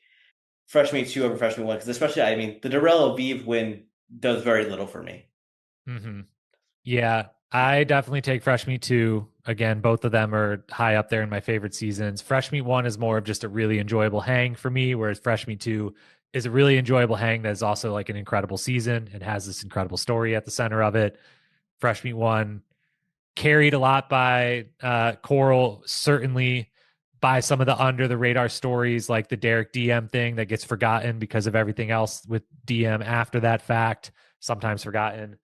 Fresh Meat 2 over Fresh Meat 1. Because especially, I mean, the Darrell Aviv win does very little for me. Hmm. Yeah, I definitely take Fresh Meat 2. Again, both of them are high up there in my favorite seasons. Fresh Meat 1 is more of just a really enjoyable hang for me, whereas Fresh Meat 2 is a really enjoyable hang that is also like an incredible season and has this incredible story at the center of it. Fresh Meat 1 carried a lot by Coral, certainly by some of the under the radar stories like the Derek DM thing that gets forgotten because of everything else with DM after that fact, sometimes forgotten.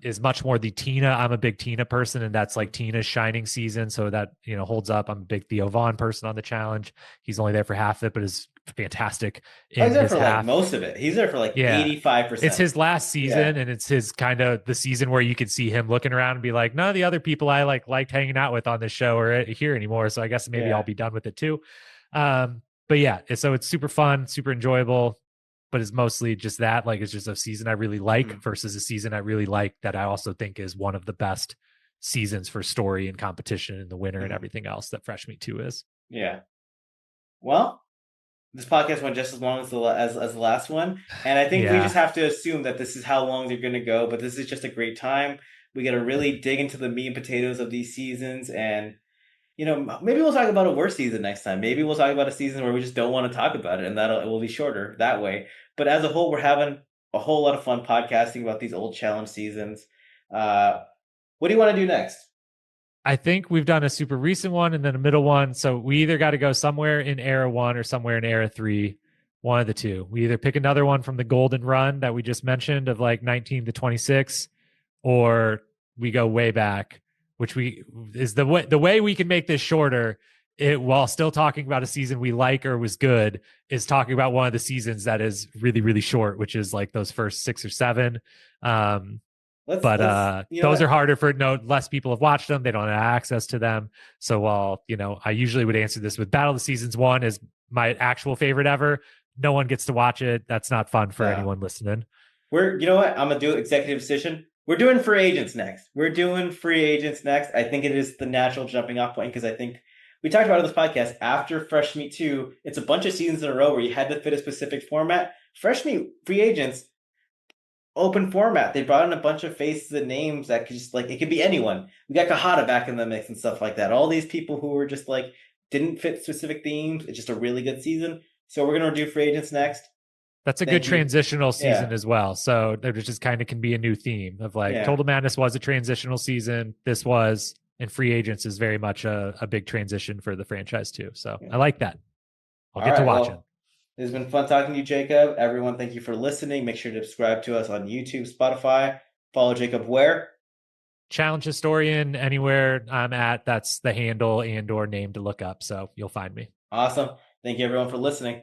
Is much more the Tina. I'm a big Tina person, and that's like Tina's shining season. So that, holds up. I'm a big Theo Vaughn person on the challenge. He's only there for half of it, but is fantastic Oh, he's in there his for like half. most of it. He's there for like Yeah. It's 85%. his last Yeah. season, and it's his kind of the season where you could see him looking around and be like, none of the other people I liked hanging out with on this show are here anymore. So I guess maybe I'll Yeah. be done with it too. But yeah, so it's super fun, super enjoyable, but it's mostly just that. Like it's just a season I really like Mhm. versus a season I really like that I also think is one of the best seasons for story and competition and the winner and Mhm. everything else that Fresh Meat 2 is. Yeah. Well, this podcast went just as long as the last one, and I think we just Yeah. have to assume that this is how long they're going to go. But this is just a great time. We got to really dig into the meat and potatoes of these seasons, and maybe we'll talk about a worse season next time. Maybe we'll talk about a season where we just don't want to talk about it, and it will be shorter that way. But as a whole, we're having a whole lot of fun podcasting about these old challenge seasons. Uh, what do you want to do next? I think we've done a super recent one and then a middle one. So we either got to go somewhere in era one or somewhere in era three, one of the two. We either pick another one from the golden run that we just mentioned of like 19 to 26, or we go way back, which we is the way we can make this shorter. It while still talking about a season we like or was good is talking about one of the seasons that is really really short, which is like those first six or seven. Um, but Let's you know those are what? harder for less people have watched them, they don't have access to them. So while I usually would answer this with Battle of the Seasons 1 is my actual favorite ever, no one gets to watch it. That's not fun for No. anyone listening. You know what? I'm gonna do executive decision. We're doing free agents next. We're doing free agents next. I think it is the natural jumping off point because I think we talked about it on this podcast. After Fresh Meat 2, it's a bunch of seasons in a row where you had to fit a specific format. Fresh Meat free agents, open format. They brought in a bunch of faces and names that could just like it could be anyone. We got Kahada back in the mix and stuff like that. All these people who were just like didn't fit specific themes. It's just a really good season. So we're gonna do free agents next. That's a good Thank you. transitional season Yeah. as well. So there just kind of can be a new theme of like Yeah. Total Madness was a transitional season. This was, and Free Agents is very much a big transition for the franchise too. So Yeah. I like that. I'll All get to right. watching. Well, it's been fun talking to you, Jacob. Everyone, thank you for listening. Make sure to subscribe to us on YouTube, Spotify. Follow Jacob where? Challenge Historian anywhere I'm at. That's the handle and or name to look up. So you'll find me. Awesome. Thank you, everyone, for listening.